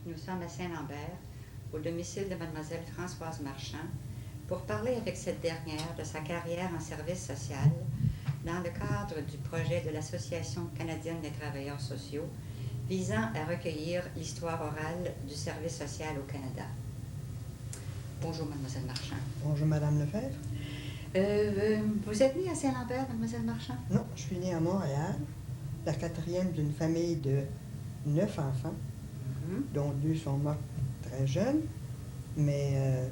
Nous sommes à Saint-Lambert, au domicile de Mademoiselle Françoise Marchand, pour parler avec cette dernière de sa carrière en service social dans le cadre du projet de l'Association canadienne des travailleurs sociaux visant à recueillir l'histoire orale du service social au Canada. Bonjour, Mademoiselle Marchand. Bonjour, Madame Lefebvre. Vous êtes née à Saint-Lambert, Mademoiselle Marchand? Non, je suis née à Montréal, la quatrième d'une famille de 9 enfants, dont 2 sont morts très jeunes. Mais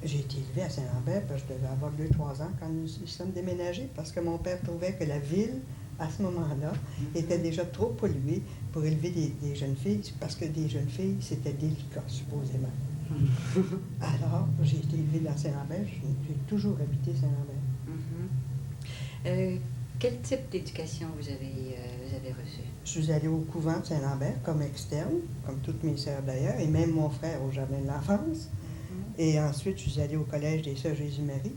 j'ai été élevée à Saint-Lambert parce que je devais avoir 2-3 ans quand nous y sommes déménagés, parce que mon père trouvait que la ville, à ce moment-là, était déjà trop polluée pour élever des jeunes filles, parce que des jeunes filles, c'était délicat, supposément. Alors, j'ai été élevée dans Saint-Lambert, j'ai toujours habité Saint-Lambert. Quel type d'éducation vous avez reçu? Je suis allée au couvent de Saint-Lambert comme externe, comme toutes mes sœurs d'ailleurs, et même mon frère au jardin de l'enfance. Et ensuite, je suis allée au collège des Sœurs Jésus-Marie,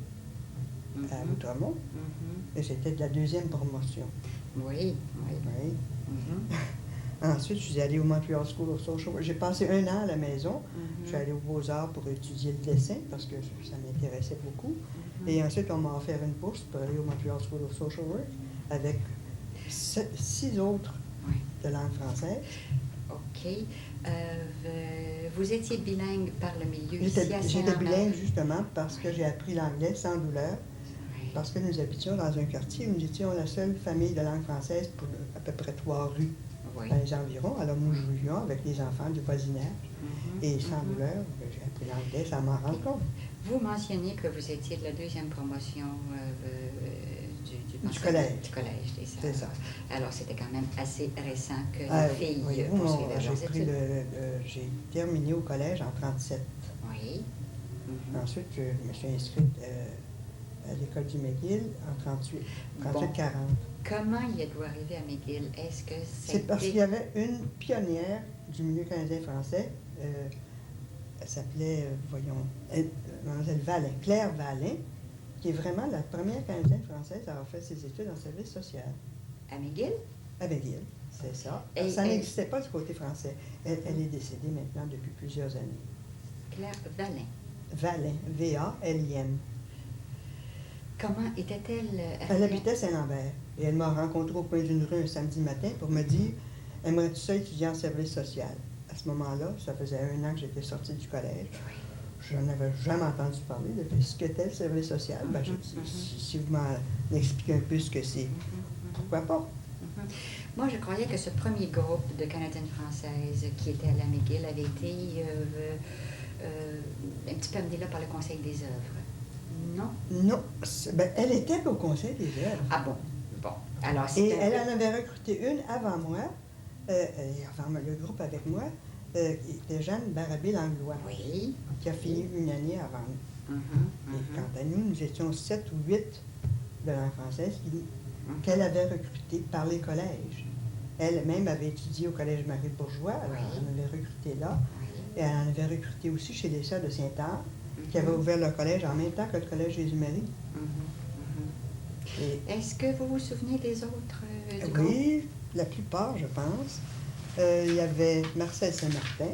à Outremont. Et c'était de la 2e promotion. Oui. Ensuite, je suis allée au Montreal School of Social Work. J'ai passé 1 an à la maison. Je suis allée aux Beaux-Arts pour étudier le dessin, parce que ça m'intéressait beaucoup. Et ensuite, on m'a offert une bourse pour aller au Montreal School of Social Work avec 6 autres de langue française. OK. Vous étiez bilingue par le milieu ici à Saint-Lambert? J'étais bilingue justement parce que j'ai appris l'anglais sans douleur, parce que nous habitions dans un quartier où nous étions la seule famille de langue française pour à peu près 3 rues dans les environs. Alors nous jouions avec les enfants du voisinage et sans douleur, j'ai appris l'anglais sans m'en rendre compte. Vous mentionnez que vous étiez de la 2e promotion du collège. Du collège, des Sœurs. C'est ça. Alors, c'était quand même assez récent que les filles poursuivaient leurs études. J'ai terminé au collège en 1937. Oui. Ensuite, je me suis inscrite à l'école du McGill en 1938-1940. Comment y êtes-vous arrivé à McGill? Est-ce que c'est parce qu'il y avait une pionnière du milieu canadien-français, elle s'appelait, Mademoiselle Valin, Claire Valin, qui est vraiment la première Canadienne française à avoir fait ses études en service social. À McGill? À McGill, c'est ça. Et ça n'existait pas du côté français. Elle est décédée maintenant depuis plusieurs années. Claire Valin. Valin, V-A-L-I-N. Comment était-elle? Elle habitait à Saint-Lambert. Et elle m'a rencontré au coin d'une rue un samedi matin pour me dire « Aimerais-tu ça étudier en service social? » À ce moment-là, ça faisait 1 an que j'étais sortie du collège. Je n'en avais jamais entendu parler de ce qu'était le service social. J'ai dit, si vous m'en expliquez un peu ce que c'est, pourquoi pas? Moi, je croyais que ce premier groupe de Canadiennes françaises qui était à la McGill avait été un petit peu amené là par le Conseil des œuvres. Non? Non. Elle était au Conseil des œuvres. Ah bon? Bon. Alors, et elle en avait recruté une avant moi, avant le groupe avec moi, qui était Jeanne Barabé-Langlois, qui a fini 1 année avant nous. Et quant à nous, nous étions 7 ou 8 de langue française qu'elle avait recruté par les collèges. Elle-même avait étudié au Collège Marie-Bourgeois, alors elle en avait recruté là. Et elle en avait recruté aussi chez les Sœurs de Saint-Anne, qui avaient ouvert leur collège en même temps que le Collège Jésus-Marie. Est-ce que vous vous souvenez des autres du groupe? Oui, la plupart, je pense. Il y avait Marcel Saint-Martin.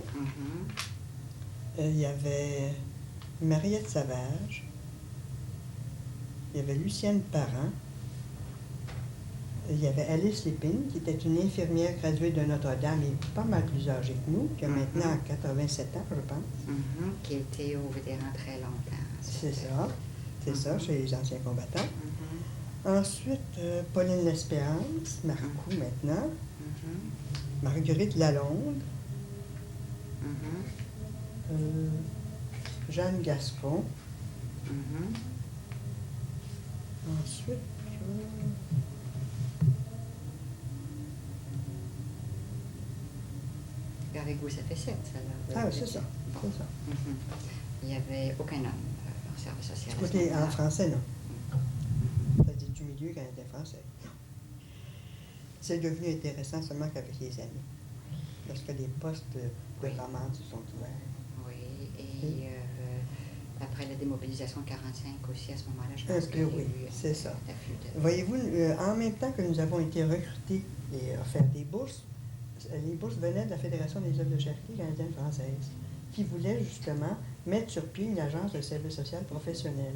Il y avait Mariette Savage. Il y avait Lucienne Parent. Il y avait Alice Lépine, qui était une infirmière graduée de Notre-Dame et pas mal plus âgée que nous, qui a maintenant 87 ans, je pense. Qui était au vétéran très longtemps. C'est ça, chez les anciens combattants. Ensuite, Pauline L'Espérance, Marcoux maintenant. Marguerite Lalonde. Jeanne Gascon. Ensuite, avec vous, ça fait 7, ça, là. Ah, c'est ça. Bon. C'est ça. Il n'y avait aucun homme en service social. Du côté en français, non. C'est-à-dire du milieu canadien-français. C'est devenu intéressant seulement qu'avec les années. Parce que les postes de commandes se sont ouverts. Oui, et après la démobilisation 45 aussi, à ce moment-là, je pense que oui, c'est ça. Voyez-vous, en même temps que nous avons été recrutés et offert des bourses, les bourses venaient de la Fédération des œuvres de charité canadienne-française, qui voulait justement mettre sur pied une agence de service social professionnel.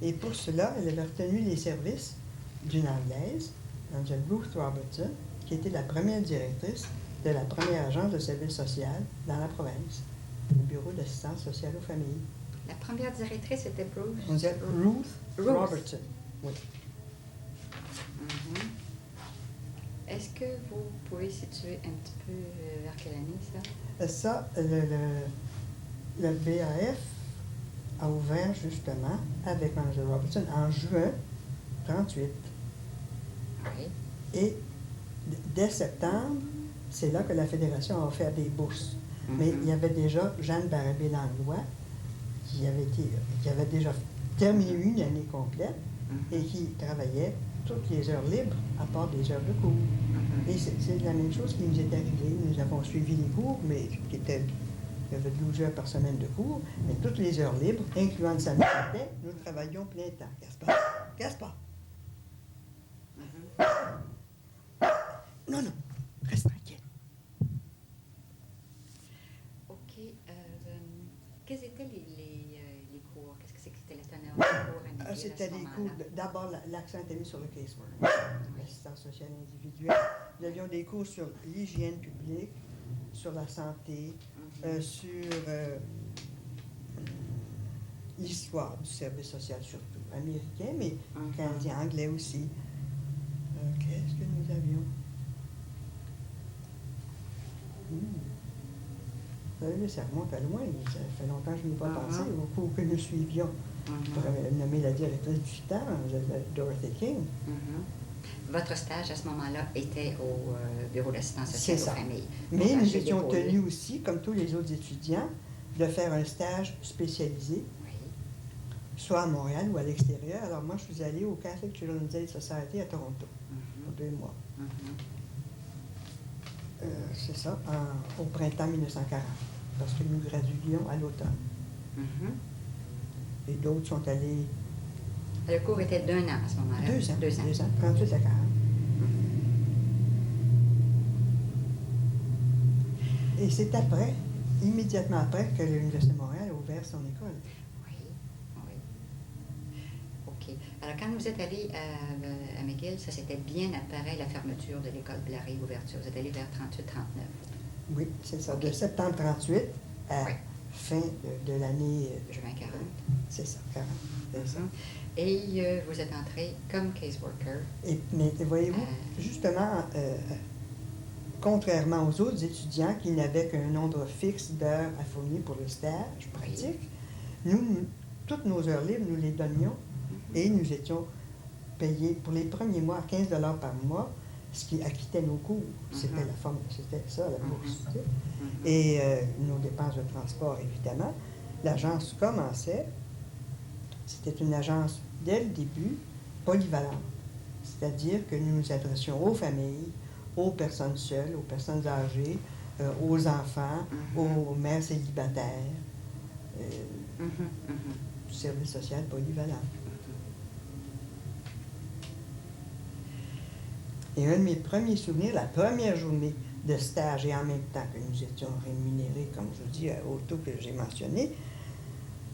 Et pour cela, elle avait retenu les services d'une Anglaise, Mme Ruth Robertson, qui était la première directrice de la première agence de service social dans la province, le Bureau d'assistance sociale aux familles. La première directrice était Bruce? On disait Ruth Robertson. Oui. Mm-hmm. Est-ce que vous pouvez situer un petit peu vers quelle année, ça? Ça, le BAF a ouvert justement avec Mme Robertson en juin 1938. Oui. Et dès septembre, c'est là que la Fédération a offert des bourses. Mm-hmm. Mais il y avait déjà Jeanne Barabé Langlois qui avait déjà terminé une année complète et qui travaillait toutes les heures libres à part des heures de cours. Mm-hmm. Et c'est la même chose qui nous est arrivé. Nous avons suivi les cours, mais il y avait 12 heures par semaine de cours, mais toutes les heures libres, incluant le samedi matin, nous travaillions plein temps. Gaspard! Mm-hmm. Non, reste tranquille. OK. Quels étaient les cours? Qu'est-ce que c'était la teneur des cours à McGill C'était à ce des moment-là? cours, l'accent était mis sur le casework, l'assistance sociale individuelle. Nous avions des cours sur l'hygiène publique, sur la santé, sur l'histoire du service social, surtout américain, mais canadien, anglais aussi. Qu'est-ce que nous avions? Vous savez, ça remonte à loin, ça fait longtemps que je n'y ai pas pensé aux cours que nous suivions. Pour nommer la directrice du temps, Dorothy King. Votre stage à ce moment-là était au Bureau d'assistance sociale aux familles. Mais nous étions tenus aussi, comme tous les autres étudiants, de faire un stage spécialisé, soit à Montréal ou à l'extérieur. Alors moi, je suis allée au Catholic Children's Aid Society à Toronto pour 2 mois. C'est ça, au printemps 1940, parce que nous graduions à l'automne. Et d'autres sont allés... Le cours était d'1 an à ce moment-là? 2 ans. 2 ans. 2 ans, 38 à 40. Et c'est après, immédiatement après, que l'Université de Montréal a ouvert son école. Oui. OK. Alors, quand vous êtes allé à McGill, ça s'était bien après la fermeture de l'école Blary, l'ouverture. Vous êtes allé vers 38-39. Oui, c'est ça. Okay. De septembre 38 à fin de l'année... Juin 40. C'est ça, 40. C'est ça. Et vous êtes entré comme caseworker. Mais voyez-vous, justement, contrairement aux autres étudiants qui n'avaient qu'un nombre fixe d'heures à fournir pour le stage pratique, nous, toutes nos heures libres, nous les donnions et nous étions payés pour les premiers mois à 15 $ par mois, ce qui acquittait nos cours. C'était ça, la bourse. Et nos dépenses de transport, évidemment. L'agence commençait, c'était une agence, dès le début, polyvalente. C'est-à-dire que nous nous adressions aux familles, aux personnes seules, aux personnes âgées, aux enfants, aux mères célibataires. Du service social polyvalent. Et un de mes premiers souvenirs, la première journée de stage et en même temps que nous étions rémunérés, comme je vous dis, au taux que j'ai mentionné,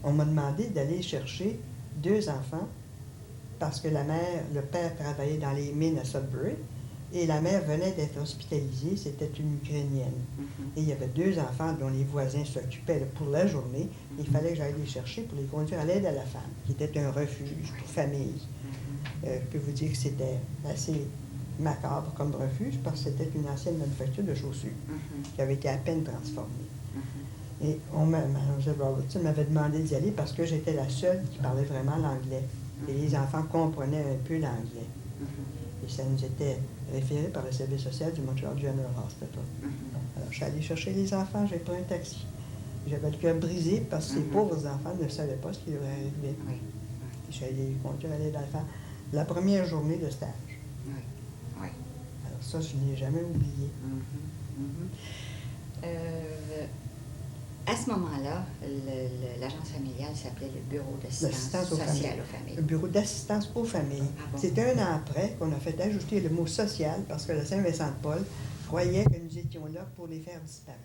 on m'a demandé d'aller chercher 2 enfants parce que le père travaillait dans les mines à Sudbury et la mère venait d'être hospitalisée, c'était une Ukrainienne. Et il y avait 2 enfants dont les voisins s'occupaient pour la journée. Il fallait que j'aille les chercher pour les conduire à l'aide à la femme, qui était un refuge pour famille. Je peux vous dire que c'était assez macabre comme refuge parce que c'était une ancienne manufacture de chaussures qui avait été à peine transformée. Et Mme Robertson m'avait demandé d'y aller parce que j'étais la seule qui parlait vraiment l'anglais. Et les enfants comprenaient un peu l'anglais. Et ça nous était référé par le service social du Montreal General Hospital. Alors, je suis allée chercher les enfants, j'ai pris un taxi. J'avais le cœur brisé parce que ces pauvres enfants ne savaient pas ce qui leur arrivait. Je suis allée les conduire à l'aide à la femme. La première journée de stage. Alors ça, je ne l'ai jamais oublié. À ce moment-là, l'agence familiale s'appelait le Bureau d'assistance sociale aux familles. Le Bureau d'assistance aux familles. Ah bon? C'était un an après qu'on a fait ajouter le mot social parce que le Saint-Vincent-de-Paul croyaient que nous étions là pour les faire disparaître.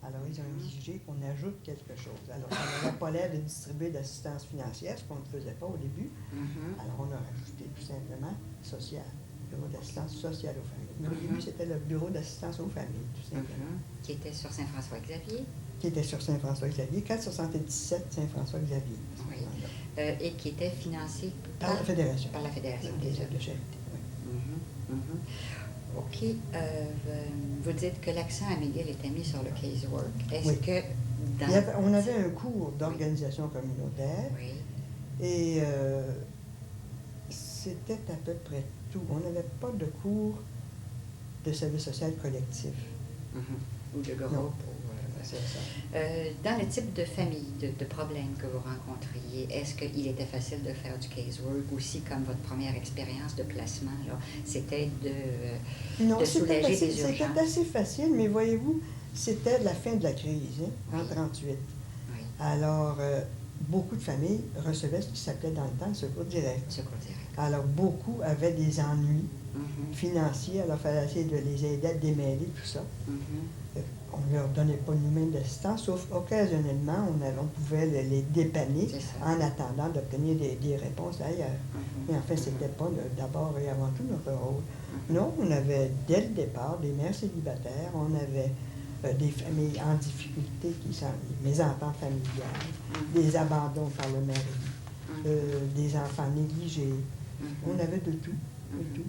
Alors, ils ont exigé qu'on ajoute quelque chose. Alors, ça n'avait pas l'air de distribuer d'assistance financière, ce qu'on ne faisait pas au début. Alors, on a rajouté tout simplement social, bureau d'assistance sociale aux familles. Mais au début, c'était le bureau d'assistance aux familles, tout simplement. Qui était sur Saint-François-Xavier. Qui était sur Saint-François-Xavier, 477 Saint-François-Xavier. Oui. Et qui était financé Par la Fédération. Par la Fédération des des œuvres de charité, oui. OK. Vous dites que l'accent à McGill était mis sur le casework. Est-ce que on avait un cours d'organisation communautaire et c'était à peu près tout. On n'avait pas de cours de service social collectif. Ou de groupe. C'est ça. Dans le type de famille, de problèmes que vous rencontriez, est-ce qu'il était facile de faire du casework aussi, comme votre première expérience de placement, là, c'était de soulager des urgences? C'était assez facile, mais voyez-vous, c'était la fin de la crise, en 1938. Oui. Alors, beaucoup de familles recevaient ce qui s'appelait dans le temps le secours direct. Secours direct. Alors, beaucoup avaient des ennuis financiers, alors il fallait essayer de les aider à démêler tout ça. On ne leur donnait pas nous-mêmes d'assistance, sauf occasionnellement, on pouvait les dépanner en attendant d'obtenir des réponses ailleurs. Mais en fait, ce n'était pas d'abord et avant tout notre rôle. Non, on avait dès le départ des mères célibataires, on avait des familles en difficulté, qui sont des mésententes familiales, des abandons par le mari, des enfants négligés. On avait de tout, de tout.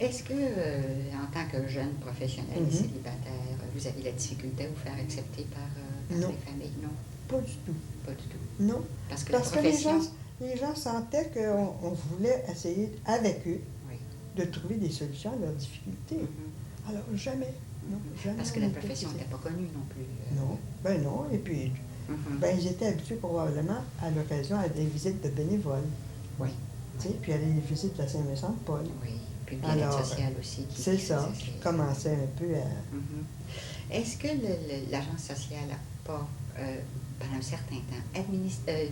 Est-ce que, en tant que jeune professionnel et célibataire, vous avez la difficulté à vous faire accepter par les familles? Non. Pas du tout. Pas du tout. Non. Parce que profession... les gens sentaient qu'on voulait essayer, avec eux, de trouver des solutions à leurs difficultés. Alors, jamais. Non, jamais. Parce que la profession n'était pas connue non plus. Non. Ben non. Et puis, ils étaient habitués probablement à l'occasion à des visites de bénévoles. Oui. Puis à des visites de la Saint-Vincent-de-Paul. Oui. Puis le bien-être social aussi. C'est ça, qui commençait un peu à... Est-ce que l'agence sociale n'a pas, pendant un certain temps,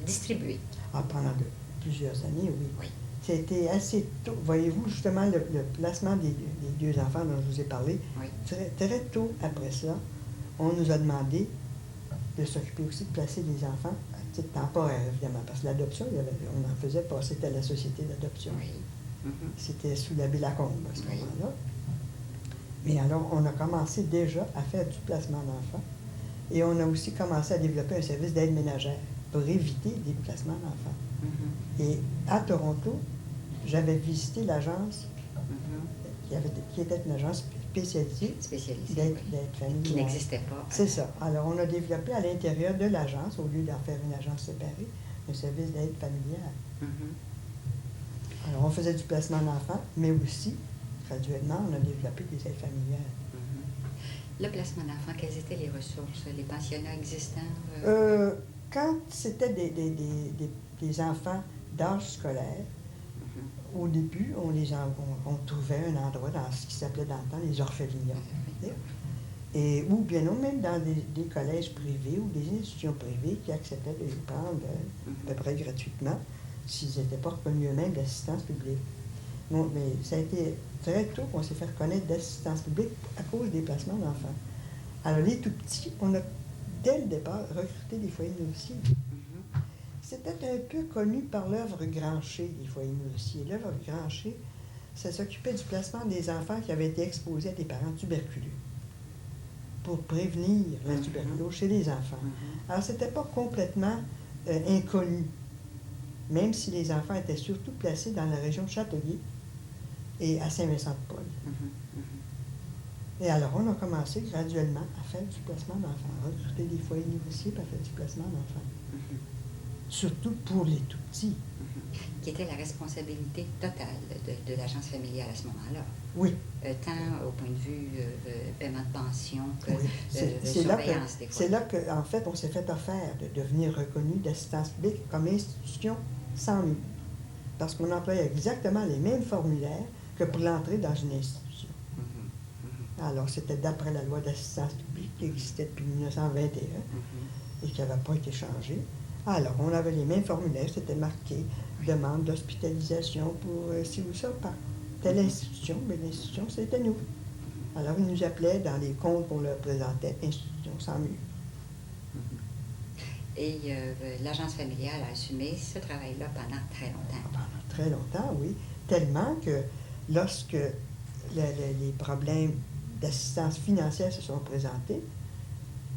distribué? Pendant plusieurs années, oui. C'était assez tôt. Voyez-vous, justement, le placement des deux enfants dont je vous ai parlé, très tôt après ça, on nous a demandé de s'occuper aussi de placer des enfants à titre temporaire, évidemment, parce que l'adoption, on en faisait pas, c'était la société d'adoption. C'était sous l'abbé Lacombe à ce moment-là. Mais alors, on a commencé déjà à faire du placement d'enfants et on a aussi commencé à développer un service d'aide ménagère pour éviter des placements d'enfants. Et à Toronto, j'avais visité l'agence qui était une agence spécialisée d'aide familiale. Qui n'existait pas. C'est ça. Alors, on a développé à l'intérieur de l'agence, au lieu d'en faire une agence séparée, un service d'aide familiale. Alors, on faisait du placement d'enfants, mais aussi, graduellement, on a développé des aides familiales. Le placement d'enfants, quelles étaient les ressources? Les pensionnats existants? Quand c'était des enfants d'âge scolaire, au début, on trouvait un endroit dans ce qui s'appelait dans le temps les orphelinats. Ou bien non, même dans des collèges privés ou des institutions privées qui acceptaient de les prendre à peu près gratuitement s'ils n'étaient pas reconnus eux-mêmes d'assistance publique. Non, mais ça a été très tôt qu'on s'est fait reconnaître d'assistance publique à cause des placements d'enfants. Alors, les tout-petits, on a, dès le départ, recruté des foyers nourriciers. C'était un peu connu par l'œuvre Grancher, les foyers nourriciers. L'œuvre Grancher, ça s'occupait du placement des enfants qui avaient été exposés à des parents tuberculeux pour prévenir la tuberculose chez les enfants. Alors, c'était pas complètement inconnu, même si les enfants étaient surtout placés dans la région de Châteauguay et à Saint-Vincent-de-Paul. Et alors, on a commencé graduellement à faire du placement d'enfants, à recruter des foyers nourriciers pour faire du placement d'enfants. Surtout pour les tout-petits. Qui était la responsabilité totale de l'agence familiale à ce moment-là. Oui. Tant au point de vue paiement de pension que c'est surveillance des fois. C'est là qu'en fait, on s'est fait offert de devenir reconnu d'assistance publique comme institution sans mur. Parce qu'on employait exactement les mêmes formulaires que pour l'entrée dans une institution. Alors, c'était d'après la loi d'assistance publique qui existait depuis 1921 et qui n'avait pas été changée. Alors, on avait les mêmes formulaires, c'était marqué demande d'hospitalisation pour ci ou ça par telle institution, mais l'institution, c'était nous. Alors, ils nous appelaient dans les comptes qu'on leur présentait, institution sans mur. Et l'agence familiale a assumé ce travail-là pendant très longtemps. Pendant très longtemps, oui. Tellement que lorsque les problèmes d'assistance financière se sont présentés,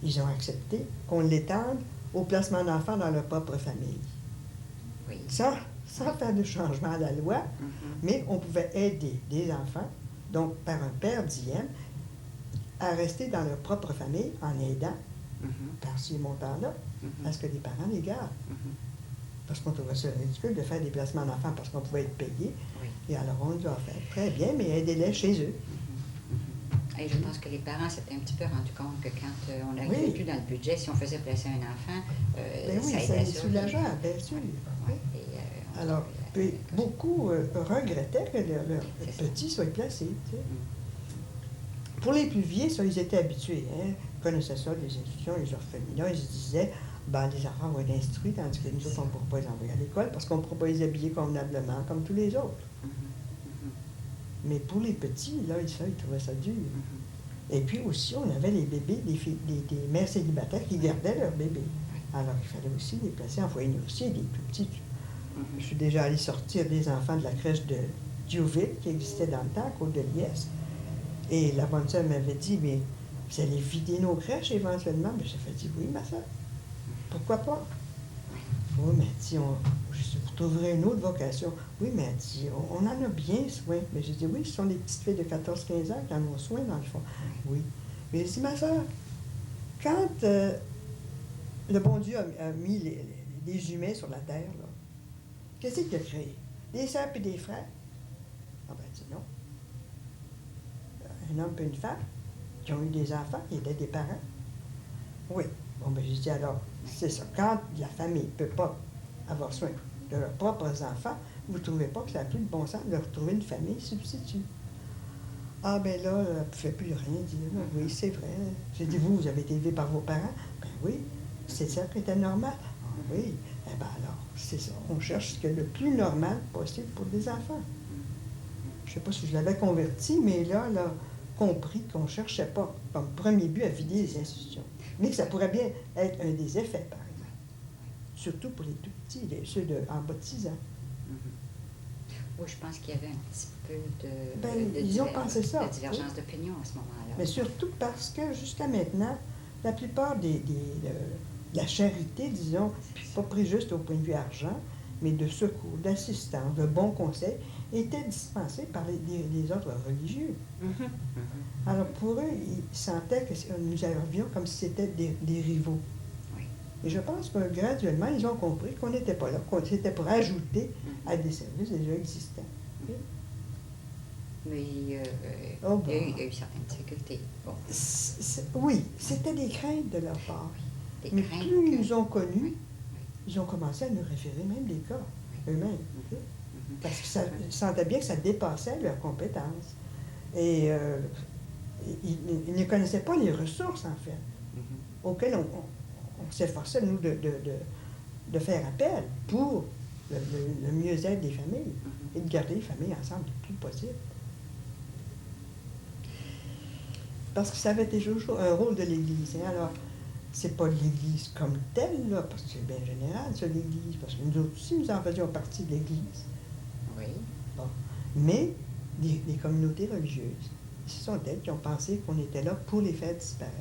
ils ont accepté qu'on l'étende au placement d'enfants dans leur propre famille. Oui. Sans faire de changement à la loi, mais on pouvait aider des enfants, donc par un père diem, à rester dans leur propre famille en aidant, par ces montants-là, à ce que les parents les gardent. Parce qu'on trouvait ça ridicule de faire des placements d'enfants parce qu'on pouvait être payé. Oui. Et alors on nous a fait très bien, mais aidez-les chez eux. Et je pense que les parents s'étaient un petit peu rendus compte que quand on n'arrivait Oui. plus dans le budget, si on faisait placer un enfant, Ben oui, ça ça aidait est sur soulageant, bien sûr. Oui. Et, Alors, puis, beaucoup regrettaient que leurs C'est ça. petits soient placés. Tu sais. Pour les plus vieux, ça, ils étaient habitués. Hein. Ils connaissaient ça, les institutions, les orphelinats. Ils se disaient, ben, les enfants vont être instruits, tandis que nous autres, on ne pourra pas les envoyer à l'école parce qu'on ne pourra pas les habiller convenablement, comme tous les autres. Mais pour les petits, là, ils trouvaient ça dur. Et puis aussi, on avait les bébés, des mères célibataires qui gardaient leurs bébés. Alors, il fallait aussi les placer en foyer nourricier, des tout petits. Je suis déjà allée sortir des enfants de la crèche de Diouville, qui existait dans le temps, à Côte-de-Liesse. Et la bonne sœur m'avait dit, mais vous allez vider nos crèches éventuellement? Mais j'ai fait dire, oui, ma soeur. Pourquoi pas? Oui, mais elle dit, vous trouverez une autre vocation. Oui, mais elle dit, on en a bien soin. Mais j'ai dit, oui, ce sont des petites filles de 14-15 ans qui en ont soin, dans le fond. Oui. Mais j'ai dit, ma soeur, quand le bon Dieu a mis les humains sur la terre, là, qu'est-ce qu'il a créé? Des sœurs et des frères? Ah ben, elle dit non. Un homme et une femme qui ont eu des enfants, qui étaient des parents. Oui. Bon, ben, j'ai dit alors, c'est ça. Quand la famille ne peut pas avoir soin de leurs propres enfants, vous ne trouvez pas que ça n'a plus de bon sens de leur trouver une famille substitut? Ah, ben là, elle ne pouvait plus rien dire. Oui, c'est vrai. J'ai dit, vous avez été élevé par vos parents? Ben oui. C'est ça qui était normal? Ah, oui. Eh bien alors, c'est ça. On cherche ce qui est le plus normal possible pour des enfants. Je ne sais pas si je l'avais converti, mais là, elle a compris qu'on ne cherchait pas comme premier but à vider les institutions. Mais que ça pourrait bien être un des effets, par exemple. Surtout pour les tout petits, ceux en bas de 6 ans. Oui, je pense qu'il y avait un petit peu ils ont pensé ça, de divergence d'opinion à ce moment-là. Mais surtout parce que jusqu'à maintenant, la plupart de la charité, disons, puis pas pris juste au point de vue argent, mais de secours, d'assistance, de bons conseils, était dispensée par les autres religieux. Alors pour eux, ils sentaient que nous arrivions comme si c'était des rivaux. Oui. Et je pense que graduellement, ils ont compris qu'on n'était pas là, qu'on c'était pour ajouter à des services déjà existants. Mais il y a eu certaines difficultés. Bon. Oui, c'était des craintes de leur part. Des Mais craintes plus ils que- nous ont connus, Oui. ils ont commencé à nous référer même des cas, eux-mêmes. Parce qu'ils sentaient bien que ça dépassait leurs compétences. Et ils ne connaissaient pas les ressources, en fait, auxquelles on s'efforçait, nous, de faire appel pour le mieux-être des familles et de garder les familles ensemble le plus possible. Parce que ça avait toujours un rôle de l'Église. Hein. Alors, c'est pas l'Église comme telle, là, parce que c'est bien général, ça, l'Église, parce que nous autres aussi, nous en faisions partie de l'Église. Oui. Bon. Mais des communautés religieuses, ce sont elles qui ont pensé qu'on était là pour les faire disparaître.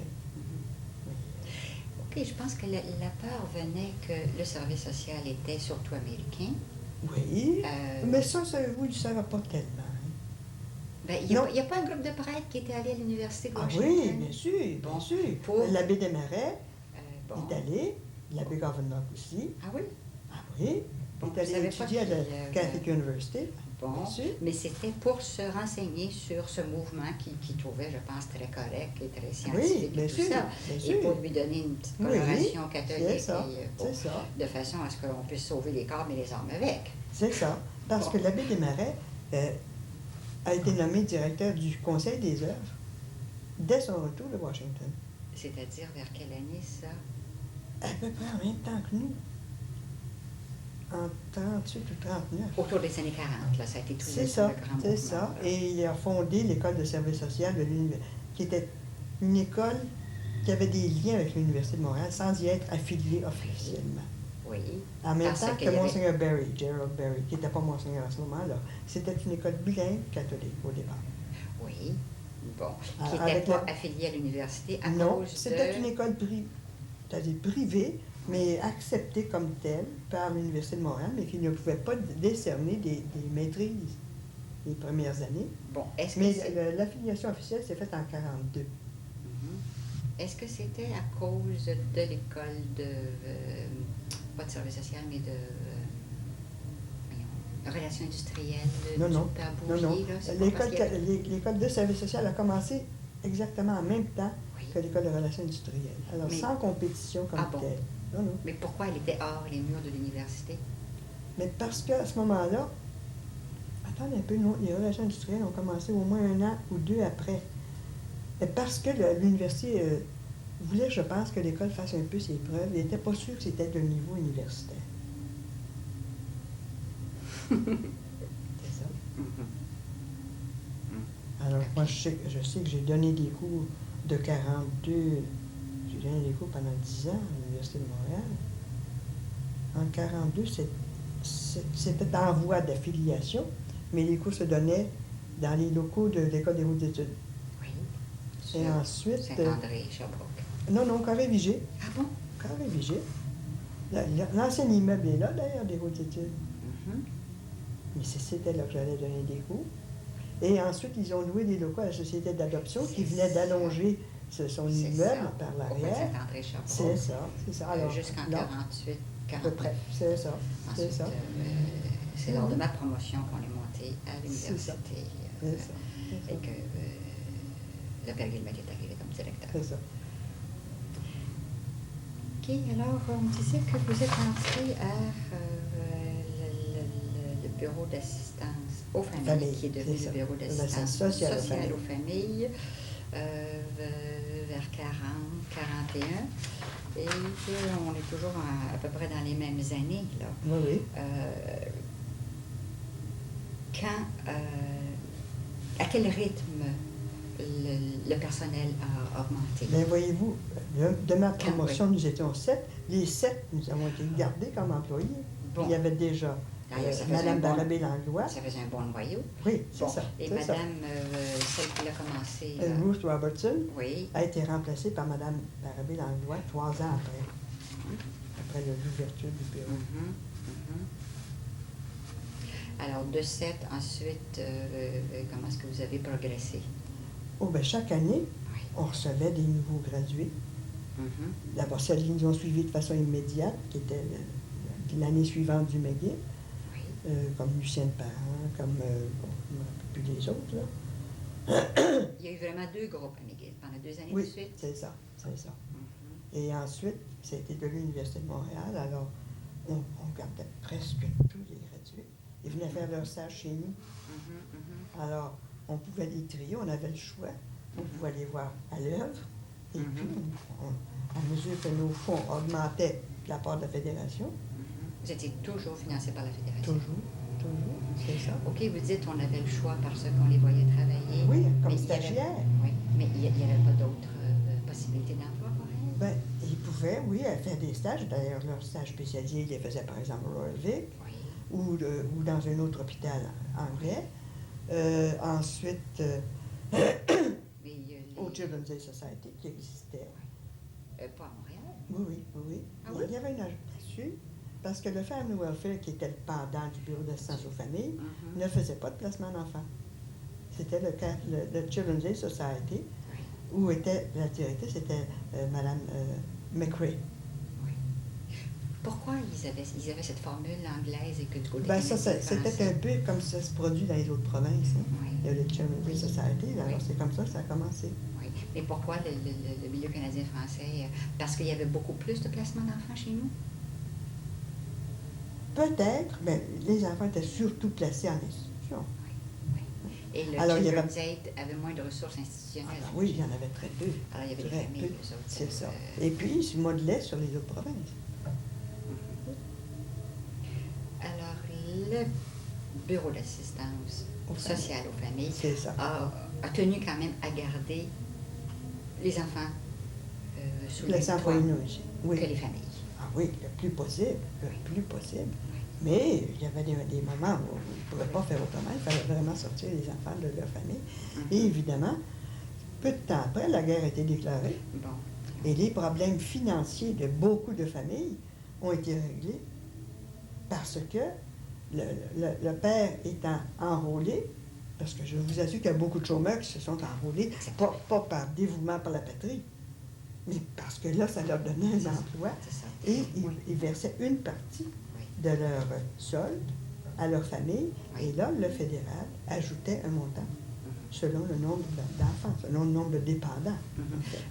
OK, je pense que la peur venait que le service social était surtout américain. Oui, mais ça, vous ne le savez pas tellement. Ben, il n'y a pas un groupe de prêtres qui était allé à l'Université de Ah Washington? oui, bien sûr, bien Bon, sûr. pour- L'abbé Desmarais Bon. est allé, l'abbé Governor aussi. Ah oui? Ah oui, Bon, il est je savais allé pas étudier à la qu'il, Catholic University, Bon, bien sûr. mais c'était pour se renseigner sur ce mouvement qui trouvait, je pense, très correct et très scientifique bien et tout sûr, ça. bien Et sûr. pour lui donner une petite Oui, coloration catholique, c'est ça, et, c'est ça. de façon à ce qu'on puisse sauver les corps mais les âmes avec. C'est ça. Parce Bon. que l'abbé Desmarais a été nommé directeur du Conseil des œuvres dès son retour de Washington. C'est-à-dire vers quelle année ça? À peu près en même temps que nous. en 38 ou 39. Autour des années 40, là, ça a été tout C'est le ça, grand c'est mouvement, ça. là. Et il a fondé l'école de service social de l'université, qui était une école qui avait des liens avec l'Université de Montréal sans y être affiliée officiellement. Oui. En même Parce temps qu'il que y avait- Monseigneur Berry, Gerald Berry, qui n'était pas Monseigneur à ce moment-là. C'était une école bilingue catholique au départ. Oui. Bon. Ah, Qui n'était avec pas la- affilié à l'université à Non, cause c'était de... une école c'est-à-dire privée, mais acceptée comme telle par l'Université de Montréal, mais qui ne pouvait pas décerner des maîtrises les premières années. Bon, est-ce que Mais c'est... l'affiliation officielle s'est faite en 42. Mhm. Est-ce que c'était à cause de l'école de... pas de service social, mais de... voyons, relations industrielles Non, du non, Père non, non. Bouvier, là? C'est pas parce qu'il y avait- L'école de service social a commencé exactement en même temps Oui. que l'école de relations industrielles. Alors, Mais- sans compétition comme Ah bon? telle. Non, non. Mais pourquoi elle était hors les murs de l'université? Mais parce qu'à ce moment-là, attendez un peu, non, les relations industrielles ont commencé au moins 1 an ou 2 après. Mais parce que l'université voulait, je pense, que l'école fasse un peu ses preuves. Il n'était pas sûr que c'était de niveau universitaire. C'est ça. Mhm. Alors, moi, je sais que j'ai donné des cours de 42. J'ai donné des cours pendant 10 ans à l'Université de Montréal. En 42, c'était en voie d'affiliation, mais les cours se donnaient dans les locaux de l'École des hautes études. Oui. Et Sur ensuite... Saint-André, Sherbrooke. non, non, Carré-Vigée. Ah bon? Carré-Vigée. L'ancien immeuble est là, d'ailleurs, des hautes études. Mhm. Mais c'était là que j'allais donner des cours. Et ensuite, ils ont loué des locaux à la Société d'adoption qui venait d'allonger son C'est immeuble ça, par auprès de l'arrière. Saint-André, Sherbrooke. C'est ça, c'est ça. Alors, Jusqu'en là, 48, à peu 49. près, c'est ça, c'est Ensuite, ça. c'est lors de ma promotion qu'on est monté à C'est ça. l'université C'est ça, c'est et ça. que le père Guillemette est arrivé comme directeur. C'est ça. OK, alors on me disait que vous êtes entré à le bureau d'assistance aux familles, Famille, qui est devenu c'est le ça. bureau d'assistance Sociale sociale aux aux familles, vers 40, 41. Et on est toujours à peu près dans les mêmes années, là. Oui, oui. À quel rythme le personnel a augmenté? Bien, voyez-vous, de ma Quand, promotion, nous étions 7. Les 7, nous avons été gardés comme employés. Bon. Il y avait déjà D'ailleurs, ça faisait Madame un bon- Barabé-Langlois. Ça faisait un bon noyau. Oui, c'est Bon, ça. et c'est ça. madame, celle qui a commencé, là, Ruth Robertson oui, a été remplacée par Madame Barabé-Langlois 3 ans après l'ouverture du bureau. mhm, mhm. Alors, de 7, ensuite, comment est-ce que vous avez progressé? Oh, ben, chaque année, Oui. on recevait des nouveaux gradués. Mhm. D'abord, celles qui nous ont suivis de façon immédiate, qui était l'année suivante du McGill, Oui. comme Lucien Parent, comme, bon, je ne me rappelle plus des autres, là. Il y a eu vraiment 2 groupes à McGill pendant 2 années de Oui, suite. c'est ça, c'est ça. Mhm. Et ensuite, c'était de l'Université de Montréal, alors on gardait presque tous les gradués. Ils venaient faire leur stage chez nous. Mhm, mhm. Alors, on pouvait les trier, on avait le choix. On pouvait aller voir à l'œuvre. Et Mhm. puis, à mesure que nos fonds augmentaient de la part de la Fédération, Vous étiez toujours financé par la Fédération? toujours, c'est ça. OK, vous dites on avait le choix parce qu'on les voyait travailler. Oui, comme mais il y avait- stagiaires. Oui, mais il n'y avait pas d'autres possibilités d'emploi pour elle? Ben, ils pouvaient, oui, faire des stages. D'ailleurs, leurs stages spécialisés, ils les faisaient par exemple au Royal Vic Oui. ou dans un autre hôpital anglais. Ensuite, Mais au Children's Day Society qui existait. pas à Montréal? Oui, oui, oui, oui. Ah oui? Il y avait une agence là-dessus, parce que le Family Welfare, qui était le pendant du bureau d'assistance aux familles, Mhm. ne faisait pas de placement d'enfants. C'était le Children's Day Society, Oui. où était la directrice, c'était Madame McRae. Oui. Pourquoi ils avaient cette formule anglaise et que du côté Ben, ça, canadien, c'était français? un peu comme ça se produit dans les autres provinces. Hein. Oui. Il y a le Children's Day Oui. Society, alors Oui. c'est comme ça que ça a commencé. Oui. Mais pourquoi le milieu canadien-français? Parce qu'il y avait beaucoup plus de placements d'enfants chez nous? Peut-être, mais les enfants étaient surtout placés en institution. Oui. Oui. Et le Alors, il y avait- Children's Aid avait moins de ressources Ah, institutionnelles. ben oui, il y en avait très peu. Alors, il y avait des Très familles, peu. eux autres. C'est ça. Et puis, ils se modelaient sur les autres provinces. le bureau d'assistance sociale aux familles C'est ça. a tenu quand même à garder les enfants sous le Les même enfants toit inouïs, oui. que les familles. Ah oui, le plus possible, le plus possible. Mais il y avait des moments où on ne pouvait pas faire autrement. Il fallait vraiment sortir les enfants de leur famille. Et évidemment, peu de temps après, la guerre a été déclarée. Bon. Et les problèmes financiers de beaucoup de familles ont été réglés parce que le père étant enrôlé, parce que je vous assure qu'il y a beaucoup de chômeurs qui se sont enrôlés, pas par dévouement pour la patrie, mais parce que là, ça leur donnait un emploi. C'est ça. Et ils versaient une partie de leur solde à leur famille. Oui. Et là, le fédéral ajoutait un montant selon le nombre d'enfants, selon le nombre de dépendants.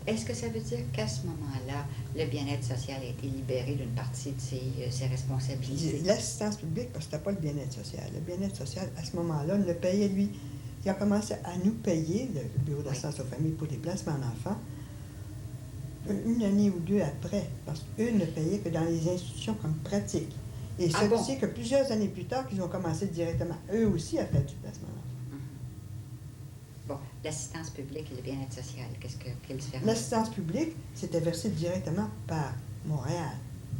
Est-ce que ça veut dire qu'à ce moment-là, le bien-être social a été libéré d'une partie de ses responsabilités? L'assistance publique, parce que c'était pas le bien-être social. Le bien-être social, à ce moment-là, le payait lui. Il a commencé à nous payer, le bureau d'assistance aux familles, pour des placements d'enfants, une année ou deux après, parce qu'eux ne payaient que dans les institutions comme pratique. Et c'est que plusieurs années plus tard qu'ils ont commencé directement, eux aussi, à faire du placement d'enfants. Bon, l'assistance publique et le bien-être social, quelle différence? L'assistance publique, c'était versé directement par Montréal,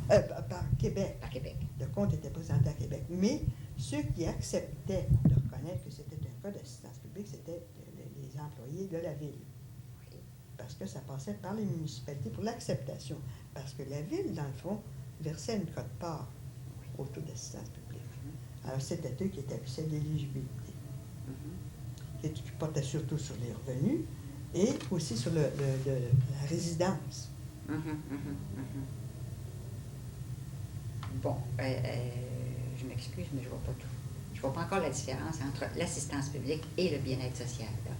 par Québec. Par Québec. Le compte était présenté à Québec. Mais ceux qui acceptaient de reconnaître que c'était un cas d'assistance publique, c'était les employés de la ville. Oui. Parce que ça passait par les municipalités pour l'acceptation. Parce que la ville, dans le fond, versait une cote-part au taux d'assistance publique. Alors, c'était eux qui établissaient l'éligibilité. Et qui portait surtout sur les revenus et aussi sur la résidence. Bon, je m'excuse, mais je ne vois pas tout. Je ne vois pas encore la différence entre l'assistance publique et le bien-être social. Là.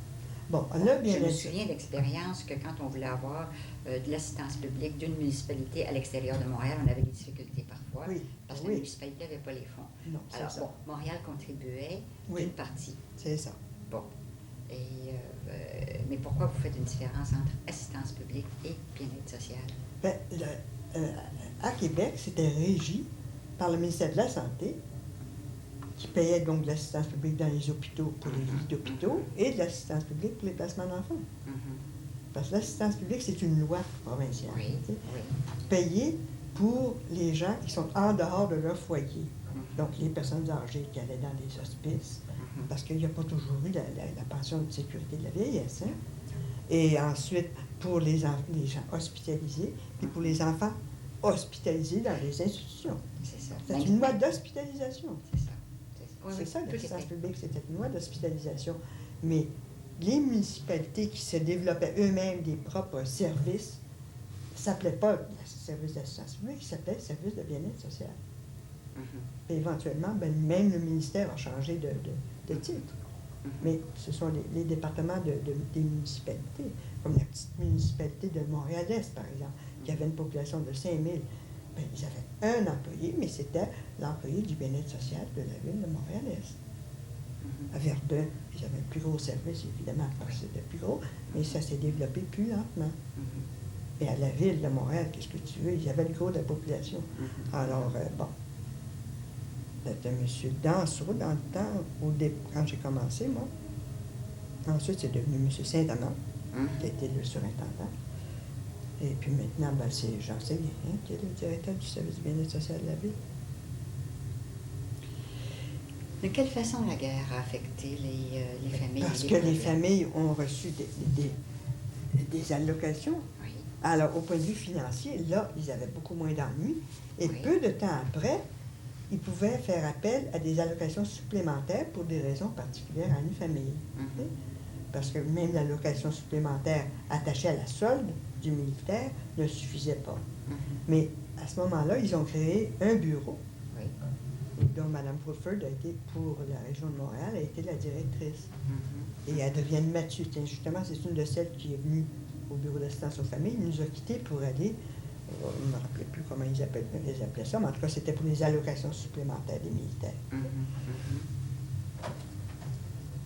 Bon, le bien-être... Je me souviens d'expérience que quand on voulait avoir de l'assistance publique d'une municipalité à l'extérieur de Montréal, on avait des difficultés parfois, parce que la municipalité n'avait pas les fonds. Non, alors, ça. bon, Montréal contribuait d'une partie. C'est ça. Bon. Mais pourquoi vous faites une différence entre assistance publique et bien-être social? Bien, à Québec, c'était régi par le ministère de la Santé, qui payait donc de l'assistance publique dans les hôpitaux pour les lits d'hôpitaux et de l'assistance publique pour les placements d'enfants. Parce que l'assistance publique, c'est une loi provinciale. Payée pour les gens qui sont en dehors de leur foyer. Donc, les personnes âgées qui allaient dans des hospices, parce qu'il n'y a pas toujours eu la pension de sécurité de la vieillesse. Hein? Et ensuite, pour les gens hospitalisés, puis pour les enfants hospitalisés dans les institutions. C'est ça. C'est une loi d'hospitalisation. C'est ça. C'est ça, l'assistance publique, c'était une loi d'hospitalisation. Mais les municipalités qui se développaient eux-mêmes des propres services, ne s'appelait pas service d'assistance publique, il s'appelait service de bien-être social. Et éventuellement, même le ministère a changé de titre. Mais ce sont les départements des municipalités, comme la petite municipalité de Montréal-Est, par exemple, qui avait une population de 5 000. Ben, ils avaient un employé, mais c'était l'employé du bien-être social de la ville de Montréal-Est. À Verdun, ils avaient un plus gros service, évidemment, parce que c'était plus gros, mais ça s'est développé plus lentement. Et à la ville de Montréal, qu'est-ce que tu veux, ils avaient le gros de la population. Alors, bon. C'était M. Dansereau dans le temps, quand j'ai commencé, moi. Ensuite, c'est devenu M. Saint-Amand, qui a été le surintendant. Et puis maintenant, ben, c'est Jean Séguin, qui est le directeur du service du bien-être social de la ville. De quelle façon la guerre a affecté les familles? Parce que les familles ont reçu des allocations. Oui. Alors, au point de vue financier, là, ils avaient beaucoup moins d'ennuis. Et peu de temps après, ils pouvaient faire appel à des allocations supplémentaires pour des raisons particulières à une famille. Parce que même l'allocation supplémentaire attachée à la solde du militaire ne suffisait pas. Mais à ce moment-là, ils ont créé un bureau, dont Mme Woodford a été, pour la région de Montréal, a été la directrice. Et elle devient Mathieu. Justement, c'est une de celles qui est venue au bureau d'assistance aux familles. Il nous a quittés pour aller... Je ne me rappelais plus comment ils appelaient ça, mais en tout cas, c'était pour les allocations supplémentaires des militaires.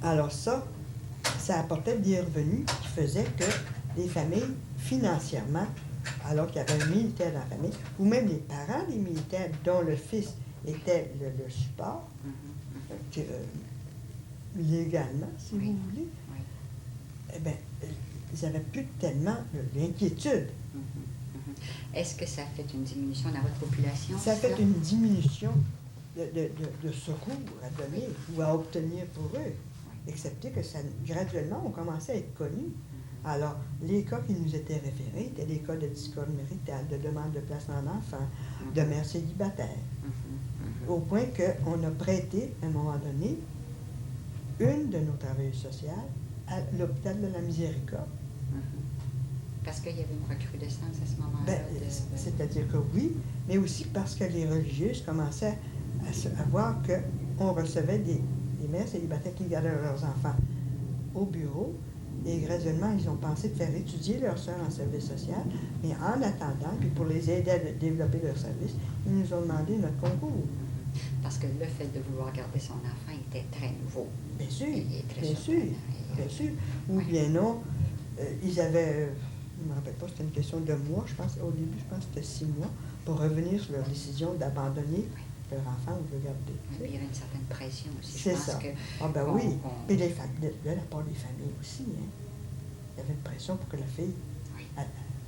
Alors ça apportait des revenus qui faisaient que les familles, financièrement, alors qu'il y avait un militaire dans la famille, ou même les parents des militaires dont le fils était le support, légalement, si vous voulez, eh bien, ils n'avaient plus tellement l'inquiétude. Est-ce que ça fait une diminution dans votre population? Ça fait une diminution de secours à donner ou à obtenir pour eux, excepté que ça, graduellement, on commençait à être connus. Alors, les cas qui nous étaient référés étaient des cas de discorde marital, de demande de placement d'enfants, de mères célibataires, au point qu'on a prêté, à un moment donné, une de nos travailleuses sociales à l'hôpital de la Miséricorde. Parce qu'il y avait une recrudescence à ce moment-là? C'est-à-dire que oui, mais aussi parce que les religieuses commençaient à voir qu'on recevait des mères célibataires qui gardaient leurs enfants au bureau, et graduellement, ils ont pensé de faire étudier leurs sœurs en service social, mais en attendant, puis pour les aider à développer leur service, ils nous ont demandé notre concours. Parce que le fait de vouloir garder son enfant était très nouveau. Bien sûr, bien sûr. Ou bien non, ils avaient, je ne me rappelle pas, c'était une question de mois, je pense, au début, je pense que c'était 6 mois, pour revenir sur leur décision d'abandonner leur enfant ou de le garder. Il y avait une certaine pression aussi, je pense. Ça. Ah ben oui, mais de la part des familles aussi, hein. Il y avait une pression pour que la fille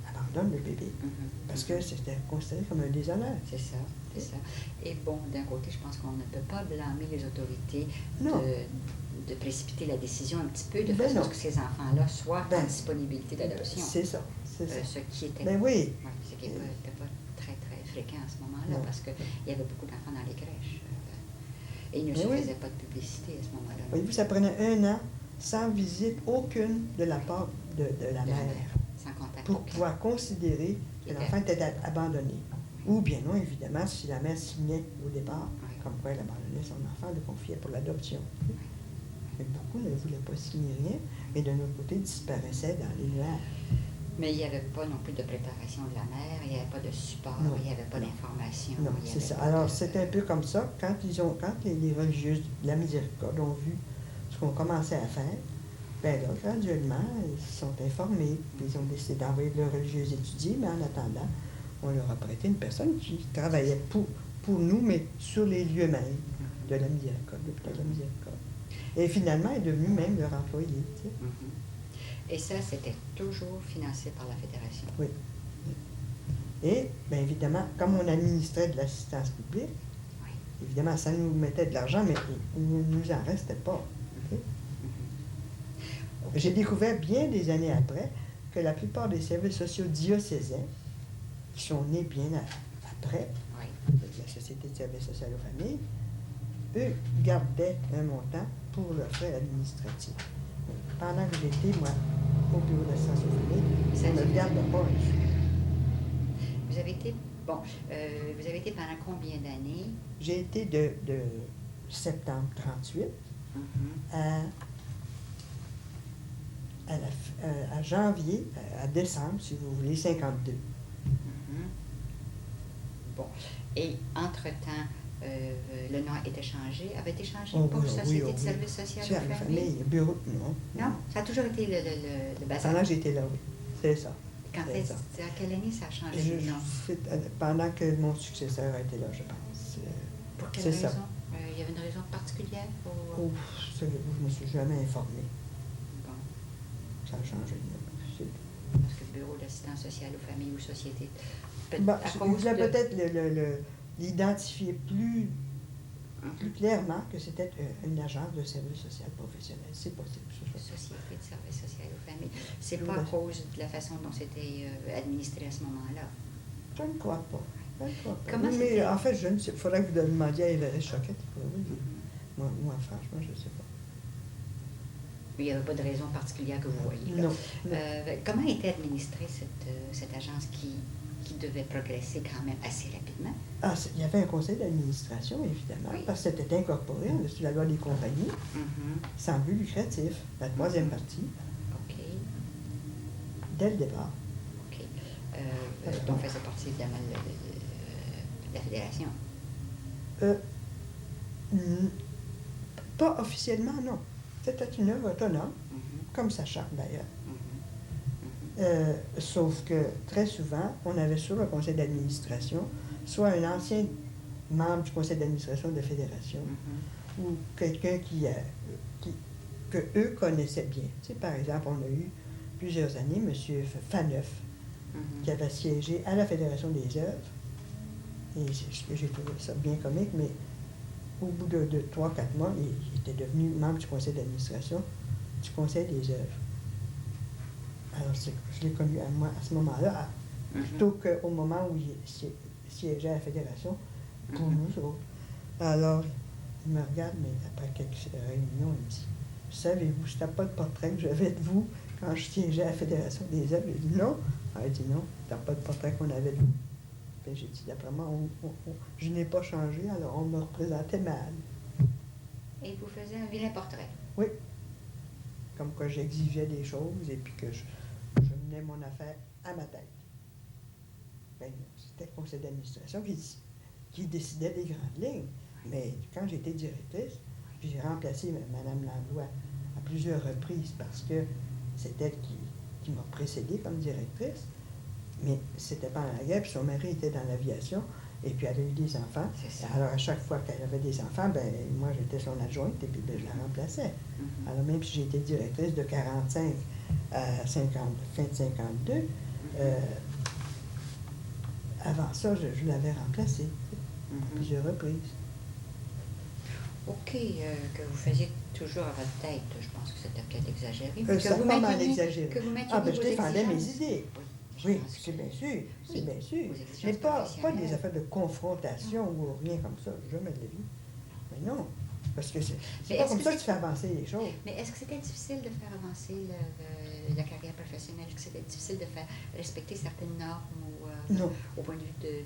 abandonne le bébé, parce que c'était considéré comme un déshonneur. C'est ça. Et bon, d'un côté, je pense qu'on ne peut pas blâmer les autorités de précipiter la décision un petit peu, de façon à ce que ces enfants-là soient en disponibilité d'adoption. C'est ça. Ce qui était ce qui n'était pas très, très fréquent à ce moment-là, parce qu'il y avait beaucoup d'enfants dans les crèches. Et il ne se faisait pas de publicité à ce moment-là. Voyez-vous, ça prenait 1 an sans visite aucune de la part de la mère, sans contact pour pouvoir considérer que l'enfant était abandonné. Ou bien non, évidemment, si la mère signait au départ, comme quoi elle abandonnait son enfant, le confiait pour l'adoption. Mais beaucoup ne voulaient pas signer rien, mais d'un autre côté, disparaissaient dans les nuages. Mais il n'y avait pas non plus de préparation de la mère, il n'y avait pas de support, il n'y avait pas d'information. Non, c'est ça. Alors, c'était un peu comme ça. Quand les religieuses de la Miséricorde ont vu ce qu'on commençait à faire, bien là, graduellement, ils se sont informés. Ils ont décidé d'envoyer leurs religieuses étudier, mais en attendant, on leur a prêté une personne qui travaillait pour nous, mais sur les lieux mêmes de la Miséricorde, de l'hôpital de la Miséricorde. Et finalement, elle est devenue même leur employé. Tu sais. Et ça, c'était toujours financé par la Fédération? Oui. Et, bien évidemment, comme on administrait de l'assistance publique, évidemment, ça nous mettait de l'argent, mais il ne nous en restait pas. Okay? J'ai découvert bien des années après que la plupart des services sociaux diocésains, qui sont nés bien après, la Société de services sociaux aux familles, eux gardaient un montant pour leurs frais administratifs. Pendant que j'étais, moi, au bureau d'assistance aux familles, ça ne garde pas un sou. Vous avez été pendant combien d'années? J'ai été de septembre 38 à janvier, à décembre, si vous voulez, 52. Bon. Et entre-temps, le nom avait été changé pour Société de services sociaux aux familles? Bureau, non. Non, ça a toujours été le bazar. Pendant que j'étais là, oui. C'est ça. À quelle année ça a changé? Pendant que mon successeur a été là, je pense. Pour quelle raison? Il y avait une raison particulière? Je ne me suis jamais informé. Bon. Ça a changé. Parce que le bureau d'assistance sociale aux familles ou société... Vous voulez peut-être l'identifier plus clairement que c'était une agence de services sociaux professionnels. C'est possible. Société de services sociaux aux familles. C'est pas à cause de la façon dont c'était administré à ce moment-là? Je ne crois pas. Comment mais en fait, je ne sais pas. Il faudrait que vous demandiez à Everest Choquette. Moi, franchement, je ne sais pas. Il n'y avait pas de raison particulière que vous voyez. Non. Comment était administrée cette agence qui devait progresser quand même assez rapidement? Il y avait un conseil d'administration, évidemment, parce que c'était incorporé en dessus de la loi des compagnies, sans but lucratif, la troisième partie. OK. Dès le départ. OK. Donc, faisait partie évidemment de la Fédération? Pas officiellement, non. C'était une œuvre autonome, comme sa charte d'ailleurs. Sauf que très souvent, on avait sur le conseil d'administration soit un ancien membre du conseil d'administration de la fédération, ou quelqu'un que eux connaissaient bien. Tu sais, par exemple, on a eu plusieurs années M. Faneuf, qui avait siégé à la Fédération des œuvres. Et j'ai trouvé ça bien comique, mais au bout de 3-4 mois, il était devenu membre du conseil d'administration du conseil des œuvres. Alors, je l'ai connu à ce moment-là, plutôt qu'au moment où il siégeait à la Fédération, pour nous autres. Alors, il me regarde, mais après quelques réunions, il me dit, savez-vous, c'était pas le portrait que j'avais de vous quand je siégeais à la Fédération des œuvres. J'ai dit non. Elle dit non, c'était pas le portrait qu'on avait de vous. Puis j'ai dit, d'après moi, je n'ai pas changé, alors on me représentait mal. Et vous faisiez un vilain portrait. Oui. Comme quoi j'exigeais des choses et puis que je menais mon affaire à ma tête. Ben, c'était le conseil d'administration qui décidait des grandes lignes. Mais quand j'étais directrice, puis j'ai remplacé Mme Langlois à plusieurs reprises parce que c'est elle qui m'a précédée comme directrice. Mais c'était pendant la guerre, puis son mari était dans l'aviation, et puis elle a eu des enfants. Alors, à chaque fois qu'elle avait des enfants, ben moi, j'étais son adjointe, et puis ben, je la remplaçais. Alors, même si j'ai été directrice de 45 à 50, fin de 52, avant ça, je l'avais remplacée à plusieurs reprises. OK, que vous faisiez toujours à votre tête, je pense que c'était peut-être exagéré. C'est pas mal exagéré. Que vous mettiez ben je vos défendais mes exigences. idées. Oui, c'est bien sûr, c'est bien sûr. Mais pas des affaires de confrontation ou rien comme ça, jamais de la vie. Mais non, parce que c'est pas comme ça que tu fais avancer les choses. Mais est-ce que c'était difficile de faire avancer la carrière professionnelle? Est-ce que c'était difficile de faire respecter certaines normes Non. au point de vue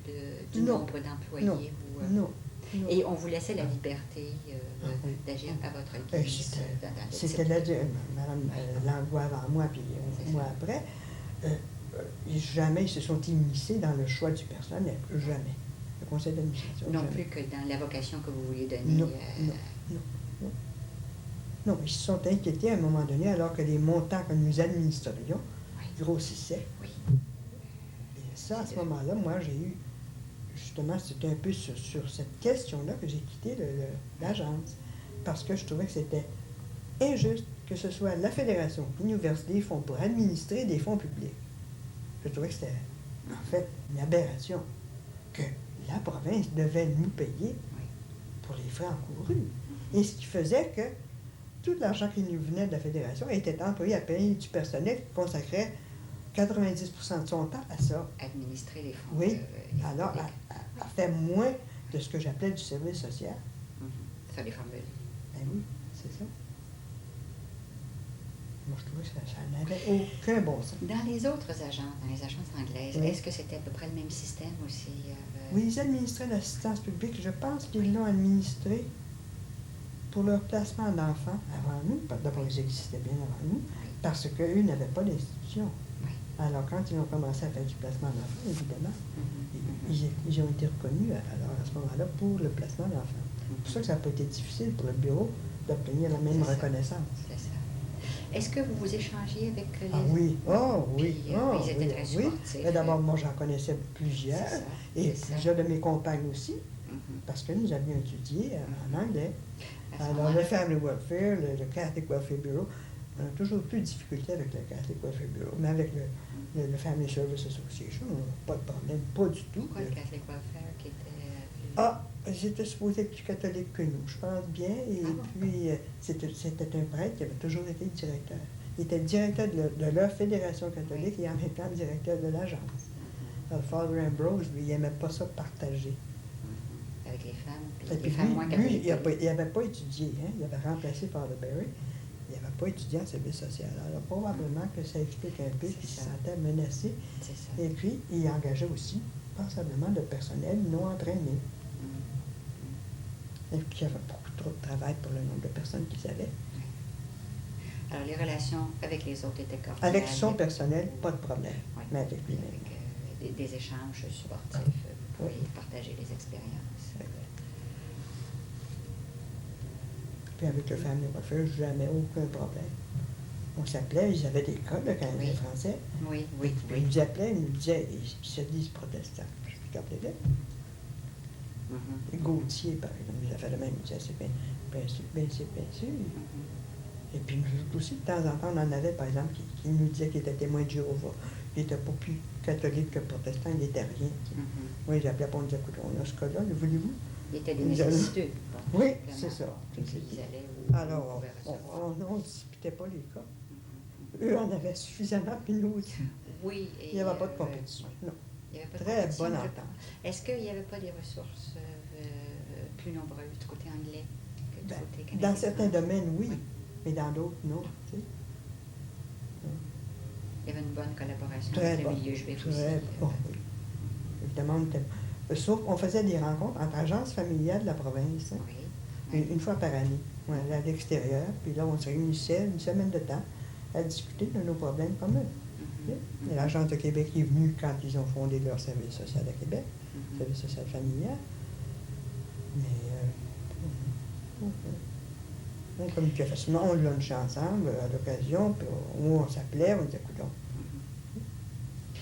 du nombre d'employés? Non. Et on vous laissait la liberté d'agir à votre guise? C'était Mme Langlois avant moi, puis moi après. Jamais ils se sont immiscés dans le choix du personnel. Jamais. Le conseil d'administration. Non jamais. plus que dans la vocation que vous vouliez donner. Non, ils se sont inquiétés à un moment donné, alors que les montants que nous administrions grossissaient. Oui. Et ça, à ce moment-là, moi, j'ai eu... Justement, c'était un peu sur cette question-là que j'ai quitté l'agence. Parce que je trouvais que c'était injuste que ce soit la Fédération, l'université, les fonds pour administrer des fonds publics. Je trouvais que c'était, en fait, une aberration que la province devait nous payer pour les frais encourus. Et ce qui faisait que tout l'argent qui nous venait de la Fédération était employé à payer du personnel qui consacrait 90% de son temps à ça. Administrer les fonds. Oui, alors elle fait moins de ce que j'appelais du service social. Ça les formules. Ben oui, c'est ça. Moi, je trouvais que ça n'avait aucun bon sens. Dans les autres agences, dans les agences anglaises, est-ce que c'était à peu près le même système aussi? Oui, ils administraient l'assistance publique. Je pense qu'ils l'ont administré pour leur placement d'enfants avant nous. D'abord, ils existaient bien avant nous, parce qu'eux n'avaient pas d'institution. Alors, quand ils ont commencé à faire du placement d'enfants, évidemment, ils ont été reconnus à ce moment-là pour le placement d'enfants. C'est pour ça que ça n'a pas été difficile pour le bureau d'obtenir la même reconnaissance. C'est ça. Est-ce que vous vous échangiez avec les... Ah oui, ils étaient très sportifs. D'abord, moi, j'en connaissais plusieurs, et plusieurs de mes compagnes aussi, parce que nous avions étudié en anglais. Alors, le Family Welfare, le Catholic Welfare Bureau, on a toujours plus de difficultés avec le Catholic Welfare Bureau, mais avec le Family Service Association, on n'a pas de problème, pas du tout. Pourquoi le Catholic Welfare qui était... J'étais supposé être plus catholique que nous, je pense bien, et puis c'était un prêtre qui avait toujours été directeur. Il était directeur de leur fédération catholique et en même temps directeur de l'agence. Alors, Father Ambrose, lui, il n'aimait pas ça partager. Avec les femmes, et puis les femmes moins catholiques. Lui, il n'avait pas étudié, hein, il avait remplacé Father Barry, il n'avait pas étudié en service social. Alors, probablement que ça explique un peu qu'il se sentait menacé. Et puis, il engageait aussi, passablement, de personnel non entraîné. Et puis, il y avait beaucoup trop de travail pour le nombre de personnes qu'ils avaient. Alors, les relations avec les autres étaient cordiales. Avec son personnel, pas de problème, mais avec lui-même. Avec des échanges sportifs, vous pouvez partager les expériences. Puis avec le Family Welfare, jamais aucun problème. On s'appelait, ils avaient des codes, le Canadien français. Oui. Ils nous appelaient, ils nous disaient, ils se disent protestants. Je suis appelé là. Mhm. Et Gauthier, par exemple, il a fait le même. Il disait, c'est bien sûr, bien sûr, bien sûr. Mhm. Et puis nous autres aussi, de temps en temps, on en avait, par exemple, qui nous disaient qu'il était témoin de Jéhovah. Il n'était pas plus catholique que protestant, il n'était rien. Mhm. Moi, j'appelais pour on disait, écoute, on a ce cas-là, le voulez-vous? Il était des Ils allaient- nécessiteux. Bon, Oui, simplement. c'est ça. Puis ils allaient où Alors, on pouvait recevoir. on ne disputait pas les cas. Mhm. Eux en avaient suffisamment, puis nous aussi. Oui, et Il n'y avait pas de compétition. oui. Non. Il n'y avait pas de Très compétition, bonne je entente. pense. Est-ce qu'il n'y avait pas des ressources plus nombreuses du côté anglais que du Ben, côté canadien? dans certains domaines, oui, Oui. mais dans d'autres, non. Tu sais. Il y avait une bonne collaboration Très avec bon. le milieu juif Très aussi. bon, oui. Évidemment, on était... Sauf qu'on faisait des rencontres entre agences familiales de la province, hein, Oui. une fois par année. On allait à l'extérieur, puis là, on se réunissait une semaine de temps à discuter de nos problèmes communs. Mhm. Et l'Agence de Québec est venue quand ils ont fondé leur service social à Québec, Mhm. service social familial. Mais on communiquait facilement, on lunchait ensemble à l'occasion, puis on s'appelait, on disait, écoute, Mhm.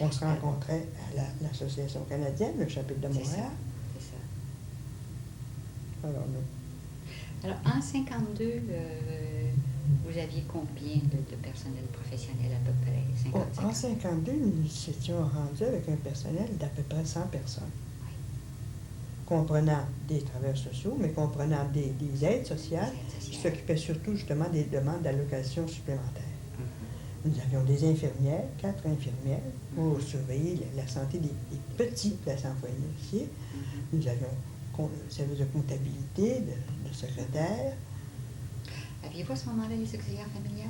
on se rencontrait à l'Association canadienne, le chapitre de C'est ça. Montréal. C'est ça. Alors, nous, Alors, en 52, vous aviez combien de personnel professionnel à peu près? en 52, nous étions rendus avec un personnel d'à peu près 100 personnes, Oui. comprenant des travailleurs sociaux, mais comprenant des aides sociales, Des aides qui sociales. s'occupaient surtout justement des demandes d'allocations supplémentaires. Mhm. Nous avions des infirmières, 4 infirmières, pour Mhm. surveiller la santé des petits placents foyers. Mhm. Nous avions le service de comptabilité, de secrétaire. Aviez-vous à ce moment-là les auxiliaires familiales?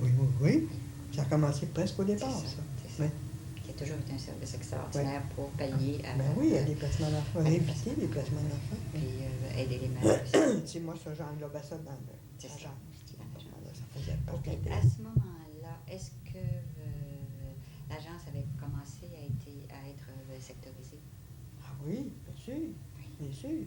Oui, oui, oui. Ça a commencé presque au C'est départ, ça. ça. C'est ça. Oui. Qui a toujours été un service extraordinaire pour pallier à. Ben oui, il y a des placements d'enfants, à des éviter les placements d'enfants. Puis aider les mères aussi. C'est moi, ça, j'englobais ça dans C'est ça. l'agence. Dans l'agence. Ça faisait OK. partie de... À ce moment-là, est-ce que l'agence avait commencé à être sectorisée? Ah oui, bien sûr, bien sûr.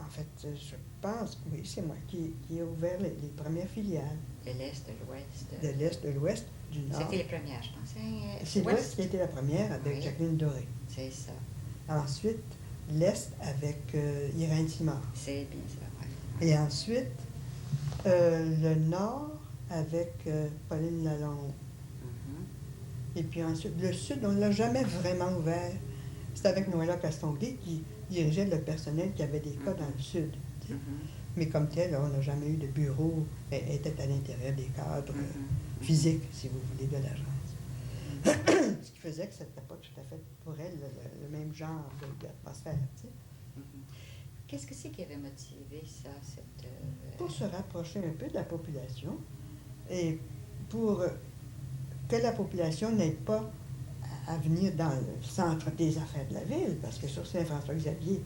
En fait, je pense, oui, c'est moi qui ai ouvert les premières filiales. De l'Est, de l'Ouest? De l'Est, de l'Ouest, du Nord. C'était les premières, je pense. Hein? C'est l'Ouest qui a été la première avec Oui. Jacqueline Doré. C'est ça. Ensuite, l'Est avec Irène Simard. C'est bien ça, oui. Et ensuite, le Nord avec Pauline Lalonde. Mhm. Et puis ensuite, le Sud, on ne l'a jamais vraiment ouvert. C'était avec Noëlla Castonguay qui dirigeait le personnel qui avait des cas dans le Sud. Tu sais. Mhm. Mais comme tel, on n'a jamais eu de bureau. Elle était à l'intérieur des cadres Mhm. physiques, si vous voulez, de l'agence. Ce qui faisait que ce n'était pas tout à fait pour elle le même genre d'atmosphère. Tu sais. Mhm. Qu'est-ce que c'est qui avait motivé ça, cette... Pour se rapprocher un peu de la population et pour que la population n'ait pas à venir dans le centre des affaires de la ville, parce que sur Saint-François-Xavier,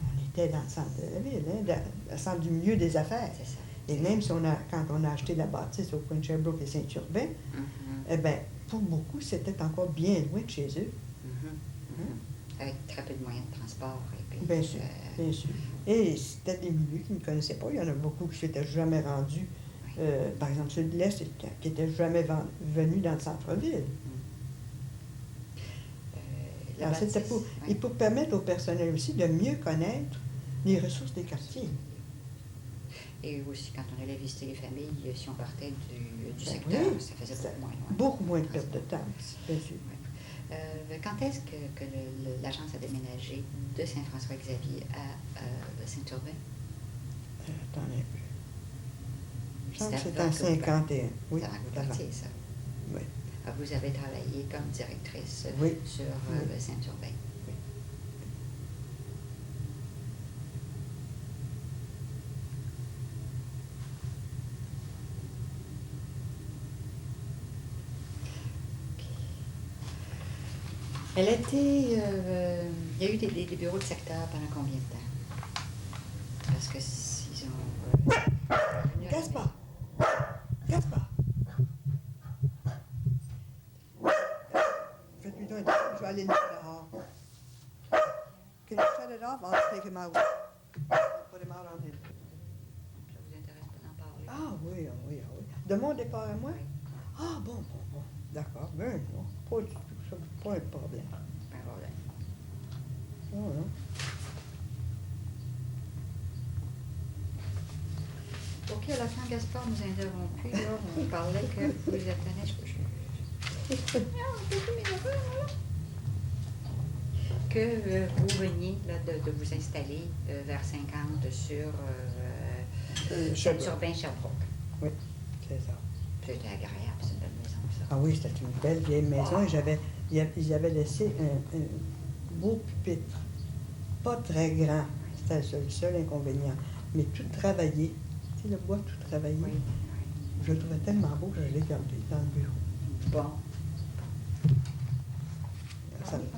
on était dans le centre de la ville, hein, dans le centre du milieu des affaires. C'est ça. Et même si quand on a acheté la bâtisse au coin de Sherbrooke et Saint-Urbain, Mhm. eh bien, pour beaucoup, c'était encore bien loin de chez eux. Mhm. Mhm. Avec très peu de moyens de transport. Et puis, Bien sûr, bien sûr. Et c'était des milieux qu'ils ne connaissaient pas. Il y en a beaucoup qui ne s'étaient jamais rendus, par exemple ceux de l'Est, qui n'étaient jamais venus dans le centre-ville. Alors, c'était pour, et pour permettre au personnel aussi de mieux connaître les ressources des quartiers. Et aussi, quand on allait visiter les familles, si on partait du Ben secteur, oui, ça faisait ça- beaucoup moins loin. Beaucoup moins de perte de temps, bien sûr. Quand est-ce que l'agence a déménagé de Saint-François-Xavier à Saint-Urbain? Attendez un peu. Je pense que C'était c'est en avant que vous 51. Oui, C'est avant que vous avant. partiez, ça. Oui. Ah, vous avez travaillé comme directrice Oui. sur Oui. Saint-Urbain. Oui. OK. Elle a été... il y a eu des bureaux de secteur pendant combien de temps? Parce que s'ils ont... Gaspard! Gaspard! Faites-lui donc un défi, je vais aller dehors. Can you shut it off? I'll take him out. I'll put him out on him. Ça vous intéresse pas d'en parler? Ah oui, ah oui, ah oui. De mon départ à moi? Oui. Ah bon. D'accord. Ben non, pas du tout. Ça, pas un problème. Pas un problème. Oh, non. OK, à la fin, Gaspard nous a interrompus. Là, on parlait que vous êtes que vous veniez là, de vous installer vers 50 sur 20 Sherbrooke. Oui, c'est ça. C'était agréable, c'est une belle maison, ça. Ah oui, c'était une belle vieille maison. Et ils avaient laissé un beau pupitre. Pas très grand. C'était le seul inconvénient. Mais tout travaillé. Tu sais, le bois tout travaillé. Oui, oui. Je le trouvais tellement beau que je l'ai gardé dans le bureau. Bon.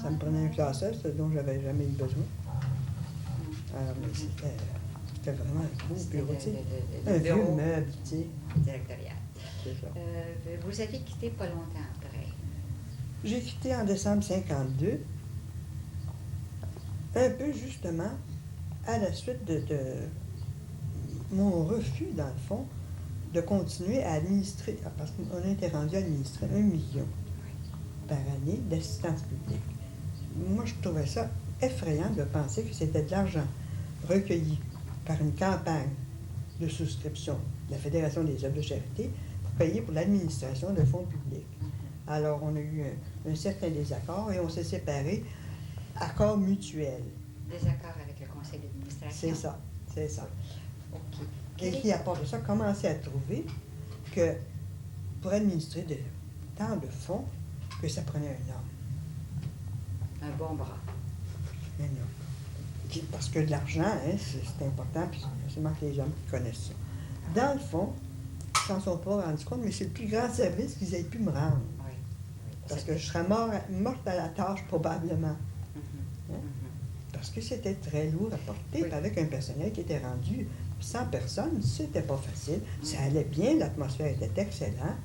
Ça me prenait un classeur, ce dont j'avais jamais eu besoin. Alors, mais c'était vraiment un beau bureau, tu sais. Un vieux meuble, tu sais. Directorial. C'est ça. Vous avez quitté pas longtemps après. J'ai quitté en décembre 52, un peu justement à la suite de mon refus, dans le fond, de continuer à administrer, parce qu'on était rendu à administrer 1 million par année d'assistance publique. Moi, je trouvais ça effrayant de penser que c'était de l'argent recueilli par une campagne de souscription de la Fédération des œuvres de charité pour payer pour l'administration de fonds publics. Alors, on a eu un certain désaccord et on s'est séparés, accord mutuel. Désaccord avec le conseil d'administration. C'est ça. OK. Et qui, à part de ça, commençait à trouver que pour administrer tant de fonds, que ça prenait un homme. Un bon bras. Un homme. Parce que de l'argent, hein, c'est important, puis c'est seulement que les hommes qui connaissent ça. Dans le fond, ils ne s'en sont pas rendus compte, mais c'est le plus grand service qu'ils aient pu me rendre. Oui. Parce que je serais morte à la tâche, probablement. Mm-hmm. Hein? Parce que c'était très lourd à porter, Oui. avec un personnel qui était rendu 100 personnes, c'était pas facile. Ça allait bien, l'atmosphère était excellente,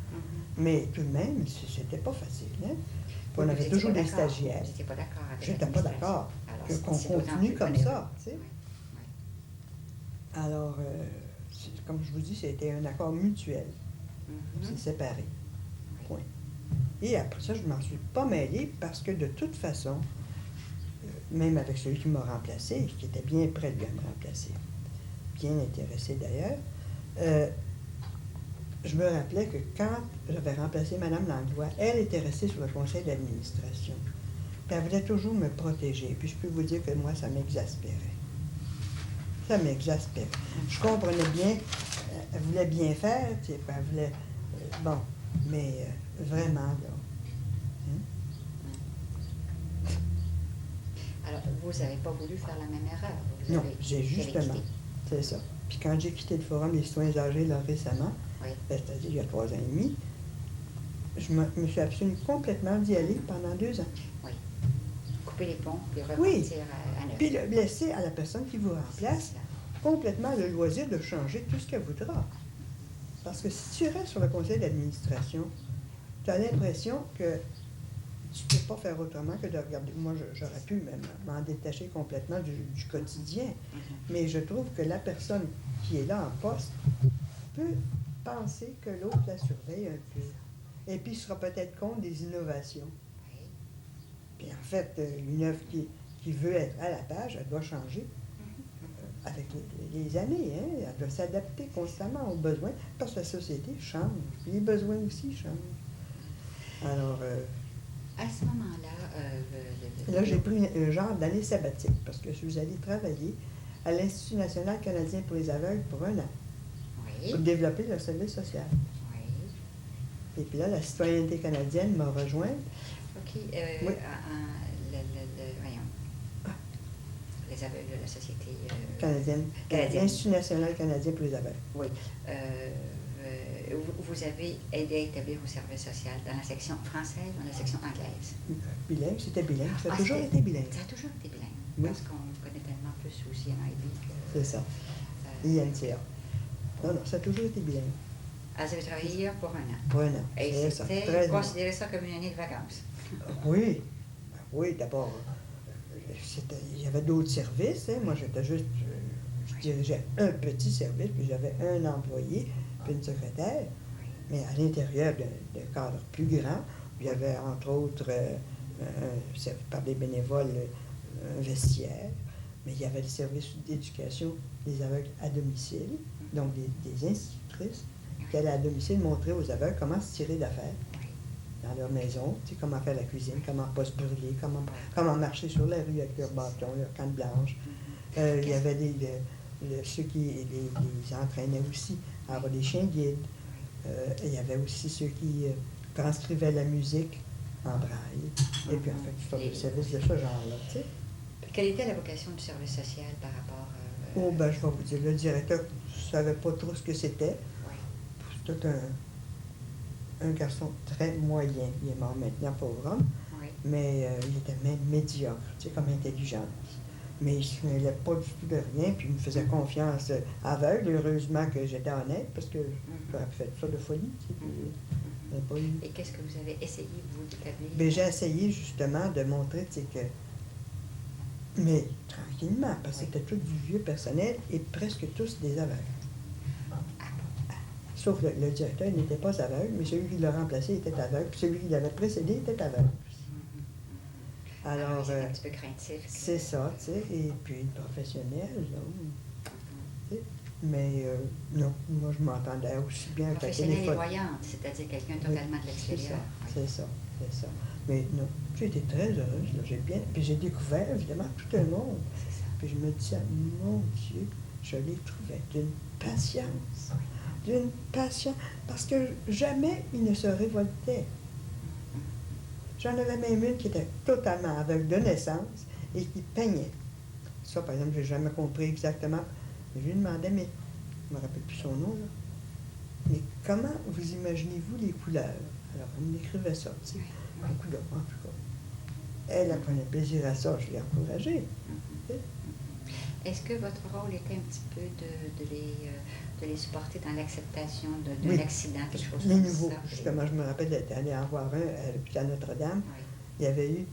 mais tout de même, c'était pas facile. Hein? Puis on avait toujours des stagiaires. Vous n'étiez pas d'accord avec J'étais pas d'accord qu'on continue comme ça. Tu sais. Oui. Alors, comme je vous dis, c'était un accord mutuel. On s'est séparés. Point. Et après ça, je ne m'en suis pas mêlée parce que de toute façon, même avec celui qui m'a remplacé, qui était bien prêt lui à me remplacer, bien intéressé d'ailleurs, je me rappelais que quand j'avais remplacé Mme Langlois, elle était restée sur le conseil d'administration. Puis elle voulait toujours me protéger. Puis je peux vous dire que moi, ça m'exaspérait. Ça m'exaspérait. Je comprenais bien, elle voulait bien faire, tu sais, elle voulait... bon, mais vraiment, là... Alors, vous n'avez pas voulu faire la même erreur. Non, j'ai justement, c'est ça. Puis quand j'ai quitté le Forum des citoyens âgés, là, récemment, c'est-à-dire il y a 3 ans et demi, je me suis abstenu complètement d'y aller pendant 2 ans. Oui. Couper les ponts, puis repartir à neuf. Puis laisser à la personne qui vous remplace complètement le loisir de changer tout ce qu'elle voudra. Parce que si tu restes sur le conseil d'administration, tu as l'impression que tu ne peux pas faire autrement que de regarder. Moi, j'aurais pu même m'en détacher complètement du quotidien. Mais je trouve que la personne qui est là en poste peut penser que l'autre la surveille un peu. Et puis, il sera peut-être contre des innovations. Puis en fait, une œuvre qui veut être à la page, elle doit changer avec les années. Hein? Elle doit s'adapter constamment aux besoins parce que la société change. Puis les besoins aussi changent. Alors... à ce moment-là... là, j'ai pris un genre d'année sabbatique parce que je suis allée travailler à l'Institut national canadien pour les aveugles pour 1 an. Oui. Pour développer leur service social. Oui. Et puis là, la citoyenneté canadienne m'a rejoint. OK. Oui. Voyons. Les aveugles de la société... Canadienne. L'Institut national canadien pour les aveugles. Oui. Vous avez aidé à établir vos services sociaux dans la section française ou dans la section anglaise? Bilingue, c'était bilingue. Ça a toujours été bilingue. Ça a toujours été bilingue. Oui. Parce qu'on connaît tellement plus aussi NIB que... C'est ça. INCA. Non, ça a toujours été bilingue. Ah, vous avez travaillé pour 1 an. Pour 1 an. Et ça. c'était considéré ça comme une année de vacances. Oui. Oui, d'abord, il y avait d'autres services. Hein. Moi, j'étais juste... je dirigeais un petit service, puis j'avais un employé, puis une secrétaire. Mais à l'intérieur d'un cadre plus grand, il y avait entre autres, par des bénévoles, un vestiaire, mais il y avait le service d'éducation des aveugles à domicile. donc des institutrices, qui allaient à domicile montrer aux aveugles comment se tirer d'affaire dans leur maison, tu sais, comment faire la cuisine, comment pas se brûler, comment marcher sur la rue avec leur bâton, leur canne blanche. Il y avait ceux qui les entraînaient aussi à avoir des chiens guides. Il y avait aussi ceux qui transcrivaient la musique en braille. Et puis, en fait, tu fais des services de ce genre-là, tu sais. Quelle était la vocation du service social par rapport Oh, ben, je vais vous dire, le directeur ne savait pas trop ce que c'était. C'était un garçon très moyen. Il est mort maintenant, pauvre homme. Mais il était même médiocre, tu sais, comme intelligence. Mais il ne se mêlait pas du tout de rien, puis il me faisait confiance aveugle. Heureusement que j'étais honnête, parce que j'aurais fait ça de folie. Tu sais, pas eu... Et qu'est-ce que vous avez essayé, vous, d'établir? Bien, j'ai essayé justement de montrer, tu sais, que... Mais tranquillement, parce que c'était tout du vieux personnel et presque tous des aveugles. Sauf le directeur n'était pas aveugle, mais celui qui l'a remplacé était aveugle, puis celui qui l'avait précédé était aveugle. Alors, c'est un petit peu craintif. C'est ça, tu sais, et puis professionnel, là. Mais non, moi je m'entendais aussi bien avec la téléphone. Professionnelle et voyante, c'est-à-dire quelqu'un totalement de l'extérieur. C'est ça. Mais non, j'ai été très heureuse, là, puis j'ai découvert évidemment tout un monde. Puis je me disais, mon Dieu, je les trouvais d'une patience, parce que jamais ils ne se révoltaient. J'en avais même une qui était totalement aveugle de naissance et qui peignait. Ça, par exemple, je n'ai jamais compris exactement. Je lui demandais, mais je ne me rappelle plus son nom, là. Mais comment vous imaginez-vous les couleurs? Alors, elle m'écrivait ça, tu sais. Les couleurs, en tout cas. Elle prenait plaisir à ça, je l'ai encouragée. Est-ce que votre rôle était un petit peu de les supporter dans l'acceptation d'un accident, quelque chose comme ça? Les nouveaux, justement, je me rappelle d'être allée en voir un à l'hôpital Notre-Dame. Il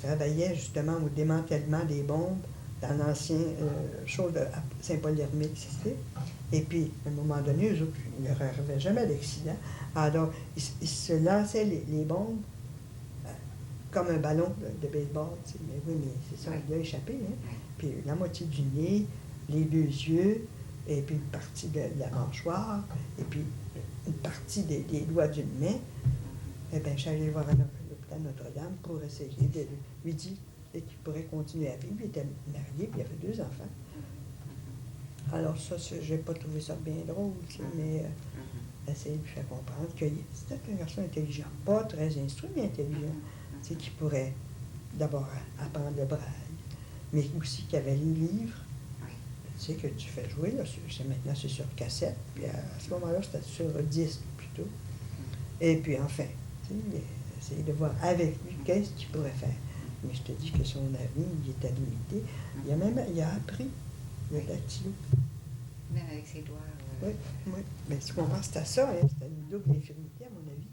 travaillait justement au démantèlement des bombes dans l'ancien show de Saint-Paul-l'Ermite, tu sais. Et puis, à un moment donné, eux autres, il ne leur arrivait jamais d'accident. Alors, ils se lançaient les bombes comme un ballon de baseball, tu sais. Mais oui, mais c'est ça, il a échappé, hein. Puis la moitié du nez, les deux yeux, et puis une partie de la mâchoire, et puis une partie des doigts d'une main. Eh bien, je suis allée voir l'hôpital Notre-Dame pour essayer de lui dire qu'il pourrait continuer à vivre. Il était marié, puis il avait 2 enfants. Alors ça, je n'ai pas trouvé ça bien drôle, tu sais, mais essayer de lui faire comprendre que c'était un garçon intelligent, pas très instruit, mais intelligent, tu sais, qui pourrait d'abord apprendre le braille, mais aussi qu'il y avait les livres, tu sais, que tu fais jouer, là, maintenant c'est sur cassette, puis à ce moment-là, c'était sur disque plutôt. Et puis enfin, tu sais, essayer de voir avec lui qu'est-ce qu'il pourrait faire. Mais je te dis que son avenir, il était limité. Il a appris le dactylo. Même avec ses doigts. Oui. Mais tu comprends, c'était ça, hein? C'était une double infirmité, à mon avis.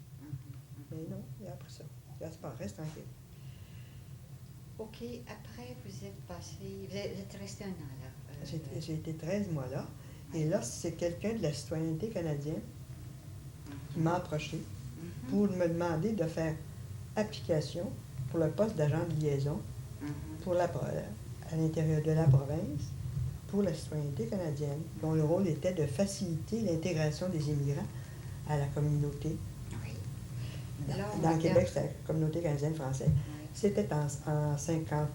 Mais non, il a appris ça. Gaspard, reste tranquille. OK. Après, vous êtes resté 1 an, là. J'ai été 13 mois là. Et là, c'est quelqu'un de la citoyenneté canadienne qui m'a approché pour me demander de faire application pour le poste d'agent de liaison à l'intérieur de la province pour la citoyenneté canadienne, dont le rôle était de faciliter l'intégration des immigrants à la communauté. Dans le Québec, c'est la communauté canadienne française. C'était en 54.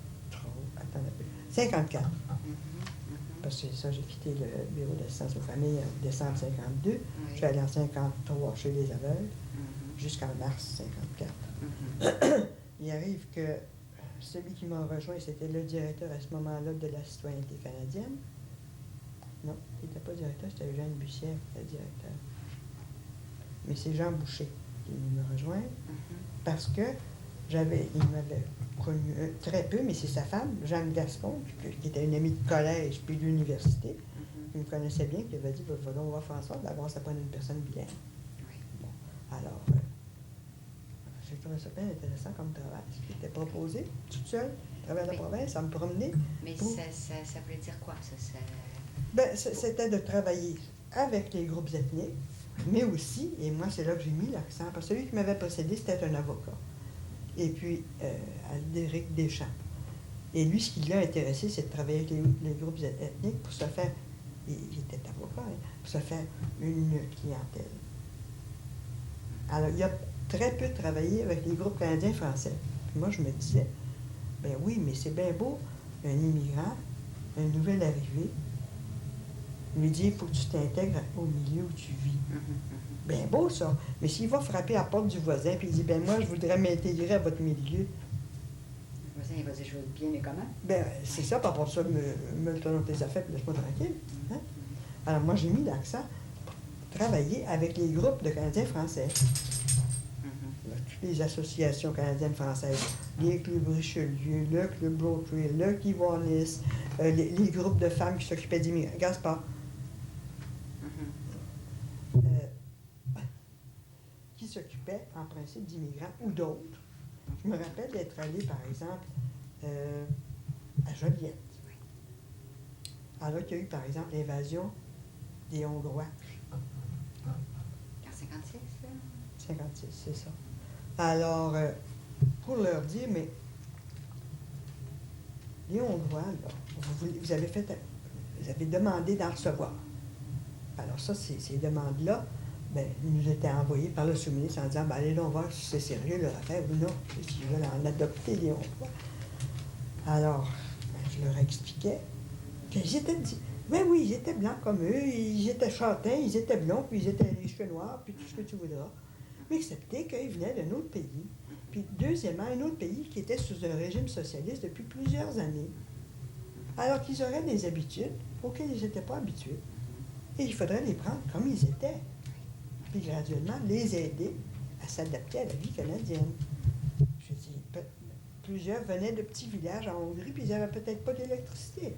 Parce que ça, j'ai quitté le bureau d'assistance aux familles en décembre 52. Je suis allée en 53 chez les aveugles jusqu'en mars 54. Il arrive que celui qui m'a rejoint, c'était le directeur à ce moment-là de la citoyenneté canadienne. Non, il n'était pas directeur, c'était Eugène Bussière, le directeur. Mais c'est Jean Boucher qui me rejoint parce que il m'avait connu très peu, mais c'est sa femme, Jeanne Gascon, qui était une amie de collège puis d'université, qui me connaissait bien, qui avait dit, on va faire en sorte d'avoir ça pas une personne bilingue. Bon, alors, j'ai trouvé ça bien intéressant comme travail, ce qui était proposé, toute seule, à travers la province, à me promener. Mais ça voulait dire quoi, ça? Ben, c'était de travailler avec les groupes ethniques, mais aussi, et moi c'est là que j'ai mis l'accent, parce que celui qui m'avait précédé, c'était un avocat. Et puis, Aldéric Deschamps. Et lui, ce qui l'a intéressé, c'est de travailler avec les groupes ethniques pour se faire il était avocat, hein, pour se faire une clientèle. Alors, il a très peu travaillé avec les groupes canadiens français. Puis moi, je me disais, ben oui, mais c'est bien beau, un immigrant, un nouvel arrivé, lui dit, il faut que tu t'intègres au milieu où tu vis. Bien beau, ça. Mais s'il va frapper à la porte du voisin, puis il dit, ben moi, je voudrais m'intégrer à votre milieu. Le voisin, il va dire, je veux bien, mais comment? Ben, c'est ça, par rapport à ça, me tourne dans tes affaires, puis laisse-moi tranquille. Hein? Alors, moi, j'ai mis l'accent pour travailler avec les groupes de Canadiens français. Toutes les associations canadiennes françaises, les clubs Richelieu, le club Rotary, le Kiwanis, les groupes de femmes qui s'occupaient d'immigrants, Gaspard, qui s'occupaient en principe d'immigrants ou d'autres. Je me rappelle d'être allé, par exemple, à Joliette. Alors là, qu'il y a eu, par exemple, l'invasion des Hongrois. En 56, là? 56, c'est ça. Alors, pour leur dire, mais les Hongrois, là, vous avez demandé d'en recevoir. Alors ça, ces demandes-là, ben, nous étaient envoyées par le sous-ministre en disant, ben, allez donc voir si c'est sérieux leur affaire ou non, s'ils veulent en adopter les Hongrois. Alors, ben, je leur expliquais qu'ils étaient... Ben oui, ils étaient blancs comme eux, ils étaient châtains, ils étaient blonds, puis ils étaient les cheveux noirs, puis tout ce que tu voudras. Mais excepté qu'ils venaient d'un autre pays. Puis, deuxièmement, un autre pays qui était sous un régime socialiste depuis plusieurs années. Alors qu'ils auraient des habitudes auxquelles ils n'étaient pas habitués. Et il faudrait les prendre comme ils étaient. Puis, graduellement, les aider à s'adapter à la vie canadienne. Je dis, plusieurs venaient de petits villages en Hongrie, puis ils n'avaient peut-être pas d'électricité.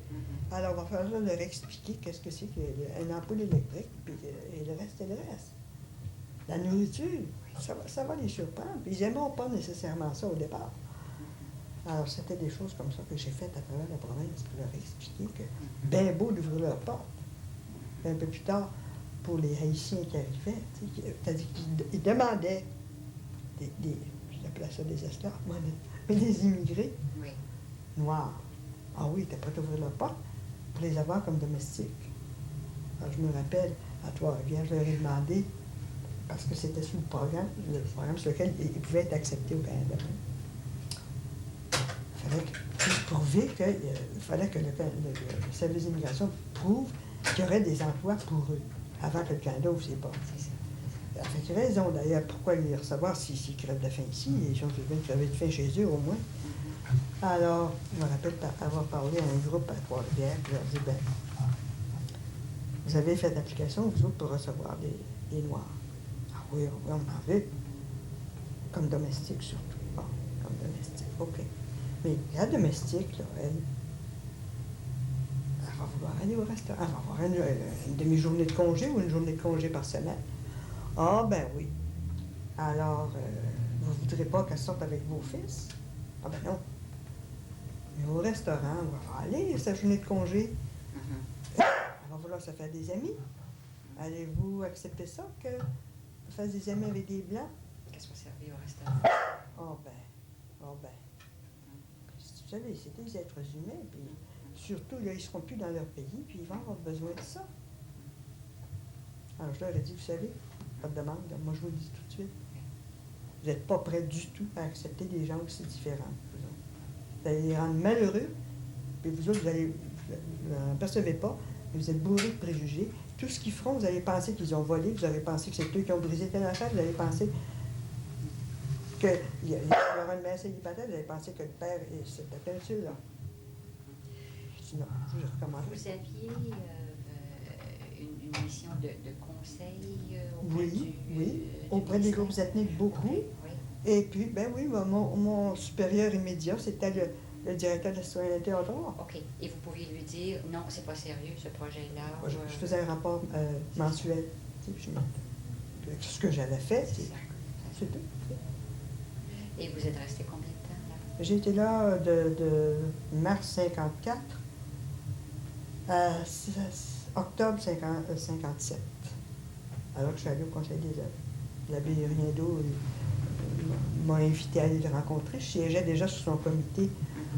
Alors, il va falloir leur expliquer qu'est-ce que c'est qu'une ampoule électrique, puis et le reste est le reste. La nourriture, ça va les surprendre. Puis ils n'aimeront pas nécessairement ça au départ. Alors, c'était des choses comme ça que j'ai faites à travers la province pour leur expliquer que bien beau d'ouvrir leurs portes. Un peu plus tard, pour les Haïtiens qui arrivaient, c'est-à-dire qu'ils demandaient j'appelais ça des esclaves, moi, mais des immigrés noirs. Ah oui, ils étaient prêts à ouvrir leurs portes pour les avoir comme domestiques. Alors, je me rappelle, à Trois-Rivières, je leur ai demandé, parce que c'était sous le programme sur lequel ils pouvaient être acceptés au Canada. Il fallait que le service d'immigration prouve qu'il y aurait des emplois pour eux, avant que le Canada ouvre ses portes. Ça fait raison d'ailleurs pourquoi les recevoir s'ils crèvent de faim ici, les gens qui viennent crever de faim chez eux au moins. Alors, je me rappelle avoir parlé à un groupe à Trois-Rivières, puis je leur dis, ben, vous avez fait l'application, vous autres, pour recevoir des Noirs. Ah oui, on en veut. Comme domestique surtout. Bon, comme domestique, OK. Mais la domestique, là, elle va vouloir aller au restaurant. Elle va avoir une demi-journée de congé ou une journée de congé par semaine. Ah, ben oui. Alors, vous ne voudrez pas qu'elle sorte avec vos fils? Ah, ben non. Mais au restaurant, on va aller, sa journée de congé. Elle va vouloir se faire des amis. Allez-vous accepter ça, qu'elle fasse des amis avec des Blancs? Qu'elle soit servie au restaurant. Oh ben. Vous savez, c'est des êtres humains, puis surtout, là, ils ne seront plus dans leur pays, puis ils vont avoir besoin de ça. Alors, je leur ai dit, vous savez, pas de demande, moi, je vous le dis tout de suite. Vous n'êtes pas prêts du tout à accepter des gens aussi différents. Vous allez les rendre malheureux, puis vous autres, vous n'en percevez pas, mais vous êtes bourrés de préjugés. Tout ce qu'ils feront, vous allez penser qu'ils ont volé, vous allez penser que c'est eux qui ont brisé telle affaire, vous allez penser qu'il y aura une mère célibataire, vous allez penser que le père, c'était un seul, là. Sinon, je vous recommande. Vous aviez une mission de conseil auprès des groupes ethniques, beaucoup. Oui. Et puis, ben oui, mon supérieur immédiat, c'était le directeur de la citoyenneté à Ottawa. OK. Et vous pouviez lui dire, non, c'est pas sérieux, ce projet-là. Je faisais un rapport mensuel. Ce que j'avais fait, c'est tout. Et vous êtes resté combien de temps là? J'ai été là de mars 54 à octobre 57. Alors que je suis allé au Conseil des œuvres. L'abbé Riendeau m'a invité à aller le rencontrer. Je siégeais déjà sur son comité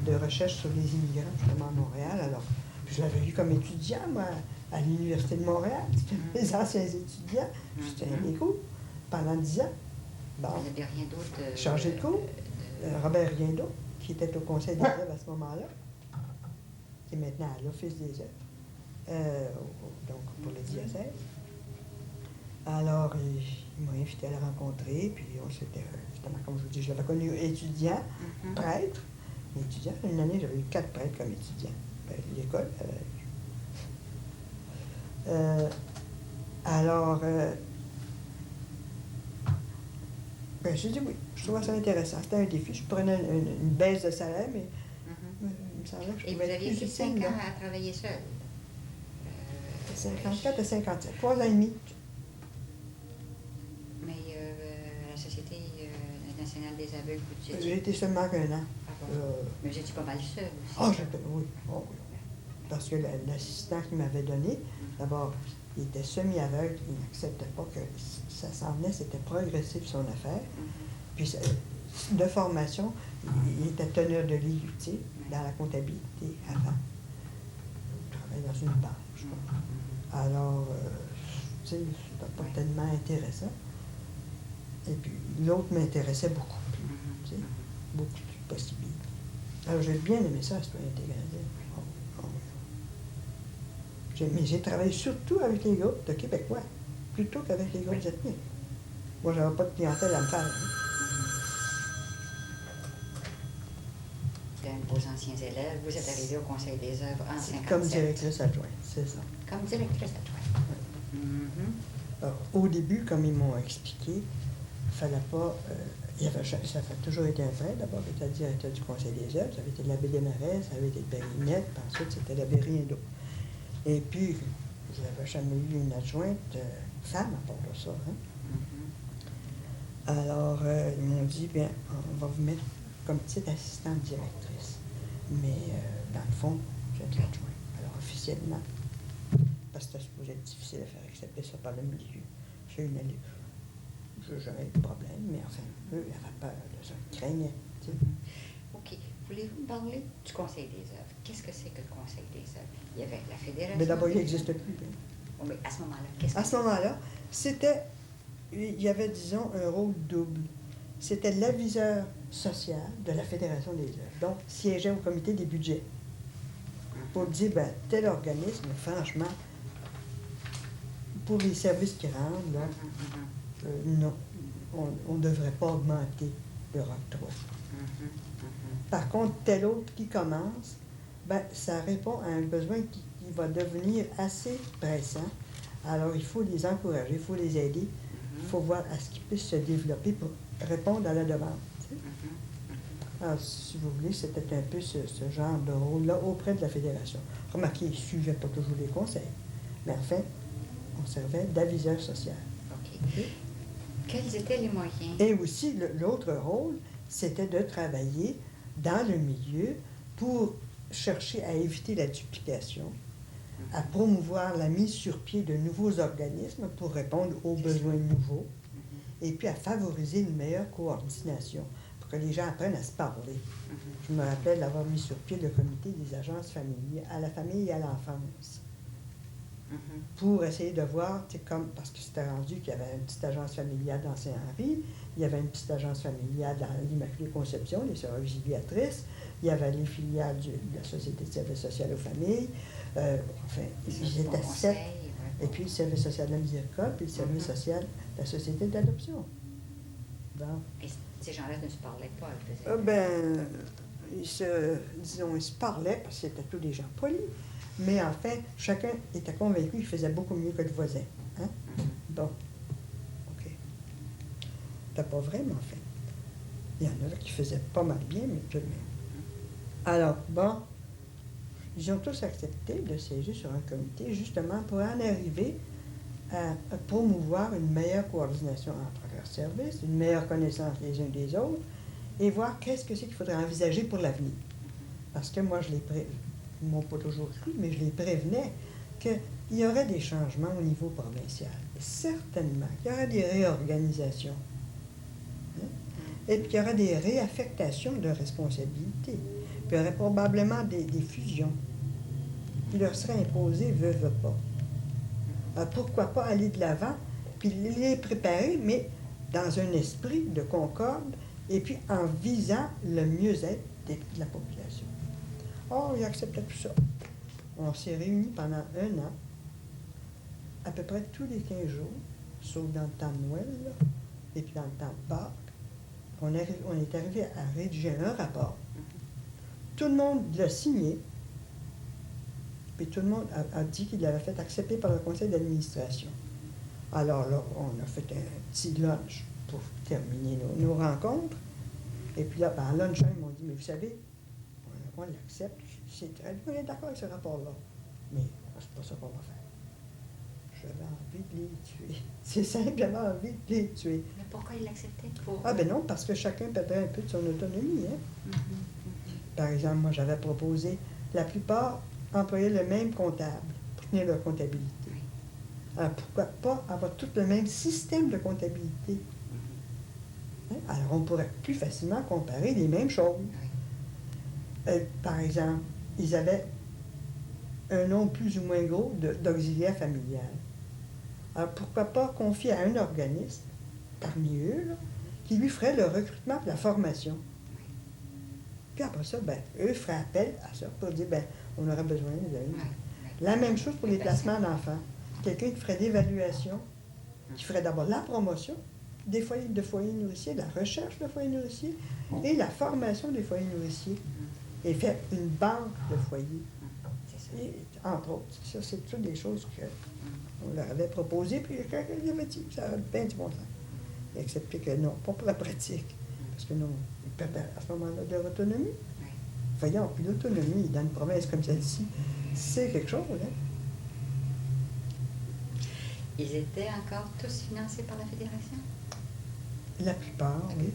de recherche sur les immigrants, justement à Montréal. Alors, Puis je l'avais eu comme étudiant, moi, à l'Université de Montréal. C'était mes anciens étudiants. J'étais un des cours pendant 10 ans. Bon. Vous n'avez rien d'autre Chargé de cours. Robert Riendo, qui était au Conseil des œuvres à ce moment-là, qui est maintenant à l'Office des œuvres, donc pour le diocèse. Alors, il m'a invité à le rencontrer, puis on s'était, justement, comme je vous dis, je l'avais connu étudiant, prêtre. Étudiant, une année, j'avais eu 4 prêtres comme étudiants. Ben, l'école. Alors, ben, j'ai dit oui, je trouvais ça intéressant. C'était un défi. Je prenais une baisse de salaire, mais il me semblait que je Et vous pouvais être aviez plus été utile, 5 là. ans à travailler seul? 54 à 57, 3 ans et demi. Mais la Société nationale des aveugles, vous J'ai étiez... été seulement 1 an. Ah bon. Mais j'étais pas mal seule aussi. Ah, j'étais, oui. Oh, oui. Parce que l'assistant qu'il m'avait donné, d'abord, il était semi-aveugle, il n'acceptait pas que ça s'en venait, c'était progressif son affaire. Puis, de formation, il était teneur de l'IUT, tu sais, dans la comptabilité avant. Il travaillait dans une banque, je crois. Alors, tu sais, c'était pas tellement intéressant. Et puis, l'autre m'intéressait beaucoup plus, tu sais, beaucoup plus possibilités. Alors, j'ai bien aimé ça, citoyenneté canadienne. Mais j'ai travaillé surtout avec les groupes de Québécois, plutôt qu'avec les groupes ethniques. Moi, je n'avais pas de clientèle à me faire. C'était un de vos anciens élèves. Vous êtes arrivé au Conseil des œuvres en 57. Comme directrice adjointe, c'est ça. Comme directrice adjointe. Alors, au début, comme ils m'ont expliqué, il ne fallait pas... ça a toujours été un frère. D'abord, j'étais directeur du Conseil des œuvres. Ça avait été l'abbé Desmarais, ça avait été le père Guignette, puis ensuite, c'était l'abbé Riendo. Et puis, je n'avais jamais eu une adjointe femme à part de ça. Hein? Alors, ils m'ont dit, bien, on va vous mettre comme petite assistante directrice. Mais, dans le fond, vous êtes l'adjointe. Alors, officiellement, parce que c'était supposé être difficile à faire accepter ça par le milieu. J'ai une année. Je n'ai jamais eu de problème, mais enfin, eux, ils avaient peur de ça. Ils craignaient. Tu sais. OK. Voulez-vous me parler du Conseil des œuvres? Qu'est-ce que c'est que le Conseil des œuvres? Il y avait la Fédération... Mais d'abord, il n'existe plus. Oh, mais à ce moment-là, qu'est-ce que À ce moment-là, c'était... Il y avait, disons, un rôle double. C'était l'aviseur social de la Fédération des œuvres. Donc, siégeait au comité des budgets. Pour dire, ben, tel organisme, franchement, pour les services qu'ils rendent, là, non, on ne devrait pas augmenter leur octroi. Par contre, tel autre qui commence, ben, ça répond à un besoin qui va devenir assez pressant. Alors, il faut les encourager, il faut les aider, il faut voir à ce qu'ils puissent se développer pour répondre à la demande. Tu sais. Alors, si vous voulez, c'était un peu ce genre de rôle-là auprès de la Fédération. Remarquez, ils ne suivaient pas toujours les conseils, mais enfin, on servait d'aviseur social. OK. Quels étaient les moyens? Et aussi, l'autre rôle, c'était de travailler dans le milieu pour chercher à éviter la duplication, à promouvoir la mise sur pied de nouveaux organismes pour répondre aux besoins nouveaux, et puis à favoriser une meilleure coordination pour que les gens apprennent à se parler. Je me rappelle d'avoir mis sur pied le comité des agences familiales, à la famille et à l'enfance, pour essayer de voir, comme, parce que c'était rendu qu'il y avait une petite agence familiale dans Saint-Henri, il y avait une petite agence familiale dans l'Immaculée Conception, les sœurs auxiliatrices, il y avait les filiales de la Société de service social aux familles, enfin, ils étaient 7, et puis le service social de la miséricorde, puis le service social de la Société d'adoption. Bon. Et ces gens-là ne se parlaient pas, ils faisaient... ils se parlaient, parce que c'était tous des gens polis, mais en fait, chacun était convaincu qu'il faisait beaucoup mieux que le voisin. Hein? Bon. OK. C'était pas vrai, mais en fait. Il y en a là qui faisaient pas mal bien, mais tout de même. Alors, bon, ils ont tous accepté de siéger sur un comité, justement pour en arriver à promouvoir une meilleure coordination entre leurs services, une meilleure connaissance les uns des autres, et voir qu'est-ce que c'est qu'il faudrait envisager pour l'avenir. Parce que moi, ils ne m'ont pas toujours cru, mais je les prévenais qu'il y aurait des changements au niveau provincial. Certainement, qu'il y aurait des réorganisations. Hein? Et puis, il y aurait des réaffectations de responsabilités. Puis, il y aurait probablement des fusions. qui leur serait imposé, veut pas. Pourquoi pas aller de l'avant, puis les préparer, mais dans un esprit de concorde, et puis en visant le mieux-être de la population. Or, ils acceptaient tout ça. On s'est réunis pendant 1 an, à peu près tous les 15 jours, sauf dans le temps de Noël, là, et puis dans le temps de Pâques. On est arrivé à rédiger un rapport. Tout le monde l'a signé, puis tout le monde a dit qu'il l'avait fait accepter par le conseil d'administration. Alors là, on a fait un petit lunch pour terminer nos rencontres. Et puis là, en lunch, ils m'ont dit, mais vous savez, on l'accepte, on est d'accord avec ce rapport-là. Mais c'est pas ça qu'on va faire. J'avais envie de les tuer. C'est simple, j'avais envie de les tuer. Mais pourquoi il l'acceptait? Ah ben non, parce que chacun perdait un peu de son autonomie. Hein? Par exemple, moi, j'avais proposé, la plupart employaient le même comptable pour tenir leur comptabilité. Alors, pourquoi pas avoir tout le même système de comptabilité? Hein? Alors, on pourrait plus facilement comparer les mêmes choses. Par exemple, ils avaient un nombre plus ou moins gros d'auxiliaires familiales. Alors, pourquoi pas confier à un organisme, parmi eux, là, qui lui ferait le recrutement et la formation. Puis après ça, ben, eux feraient appel à ça pour dire, ben, on aurait besoin d'eux. La même chose pour les placements d'enfants. Quelqu'un qui ferait l'évaluation, qui ferait d'abord la promotion des foyers nourriciers, la recherche de foyers nourriciers et la formation des foyers nourriciers. Et fait une banque de foyers. Et, entre autres, ça, c'est toutes des choses qu'on leur avait proposées, puis ils avaient dit, ça a bien du bon sens. Excepté que non, pas pour la pratique. Parce que non, ils perdaient à ce moment-là de leur autonomie. Voyons, puis l'autonomie dans une province comme celle-ci, c'est quelque chose, hein? Ils étaient encore tous financés par la Fédération? La plupart, oui.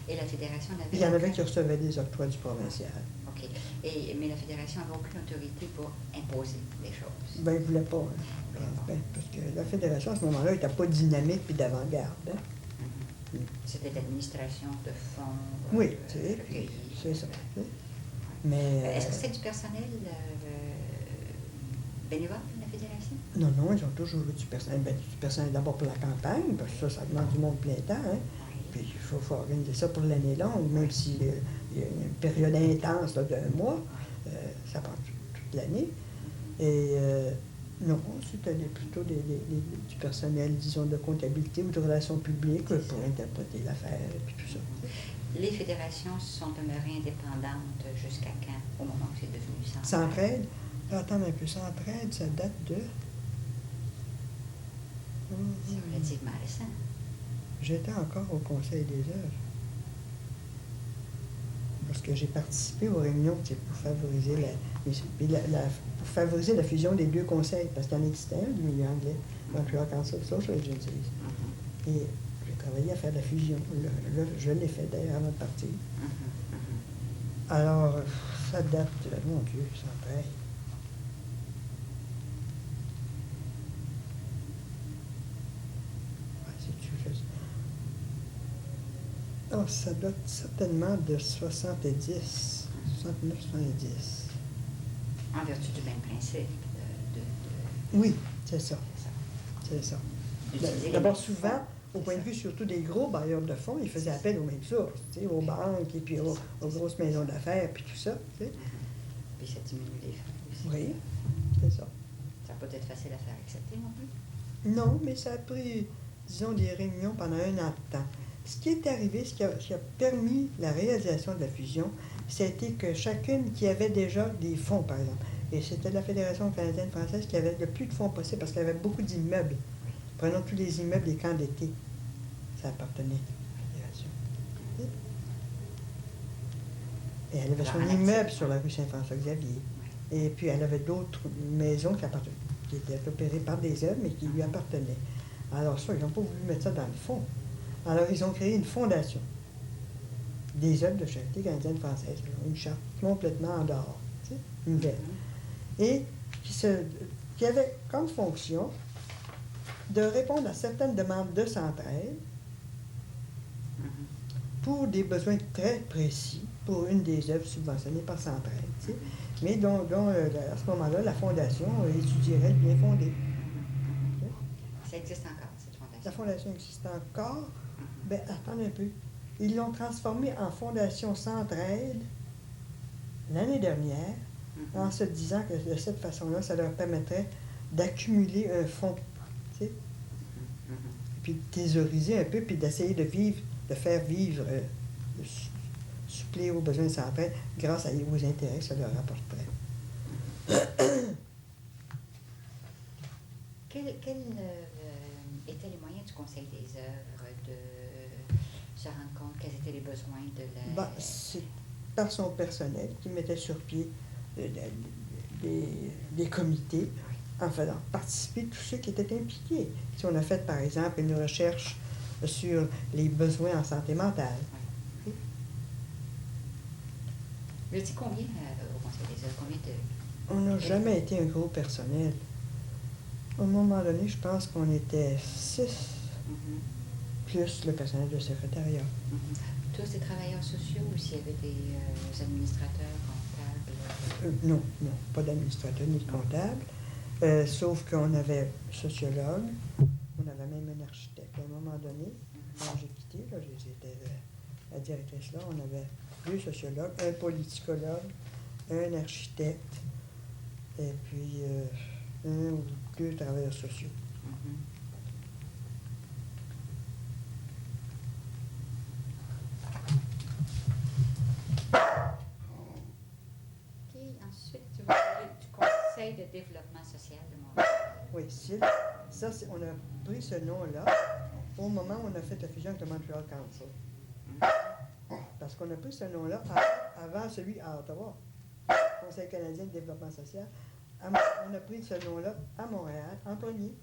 Et la Fédération n'avait... Il y en avait qui recevaient des octrois du provincial. OK. Mais la Fédération n'avait aucune autorité pour imposer des choses? Ben, ils ne voulaient pas. Hein. Ben, parce que la Fédération, à ce moment-là, n'était pas dynamique puis d'avant-garde. Hein. C'était l'administration de fonds. Oui, c'est ça. Mais, est-ce que c'est du personnel bénévole, la Fédération? Non, ils ont toujours eu du personnel. Ben, du personnel d'abord pour la campagne, parce que ça demande du monde plein temps. Hein. Puis il faut organiser ça pour l'année longue, même s'il y a une période intense là, d'1 mois, ça prend toute l'année. Et non, c'était plutôt du personnel, disons, de comptabilité ou de relations publiques pour interpréter l'affaire et puis tout ça. Les fédérations sont demeurées indépendantes jusqu'à quand, au moment où c'est devenu Centraide? Centraide? Attends un peu, Centraide, ça date de... C'est relativement récent. J'étais encore au Conseil des œuvres. Parce que j'ai participé aux réunions pour favoriser pour favoriser la fusion des 2 conseils, parce qu'il y en existait un du milieu anglais, Montreal Council of Social Agencies. Et j'ai travaillé à faire la fusion. Je l'ai fait d'ailleurs avant de partir. Alors, ça date, mon Dieu, ça paye. Oh, ça date certainement de 70, 69, 70. En vertu du même principe Oui, c'est ça. C'est ça. D'abord, souvent, au point de vue surtout des gros bailleurs de fonds, ils faisaient appel aux mêmes sources, aux banques et puis aux grosses maisons d'affaires, puis tout ça. Puis ça diminue les frais aussi. Oui, c'est ça. Ça peut être facile à faire accepter non plus? Non, mais ça a pris, disons, des réunions pendant 1 an de temps. Ce qui est arrivé, ce qui a permis la réalisation de la fusion, c'était que chacune qui avait déjà des fonds, par exemple, et c'était la Fédération canadienne-française qui avait le plus de fonds possible parce qu'elle avait beaucoup d'immeubles. Prenons tous les immeubles des camps d'été. Ça appartenait à la Fédération. Et elle avait son immeuble sur la rue Saint-François-Xavier. Et puis elle avait d'autres maisons qui étaient opérées par des œuvres, mais qui lui appartenaient. Alors ça, ils n'ont pas voulu mettre ça dans le fond. Alors, ils ont créé une fondation des œuvres de charité canadienne-française, une charte complètement en dehors, nouvelle, et qui avait comme fonction de répondre à certaines demandes de Centraide pour des besoins très précis pour une des œuvres subventionnées par Centraide. mais à ce moment-là, la fondation étudierait le bien fondé. OK? Ça existe encore, cette fondation? La fondation existe encore. Ben, attendez un peu. Ils l'ont transformée en fondation Centraide l'année dernière, en se disant que de cette façon-là, ça leur permettrait d'accumuler un fonds, tu sais, puis de thésauriser un peu, puis d'essayer de faire vivre, de suppléer aux besoins de Centraide grâce aux intérêts que ça leur apporterait. Quels étaient les moyens du Conseil des œuvres de se rendre compte quels étaient les besoins de la... Ben, c'est par son personnel qui mettait sur pied des comités en faisant participer tous ceux qui étaient impliqués. Si on a fait, par exemple, une recherche sur les besoins en santé mentale. Oui. Je dis combien au Conseil des œuvres? Combien de... On n'a jamais été un gros personnel. À un moment donné, je pense qu'on était 6, plus le personnel de secrétariat. Tous des travailleurs sociaux ou s'il y avait des administrateurs, comptables? Non, pas d'administrateur ni de comptable. Sauf qu'on avait sociologue, on avait même un architecte. À un moment donné, quand j'ai quitté, là, j'étais la directrice là, on avait 2 sociologues, un politicologue, un architecte, et puis 1 ou 2 travailleurs sociaux. OK, ensuite, tu vas parler du Conseil de développement social de Montréal. Oui, ça, on a pris ce nom-là au moment où on a fait la fusion avec le Montreal Council. Parce qu'on a pris ce nom-là avant celui à Ottawa, Conseil canadien de développement social. On a pris ce nom-là à Montréal, en premier,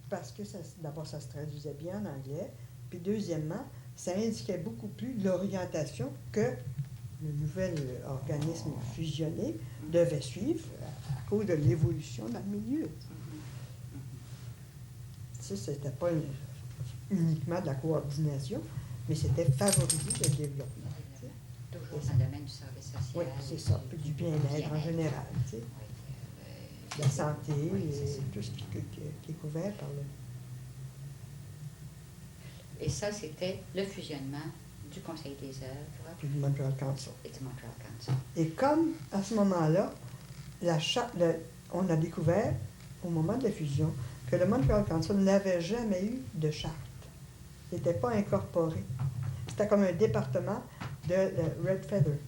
parce que d'abord, ça se traduisait bien en anglais, puis deuxièmement, ça indiquait beaucoup plus l'orientation que le nouvel organisme fusionné devait suivre à cause de l'évolution dans le milieu. Ça, c'était pas uniquement de la coordination, mais c'était favoriser le développement. Toujours dans le domaine du service social. Oui, c'est ça, puis du bien-être en général, tu sais. La santé, tout ce qui est couvert par le... Et ça, c'était le fusionnement du Conseil des œuvres Puis du Montreal Council. et du Montreal Council. Et comme, à ce moment-là, on a découvert, au moment de la fusion, que le Montreal Council n'avait jamais eu de charte. Il n'était pas incorporé. C'était comme un département de Red Feather.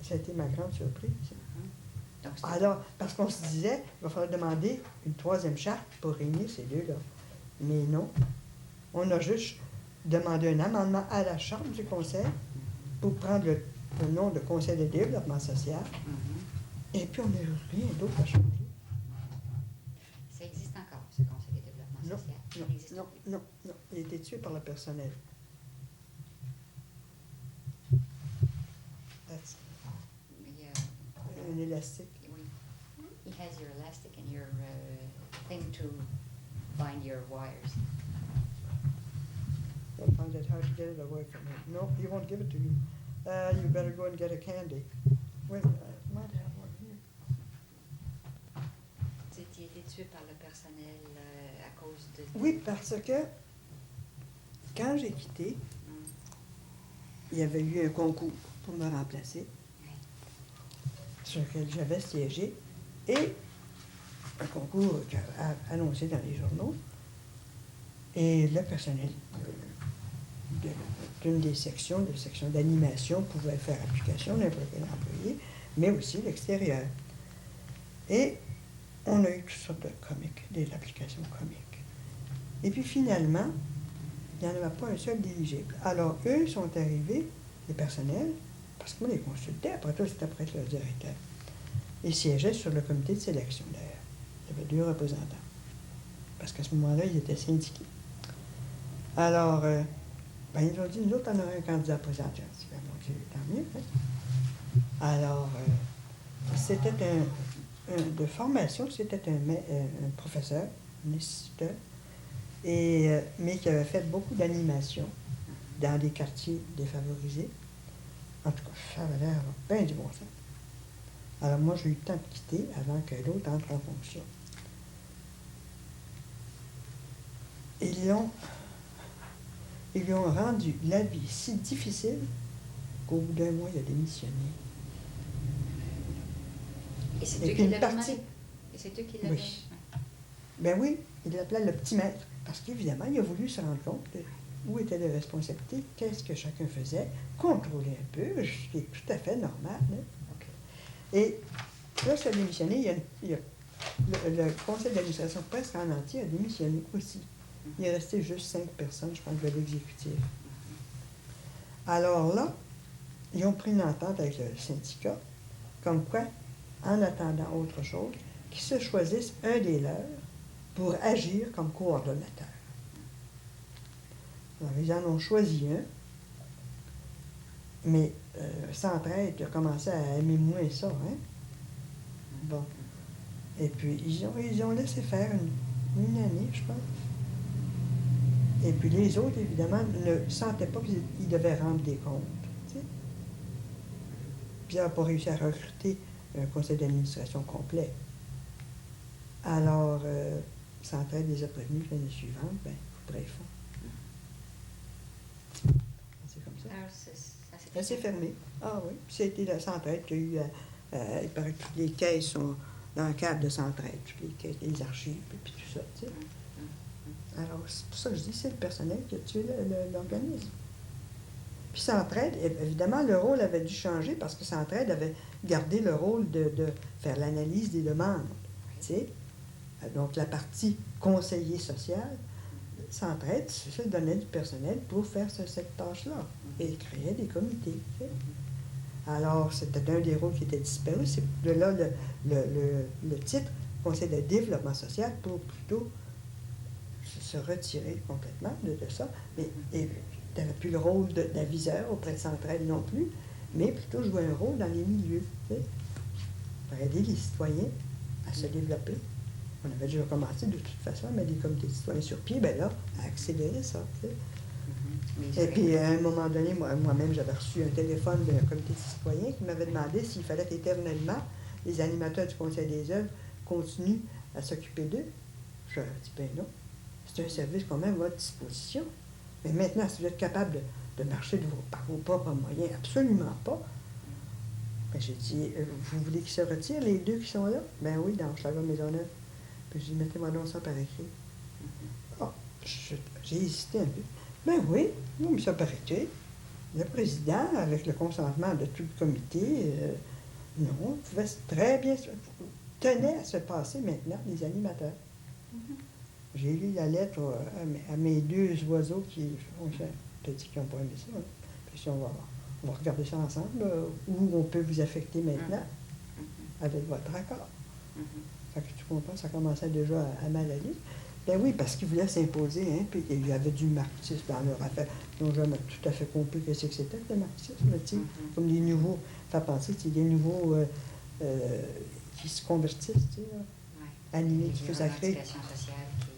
Ça a été ma grande surprise. Donc, Alors, parce qu'on se disait, il va falloir demander une 3e charte pour réunir ces deux-là. Mais non. On a juste demandé un amendement à la Charte du Conseil pour prendre le nom de Conseil de développement social. Et puis, on n'a rien d'autre à changer. Ça existe encore, ce Conseil de développement social? Non. Il a été tué par le personnel. Un élastique. Oui. He has your elastic and your thing to bind your wires. I'll find it hard to get it away from him. No, he won't give it to you. You better go and get a candy. Wait, I might have one here. Tu as été tué par le personnel à cause de... Oui, parce que quand j'ai quitté, il y avait eu un concours pour me remplacer, sur lequel j'avais siégé, et un concours annoncé dans les journaux. Et le personnel d'une des sections d'animation, pouvait faire application, n'importe quel employé, mais aussi l'extérieur. Et on a eu toutes sortes de comiques, des applications comiques. Et puis finalement, il n'y en avait pas un seul d'éligible. Alors eux sont arrivés, les personnels, parce qu'on les consultait, après tout, c'était après le directeur. Ils siégeaient sur le comité de sélection d'ailleurs. Il y avait 2 représentants. Parce qu'à ce moment-là, ils étaient syndiqués. Alors, ils ont dit, nous autres, on aurait un candidat présenté. On dit, mon Dieu, tant mieux. Hein? Alors, c'était de formation, c'était un professeur, un instituteur, mais qui avait fait beaucoup d'animations dans des quartiers défavorisés. En tout cas, ça avait l'air bien du bon sens. Alors moi, j'ai eu le temps de quitter avant que l'autre entre en fonction. Ils lui ont rendu la vie si difficile qu'au bout d'un mois, il a démissionné. Et c'est Et eux puis qui une l'avaient partie- demandé? Et c'est eux qui l'avaient? Oui. Ben oui, il l'appelait le petit maître, parce qu'évidemment, il a voulu se rendre compte de où étaient les responsabilités, qu'est-ce que chacun faisait, contrôler un peu, ce qui est tout à fait normal. Hein. OK. Et lorsqu'il a démissionné, le conseil d'administration presque en entier a démissionné aussi. Il est resté juste 5 personnes, je pense, de l'exécutif. Alors là, ils ont pris une entente avec le syndicat, comme quoi, en attendant autre chose, qu'ils se choisissent un des leurs pour agir comme coordonnateur. Alors, ils en ont choisi un, mais Centraide a commencé à aimer moins ça, hein? Bon. Et puis, ils ont laissé faire une année, je pense. Et puis, les autres, évidemment, ne sentaient pas qu'ils devaient rendre des comptes. Tu sais. Puis, ils n'ont pas réussi à recruter un conseil d'administration complet. Alors, Centraide les a prévenus l'année suivante, ben, il faudrait fond. C'est comme ça. Alors, ça s'est Elle s'est fermée. Ah oui. Puis c'était la Centraide qui a eu, il paraît que toutes les caisses sont dans le cadre de Centraide, toutes les caisses, les archives, et puis tout ça, tu sais. Alors, c'est pour ça que je dis, c'est le personnel qui a tué l'organisme. Puis Centraide, évidemment, le rôle avait dû changer parce que Centraide avait gardé le rôle de faire l'analyse des demandes, tu sais. Donc, la partie conseiller social, Centraide se donnait du personnel pour faire cette tâche-là et créer des comités. Tu sais. Alors, c'était un des rôles qui était disparu. C'est de là le titre Conseil de développement social pour plutôt se retirer complètement de ça. Mais tu n'avais plus le rôle d'aviseur auprès de Centraide non plus, mais plutôt jouer un rôle dans les milieux. Tu sais, pour aider les citoyens à se développer. On avait déjà commencé de toute façon à mettre des comités de citoyens sur pied, bien là, à accélérer ça. Tu sais. Et puis, à un moment donné, moi-même, j'avais reçu un téléphone d'un comité de citoyens qui m'avait demandé s'il fallait qu'éternellement les animateurs du Conseil des œuvres continuent à s'occuper d'eux. Je leur ai dit, ben non, c'est un service quand même à votre disposition. Mais maintenant, si vous êtes capable de marcher par vos propres moyens, absolument pas. Ben, j'ai dit, vous voulez qu'ils se retirent, les deux qui sont là? Ben oui, dans Charlotte Maisonneuve. Puis j'ai dit, mettez-moi donc ça par écrit. Ah, j'ai hésité un peu. Ben oui, mais ça par écrit. Le président, avec le consentement de tout le comité, non, pouvait très bien, tenait à se passer maintenant, les animateurs. J'ai lu la lettre à mes deux oiseaux qui ont peut-être dit qu'ils n'ont pas aimé ça. Hein. Puis si on va regarder ça ensemble, où on peut vous affecter maintenant, avec votre accord. Fait que tu comprends, ça commençait déjà à mal aller. Ben oui, parce qu'ils voulaient s'imposer, hein, puis il y avait du marxisme dans leur affaire. Ils n'ont jamais tout à fait compris ce que c'était que le marxisme, tu sais. Comme les nouveaux, ça penser, c'est des nouveaux qui se convertissent, tu sais, animés, qui font sacré.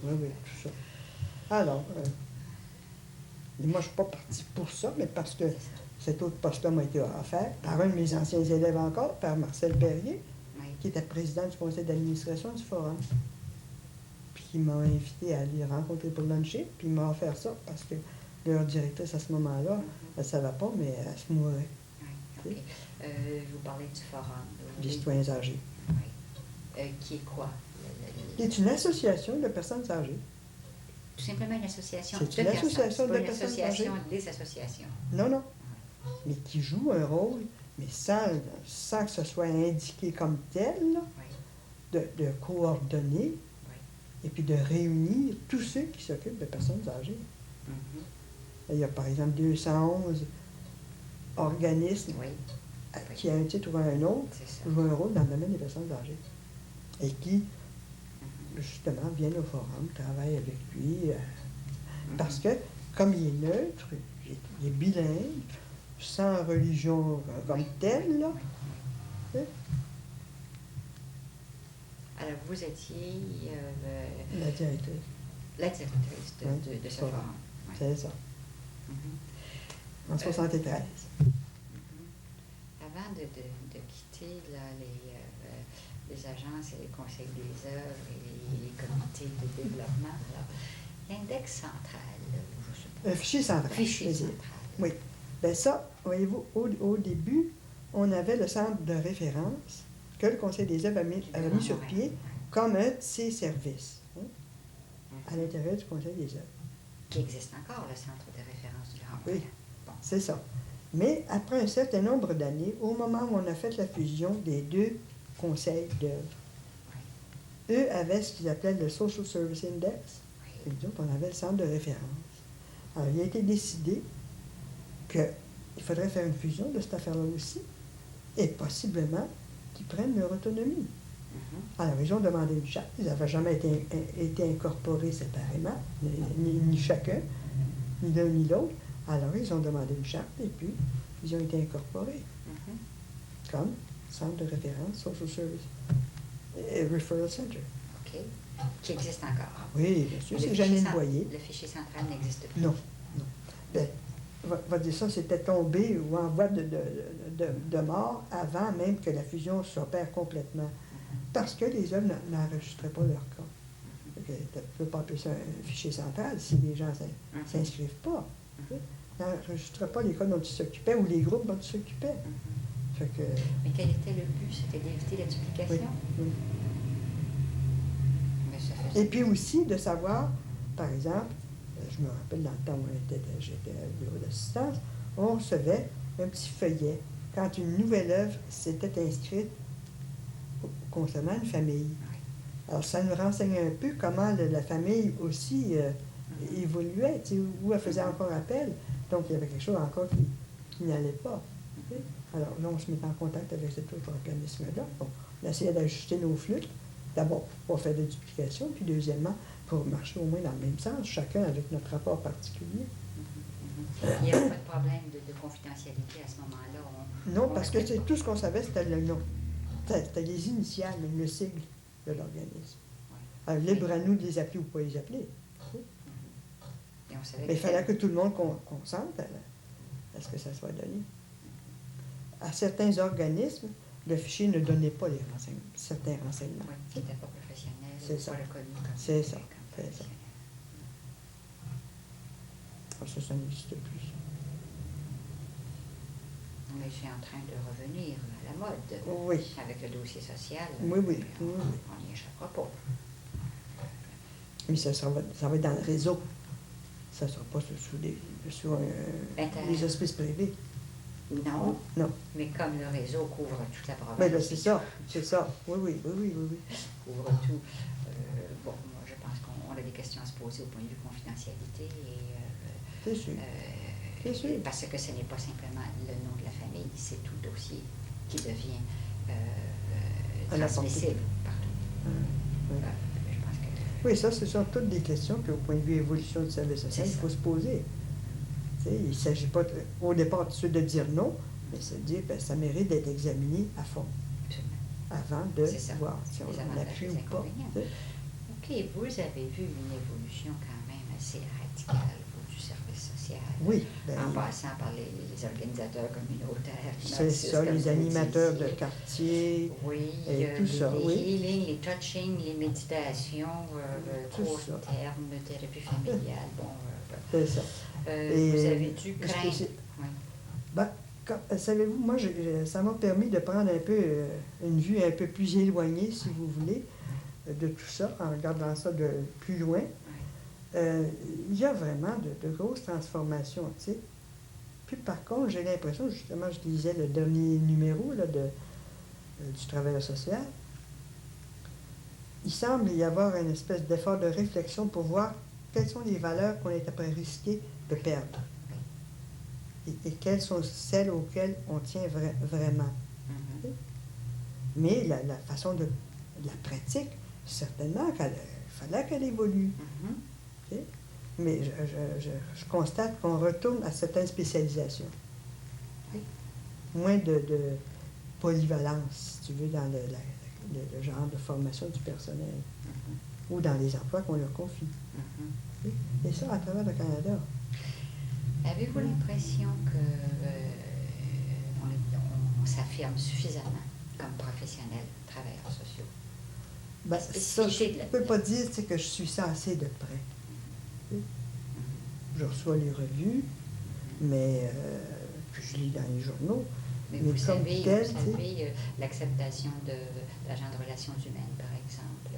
Oui, oui, tout ça. Alors, moi, je ne suis pas partie pour ça, mais parce que cet autre poste-là m'a été offert par un de mes anciens élèves encore, par Marcel Perrier, qui était président du conseil d'administration du Forum. Puis il m'a invité à aller rencontrer pour luncher, puis il m'a offert ça parce que leur directrice à ce moment-là, elle ne savait pas, mais elle se mourait. Oui, okay. Vous parlez du Forum. Des citoyens âgés. Oui. Qui est quoi? Qui est une association de personnes âgées. Tout simplement une association de personnes. C'est une association de personnes âgées. Une association des associations. Non, non. Mais qui joue un rôle, mais sans que ce soit indiqué comme tel, là, de coordonner et puis de réunir tous ceux qui s'occupent de personnes âgées. Il y a par exemple 211 organismes qui, à un titre ou à un autre, jouent un rôle dans le domaine des personnes âgées et qui, justement, viennent au forum, travaillent avec lui, parce que, comme il est neutre, il est bilingue, sans religion comme telle, là. Alors, vous étiez la directrice. La directrice de ce forum. Oui. C'est ça. En 73. Avant de quitter là, les agences et les conseils des œuvres et les comités de développement. L'index central, je sais pas. Fichier central. Fichier central. Oui. Bien ça, voyez-vous, au début, on avait le centre de référence que le Conseil des œuvres avait mis sur pied comme un de ses services, à l'intérieur du Conseil des œuvres. Qui existe encore, le centre de référence du Grand Montréal. Oui, bon. C'est ça. Mais après un certain nombre d'années, au moment où on a fait la fusion des deux conseils d'œuvre, eux avaient ce qu'ils appelaient le Social Service Index, et nous autres, on avait le centre de référence. Alors, il a été décidé qu'il faudrait faire une fusion de cette affaire-là aussi, et possiblement qu'ils prennent leur autonomie. Alors, ils ont demandé une charte. Ils n'avaient jamais été incorporés séparément, ni chacun, ni l'un ni l'autre. Alors, ils ont demandé une charte et puis ils ont été incorporés comme centre de référence, Social Service Referral Center. OK. Qui existe encore. Oui, bien sûr, c'est Janine Boyer. Le fichier central n'existe plus. Non, non. Bien, va dire ça, c'était tombé ou en voie de mort avant même que la fusion s'opère complètement. Parce que les œuvres n'enregistraient pas leur cas. Tu ne peux pas appeler ça un fichier central si les gens ne s'inscrivent pas. N'enregistraient pas les cas dont ils s'occupaient ou les groupes dont ils s'occupaient. Fait que... Mais quel était le but? C'était d'éviter la duplication? Oui. Mais ça fait... Et puis aussi de savoir, par exemple, je me rappelle dans le temps où j'étais au bureau d'assistance, on recevait un petit feuillet quand une nouvelle œuvre s'était inscrite concernant une famille. Alors, ça nous renseignait un peu comment la famille aussi évoluait, où elle faisait encore appel. Donc, il y avait quelque chose encore qui n'allait pas. Alors, là, on se met en contact avec cet autre organisme-là. Bon, on essayait d'ajuster nos flux. D'abord, pour faire de duplication, puis deuxièmement, pour marcher au moins dans le même sens, chacun avec notre rapport particulier. Il n'y avait pas de problème de confidentialité à ce moment-là? Non, parce que tout ce qu'on savait, c'était le nom. C'était les initiales, même le sigle de l'organisme. Alors, libre à nous de les appeler ou pas les appeler. Et on savait mais il fallait que tout le monde consente à ce que ça soit donné. À certains organismes, le fichier ne donnait pas les certains renseignements. Oui, qui n'étaient pas professionnels, c'est ça. pas reconnus comme c'est ça. comme C'est ça. Alors, ça n'existe plus. Mais c'est en train de revenir à la mode. Oui. Avec le dossier social. Oui. On n'y échappera pas. Mais ça va être dans le réseau. Ça ne sera pas sur les hospices privés. Non. Non. Mais comme le réseau couvre toute la province. Mais là, c'est ça. Oui. Couvre tout. Bon, moi, je pense qu'on a des questions à se poser au point de vue confidentialité. C'est sûr. C'est sûr. Parce que ce n'est pas simplement le nom de la famille, c'est tout le dossier qui devient transmissible partout. Oui. Je pense que... Oui, ça, ce sont toutes des questions qu'au point de vue évolution du service social, il faut se poser. Il ne s'agit pas, au départ, tout de suite de dire non, mais c'est de dire que ça mérite d'être examiné à fond. Avant de voir si on l'appuie ou pas. OK, vous avez vu une évolution quand même assez radicale du service social. Oui. En passant par les organisateurs communautaires. C'est ça, les animateurs de quartier. Oui, et tout ça. Les healings, les touching, les méditations, court terme, thérapie familiale. Bon, c'est ça. vous avez dû craindre. Savez-vous, moi, ça m'a permis de prendre un peu une vue un peu plus éloignée, si vous voulez, de tout ça, en regardant ça de plus loin. Il y a vraiment de grosses transformations, tu sais. Puis par contre, j'ai l'impression, justement, je lisais le dernier numéro là, du travailleur social, il semble y avoir une espèce d'effort de réflexion pour voir quelles sont les valeurs qu'on est après risqué de perdre. Et quelles sont celles auxquelles on tient vraiment. Mais la façon de la pratique, certainement, il fallait qu'elle évolue. Mais je constate qu'on retourne à certaines spécialisations. Moins de polyvalence, si tu veux, dans le genre de formation du personnel ou dans les emplois qu'on leur confie. Et ça, à travers le Canada. Avez-vous l'impression que on on s'affirme suffisamment comme professionnels, travailleurs sociaux? Ben, La ça, spécificité je de ne peux pas dire que je suis ça assez de près. Je reçois les revues, mais puis je lis dans les journaux. Mais Mais vous comme savez, tel, l'acceptation de l'agent de relations humaines, par exemple,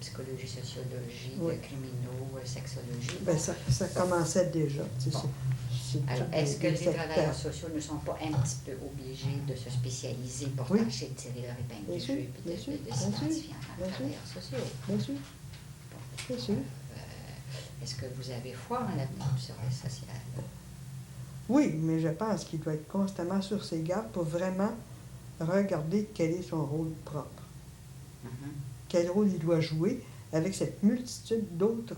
psychologie, sociologie, Oui. criminaux, sexologie. Ben, ça commençait déjà. Bon. Alors, est-ce que les travailleurs sociaux ne sont pas un petit peu obligés de se spécialiser pour tâcher de tirer leur épingle du jeu et de s'identifier en tant que travailleurs sociaux? Bien sûr. Bien sûr. Est-ce que vous avez foi en l'avenir du service social? Oui, mais je pense qu'il doit être constamment sur ses gardes pour vraiment regarder quel est son rôle propre. Quel rôle il doit jouer avec cette multitude d'autres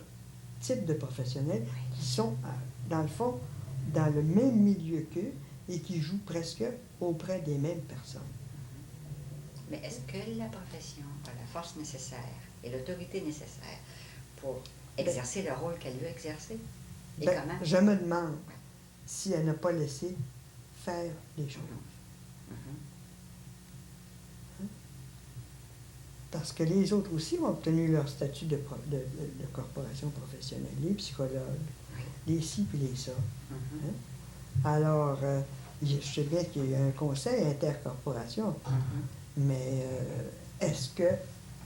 types de professionnels qui sont, dans le fond, dans le même milieu qu'eux et qui jouent presque auprès des mêmes personnes. Mais est-ce que la profession a la force nécessaire et l'autorité nécessaire pour exercer le rôle qu'elle veut exercer? Et comment? Je me demande si elle n'a pas laissé faire les choses. Parce que les autres aussi ont obtenu leur statut de corporation professionnelle, les psychologues, les ci puis les ça. Alors, je sais bien qu'il y a un conseil intercorporation, mais est-ce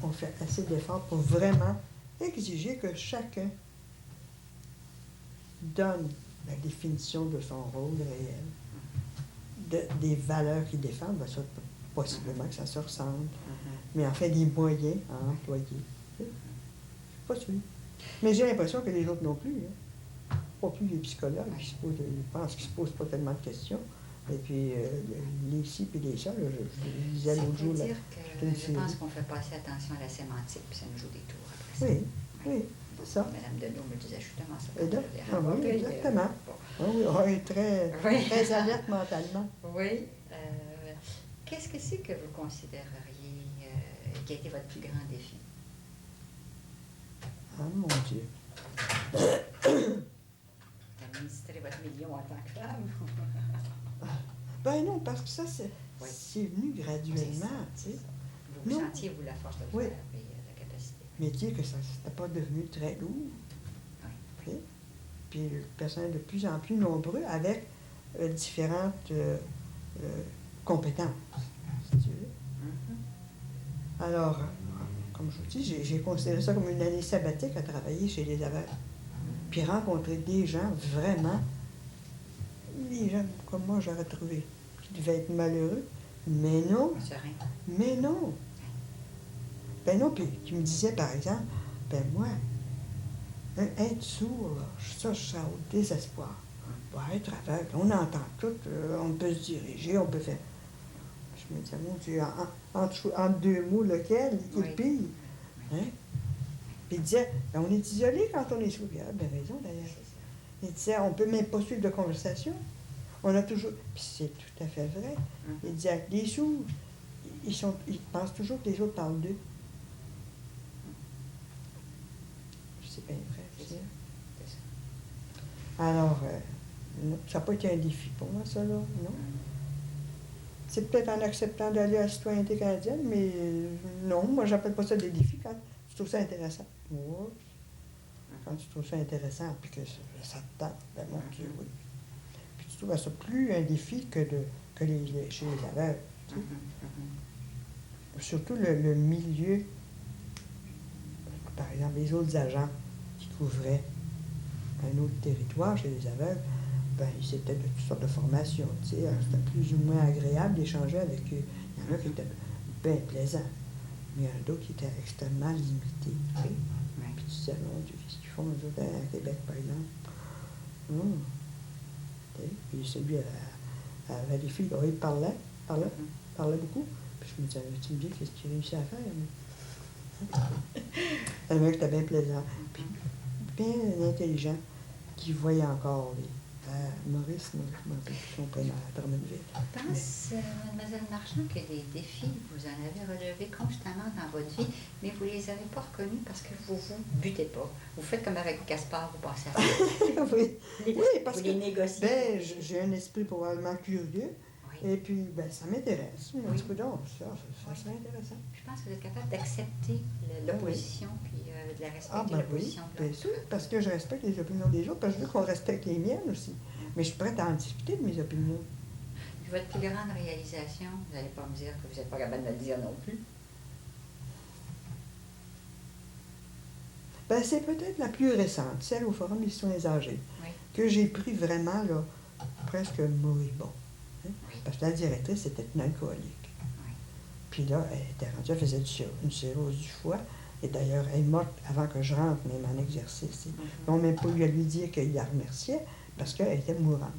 qu'on fait assez d'efforts pour vraiment exiger que chacun donne la définition de son rôle réel, des valeurs qu'il défend? Ben ça, possiblement que ça se ressemble, mais en fait, des moyens à employer. Pas sûr. Mais j'ai l'impression que les autres non plus. Pas plus les psychologues, je pense qu'ils ne se posent pas tellement de questions. Et puis, les ci et les ça, je disais l'autre jour. Ça veut dire que je pense qu'on ne fait pas assez attention à la sémantique, puis ça nous joue des tours après ça. Oui, c'est ça. Madame Deneau me disait justement ça. Oui, exactement. Oui, très alerte mentalement. Oui. Qu'est-ce que c'est que vous considéreriez qui a été votre plus grand défi? Ah, mon Dieu. Administrer votre million en tant que femme? Ben non, parce que ça, c'est venu graduellement, tu sais. Vous sentiez, vous, la force de le faire et la capacité. Mais dire que ça n'était pas devenu très lourd. Oui. Puis le personnel de plus en plus nombreux avec différentes compétences, si tu veux. Alors, comme je vous dis, j'ai considéré ça comme une année sabbatique à travailler chez les aveugles. Puis rencontrer des gens vraiment, des gens comme moi j'aurais trouvé, qui devaient être malheureux, mais non. Mais non. Ben non, puis qui me disaient par exemple, ben moi, être sourd, là, ça, je sens au désespoir. Être aveugle, on entend tout, on peut se diriger, on peut faire. Je me disais, mon Dieu, entre deux mots, lequel est le pire? Hein? Puis il disait, ben, on est isolé quand on est sourd. Il a bien raison d'ailleurs. Il disait, on ne peut même pas suivre de conversation. On a toujours. Puis c'est tout à fait vrai. Il disait, les sourds, ils pensent toujours que les autres parlent d'eux. C'est bien vrai. Alors, ça n'a pas été un défi pour moi, ça, là, non? C'est peut-être en acceptant d'aller à la citoyenneté canadienne, mais non, moi, j'appelle pas ça des défis quand tu trouves ça intéressant. Ouais. Quand tu trouves ça intéressant, puis que ça te tente, ben mon Dieu, oui. Puis tu trouves ça plus un défi que chez les aveugles. Tu sais. Surtout le milieu, par exemple, les autres agents qui couvraient un autre territoire chez les aveugles, ben, c'était de toutes sortes de formations, tu sais. C'était plus ou moins agréable d'échanger avec eux. Il y en a qui étaient bien plaisants, mais il y en a d'autres qui étaient extrêmement limités. Tu sais. Puis tu disais, mon Dieu, qu'est-ce qu'ils font, eux autres, à Québec, par exemple? Puis celui à Valleyfield, il parlait beaucoup. Puis je me disais, tu me dis, qu'est-ce qu'il réussit à faire? Le mec était bien plaisant. Puis bien intelligent, qui voyait encore Maurice, son prénom à Drummondville. Je pense, Mlle Marchand, que les défis, vous en avez relevés constamment dans votre vie, mais vous ne les avez pas reconnus parce que vous ne butez pas. Vous faites comme avec Gaspard, vous pensez à oui, parce vous que les négociez. Ben, j'ai un esprit probablement curieux. Oui. Et puis, ben, ça m'intéresse. Je me dis, donc, ça Oui. serait intéressant. Je pense que vous êtes capable d'accepter l'opposition, puis de la respecter, Ah, ben oui, l'opposition de bien l'autre. sûr, parce que je respecte les opinions des autres, parce que je veux qu'on respecte les miennes aussi. Mais je suis prête à en discuter de mes opinions. Puis votre plus grande réalisation, vous n'allez pas me dire que vous n'êtes pas capable de le dire non plus. Ben, c'est peut-être la plus récente, celle au Forum des citoyens âgés, Oui. que j'ai pris vraiment, là, presque moribond. Hein? Oui. Parce que la directrice était une alcoolique. Oui. Puis là, elle était rendue, elle faisait une cirrhose du foie. Et d'ailleurs, elle est morte avant que je rentre même en exercice. Ils n'ont même pas eu à lui dire qu'il la remerciait parce qu'elle était mourante.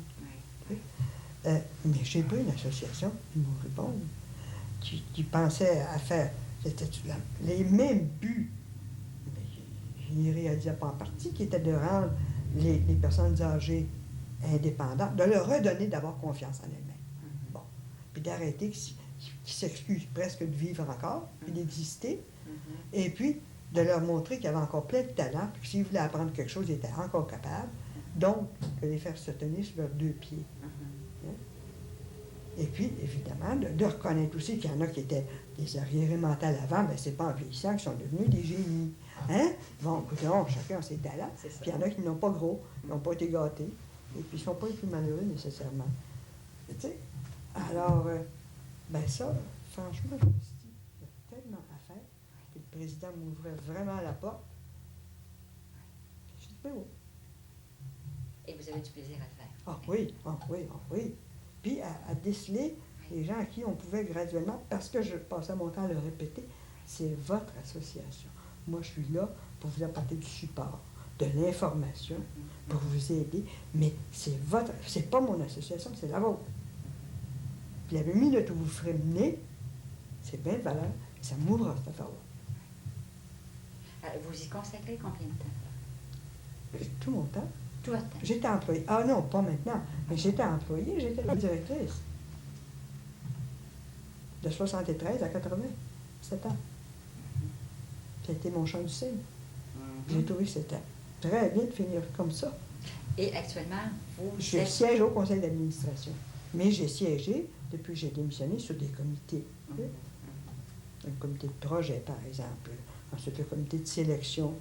Oui. Mais j'ai pris une association moribonde qui pensait à faire les mêmes buts, mais je n'y réalisais pas en partie, qui était de rendre les personnes âgées indépendantes, de leur redonner d'abord confiance en elles-mêmes. Bon. Puis d'arrêter qui s'excusent presque de vivre encore, puis d'exister. Et puis, de leur montrer qu'il y avait encore plein de talent, puis que s'ils voulaient apprendre quelque chose, ils étaient encore capables. Donc, de les faire se tenir sur leurs deux pieds. Hein? Et puis, évidemment, de reconnaître aussi qu'il y en a qui étaient des arriérés mentales avant, bien, c'est pas en vieillissant qu'ils sont devenus des génies. Hein? Bon, écoutons, chacun a ses talents. Puis il y en a qui n'ont pas gros, qui n'ont pas été gâtés, et puis ils ne sont pas les plus malheureux nécessairement. Tu sais? Alors, ben ça, franchement, je me suis dit, il y a tellement à faire. Puis le président m'ouvrait vraiment la porte. Je dis, ben oui. Et vous avez du plaisir à le faire. Ah oui, ah oui, ah oui. Puis à déceler les gens à qui on pouvait graduellement, parce que je passais mon temps à le répéter, c'est votre association. Moi, je suis là pour vous apporter du support, de l'information, pour vous aider, mais c'est pas mon association, c'est la vôtre. Puis la minute où vous ferez mener, c'est bien de valeur, et ça m'ouvre cette affaire-là. Vous y consacrez combien de temps? Tout mon temps. Tout votre temps. J'étais employée. Ah non, pas maintenant. Mais j'étais employée, j'étais la directrice. De 73 à 87 ans. C'était mon champ du signe. J'ai trouvé que c'était très bien de finir comme ça. Et actuellement, Je siège au conseil d'administration. Mais j'ai siégé, depuis que j'ai démissionné, sur des comités. Un comité de projet, par exemple. Ensuite, le comité de sélection.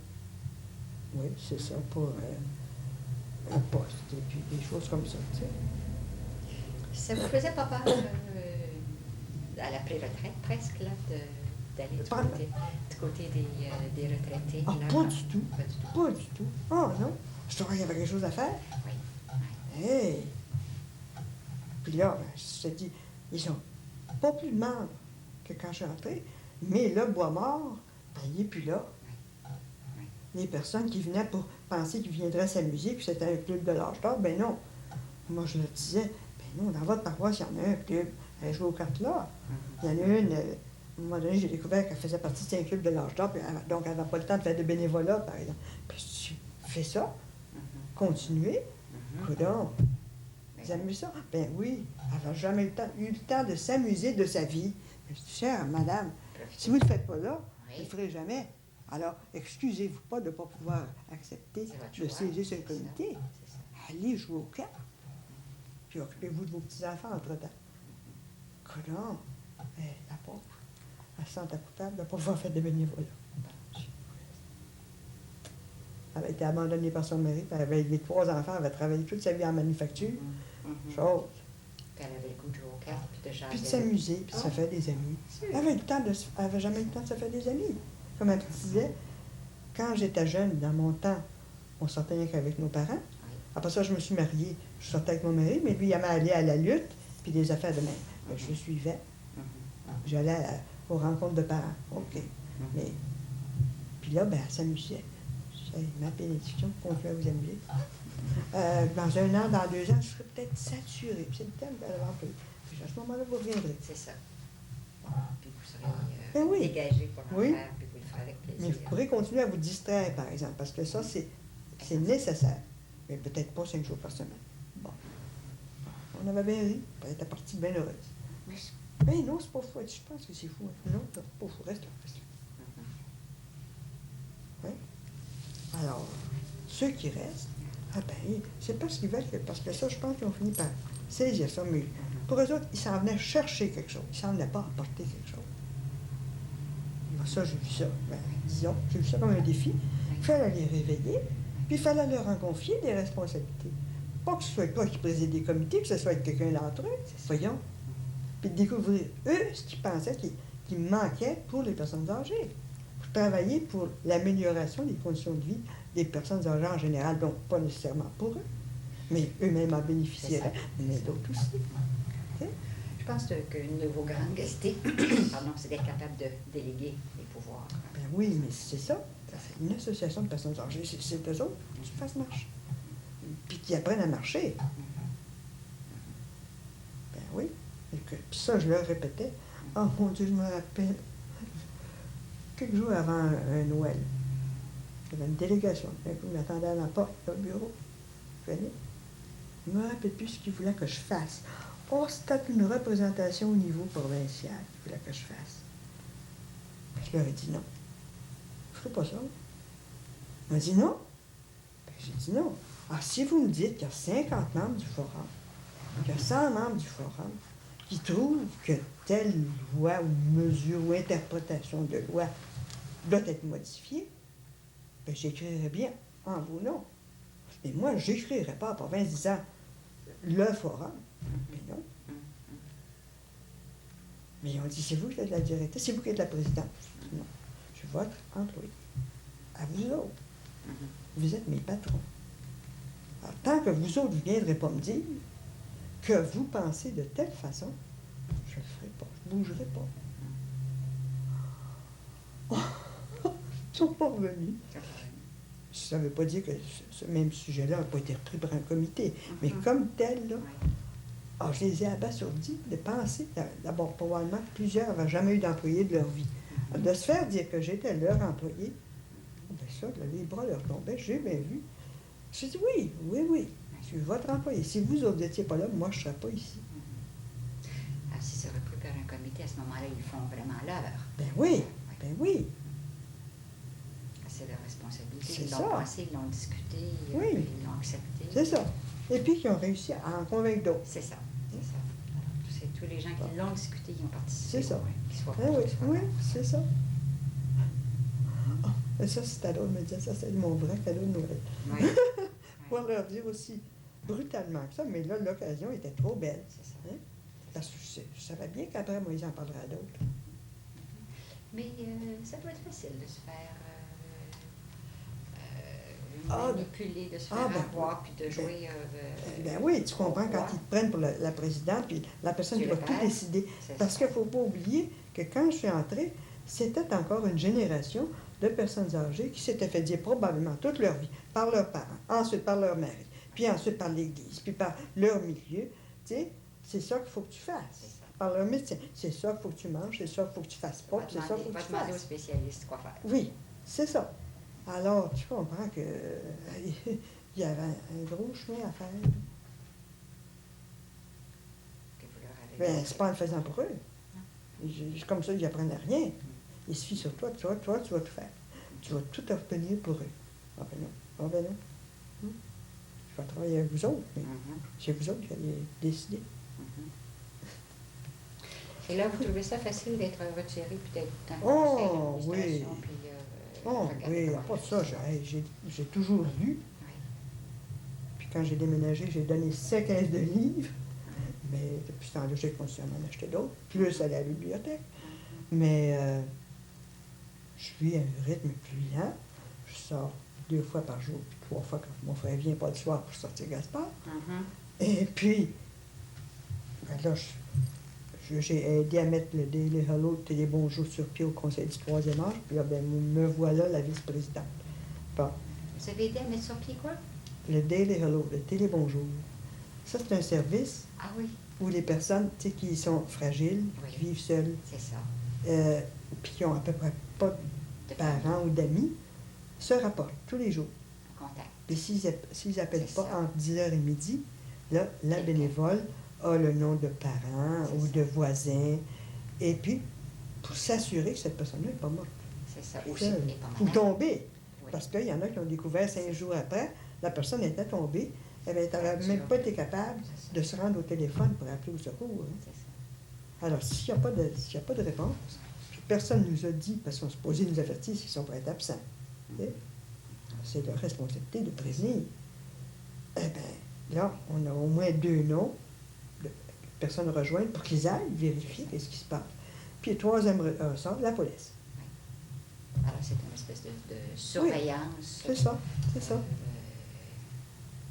Oui, c'est ça, pour un poste. Et puis des choses comme ça, tu sais. Ça vous faisait pas peur à la pré-retraite, presque, là, d'aller du côté des retraités? Ah, là, pas du tout. Pas du tout. Pas du tout. Oh non. Je trouvais qu'il y avait quelque chose à faire. Oui. Hey! Puis là, ben, je te dis, ils sont pas plus de membres que quand je suis entrée, mais le Bois-Mort, ben, il n'est plus là. Les personnes qui venaient pour penser qu'ils viendraient s'amuser, que c'était un club de l'âge d'or, ben non. Moi, je leur disais, ben non, dans votre paroisse, il y en a un club. Elle joue aux cartes là. Il y en a une, à un moment donné, j'ai découvert qu'elle faisait partie d'un club de l'âge d'or, donc elle n'avait pas le temps de faire de bénévolat, par exemple. Puis tu fais ça, continuez, coudonc. Vous aimez ça? Ben oui, elle n'a jamais eu le temps de s'amuser de sa vie. Je dis, chère madame, si vous ne le faites pas là, vous ne le ferez jamais. Alors, excusez-vous pas de ne pas pouvoir accepter de siéger sur le comité. Allez jouer aux cartes. Puis occupez-vous de vos petits-enfants entre-temps. Coudonc, la pauvre, elle se sentait coupable de ne pas pouvoir faire de bénévolat. Elle avait été abandonnée par son mari, puis elle avait élevé 3 enfants, elle avait travaillé toute sa vie en manufacture. Chose. Puis elle avait le goût de jouer aux cartes, puis de jaser. Puis de s'amuser, puis de se faire des amis. Elle avait jamais eu le temps de se faire des amis. Comme elle disait, quand j'étais jeune, dans mon temps, on sortait rien qu'avec nos parents. Après ça, je me suis mariée, je sortais avec mon mari, mais lui, il aimait aller à la lutte, puis des affaires de même. Je le suivais. J'allais aux rencontres de parents. OK. Mais, puis là, ben, elle s'amusait. Ma bénédiction, continuez à vous amuser. Dans 1 an, dans 2 ans, je serai peut-être saturée. C'est le thème de l'entrée. Puis à ce moment-là, vous reviendrez. C'est ça. Puis vous serez dégagé pour en faire, puis vous le ferez avec plaisir. Mais vous pourrez continuer à vous distraire, par exemple, parce que ça, c'est nécessaire. Mais peut-être pas 5 jours par semaine. Bon. On avait bien ri. Elle était partie bien heureuse. Mais non, c'est pas fou. Je pense que c'est fou. Non, c'est pas fou. Reste là. Oui. Alors, ceux qui restent, ah ben, c'est parce qu'ils veulent, parce que ça, je pense qu'ils ont fini par saisir ça, mais Pour eux autres, ils s'en venaient chercher quelque chose. Ils ne s'en venaient pas apporter quelque chose. Moi, ça, j'ai vu ça. Ben, disons, j'ai vu ça comme un défi. Il fallait les réveiller, puis il fallait leur en confier des responsabilités. Pas que ce soit toi qui préside des comités, que ce soit quelqu'un d'entre eux. Voyons. Puis de découvrir, eux, ce qu'ils pensaient qui manquait pour les personnes âgées. Pour travailler pour l'amélioration des conditions de vie des personnes âgées en général, donc pas nécessairement pour eux, mais eux-mêmes en bénéficieraient, mais d'autres aussi. Okay? Je pense qu'une de vos grandes qualités, pardon, c'est d'être capable de déléguer les pouvoirs. Ben oui, mais c'est ça. C'est une association de personnes âgées, c'est eux autres qui fassent marcher. Puis qui apprennent à marcher. Ben oui. Puis ça, je leur répétais. Oh mon Dieu, je me rappelle. Quelques jours avant un Noël, il y avait une délégation. D'un coup, ils m'attendaient à la porte, au bureau. Je venais. Je ne me rappelle plus ce qu'ils voulaient que je fasse. Oh, c'était une représentation au niveau provincial qu'ils voulaient que je fasse. Je leur ai dit non. Je ne ferai pas ça. Ils m'ont dit non. Ben, j'ai dit non. Alors, si vous me dites qu'il y a 50 membres du forum, qu'il y a 100 membres du forum, qui trouvent que telle loi ou mesure ou interprétation de loi doit être modifiée, bien, j'écrirai bien en vos noms. Mais moi, je n'écrirai pas en province disant le forum. Mais non. Mais ils ont dit, c'est vous qui êtes la directrice, c'est vous qui êtes la présidente. Non, je suis votre employé. À vous autres. Vous êtes mes patrons. Alors, tant que vous autres ne viendrez pas me dire que vous pensez de telle façon, je ne le ferai pas, je ne bougerai pas. Ils ne sont pas revenus. Ça ne veut pas dire que ce même sujet-là n'a pas été repris par un comité, mais comme tel, là, alors, je les ai abasourdis de penser, d'abord, probablement, que plusieurs n'avaient jamais eu d'employé de leur vie. Alors, de se faire dire que j'étais leur employé, bien ça, là, les bras leur tombaient, j'ai bien vu. J'ai dit oui, oui, oui, je suis votre employé. Si vous autres n'étiez pas là, moi, je ne serais pas ici. Alors, si c'est repris par un comité, à ce moment-là, ils font vraiment l'heure. Ben oui, ben oui. C'est leur responsabilité. C'est Ils ça. l'ont pensé, ils l'ont discuté, Oui. ils l'ont accepté. C'est ça. Et puis, qui ont réussi à en convaincre d'autres. C'est ça, c'est ça. Alors, c'est tous les gens qui l'ont discuté, ils ont participé. C'est ça. Qu'ils soient Ben oui, qu'ils soient oui, pas. c'est ça. Oh, et ça, c'était drôle de me dire ça, c'est mon vrai cadeau de Noël. Oui. Pour leur dire aussi brutalement que ça, mais là, l'occasion était trop belle. C'est ça. Hein? Parce que je savais bien qu'après, moi, ils en parleraient à d'autres. Mais ça doit être facile de se faire Ah, manipuler, de se faire ben, avoir, puis de jouer. Ben oui, tu comprends au quand roi. ils te prennent pour la présidente, puis la personne Tu qui le va tout perds. décider. C'est Parce ça. qu'il ne faut pas oublier que quand je suis entrée, c'était encore une génération de personnes âgées qui s'étaient fait dire probablement toute leur vie par leurs parents, ensuite par leur mari, puis ensuite par l'Église, puis par leur milieu. Tu sais, c'est ça qu'il faut que tu C'est fasses. ça. Par leur médecin. C'est ça qu'il faut que tu manges, c'est ça qu'il faut que tu fasses pas, puis c'est ça qu'il faut que Va tu demander aux fasses. spécialistes quoi faire. Oui, c'est ça. Alors, tu comprends que il y avait un gros chemin à faire. Que vous leur avez Ben, c'est pas en le faisant pour eux. Comme ça, ils n'apprennent rien. Ils se fient sur toi, tu vas tout faire. Tu vas tout obtenir pour eux. Ah ben non, ah ben non. Je vais travailler avec vous autres, mais c'est vous autres qui allez décider. Et là, vous trouvez ça facile d'être retiré puis d'être dans le Oh, conseil d'administration, oui. puis Oh regarder oui, comment pas ça, j'ai toujours lu. Oui. Puis quand j'ai déménagé, j'ai donné 5 caisses de livres. Mais depuis ce temps-là, j'ai continué à en acheter d'autres, plus aller à la bibliothèque. Mais je suis à un rythme plus lent. Je sors 2 fois par jour, puis 3 fois quand mon frère vient pas le soir pour sortir Gaspard. Et puis, ben là, j'ai aidé à mettre le Daily Hello, le Télé Bonjour sur pied au Conseil du 3e âge, puis là, ben, me voilà la vice-présidente. Bon, Vous avez aidé à mettre sur pied quoi? le Daily Hello, le Télé Bonjour. Ça, c'est un service Ah oui, où les personnes, tu sais, qui sont fragiles, Oui. qui vivent seules, c'est ça. puis qui ont à peu près pas de parents ou d'amis, se rapportent tous les jours. Contact. Et s'ils n'appellent C'est pas ça. entre 10h et midi, là, la bénévole a le nom de parents C'est ou ça. de voisins, et puis, pour s'assurer que cette personne-là n'est pas morte. C'est ça. Ou Seule. c'est pas Ou malade. tombée. Oui. Parce qu'il y en a qui ont découvert 5 jours après, la personne était tombée, eh bien, tu n'aurais même pas été capable de se rendre au téléphone pour appeler au secours. Hein. C'est ça. Alors, s'il n'y a pas de réponse, puis personne ne nous a dit, parce qu'on se posait nous avertir s'ils sont pas être absents. C'est leur responsabilité de prévenir. Eh bien, là, on a au moins 2 noms de personnes rejointes pour qu'ils aillent vérifier ce qui se passe. Puis, le troisième ressort, la police. Oui. Alors, c'est une espèce de surveillance. C'est ça, c'est ça.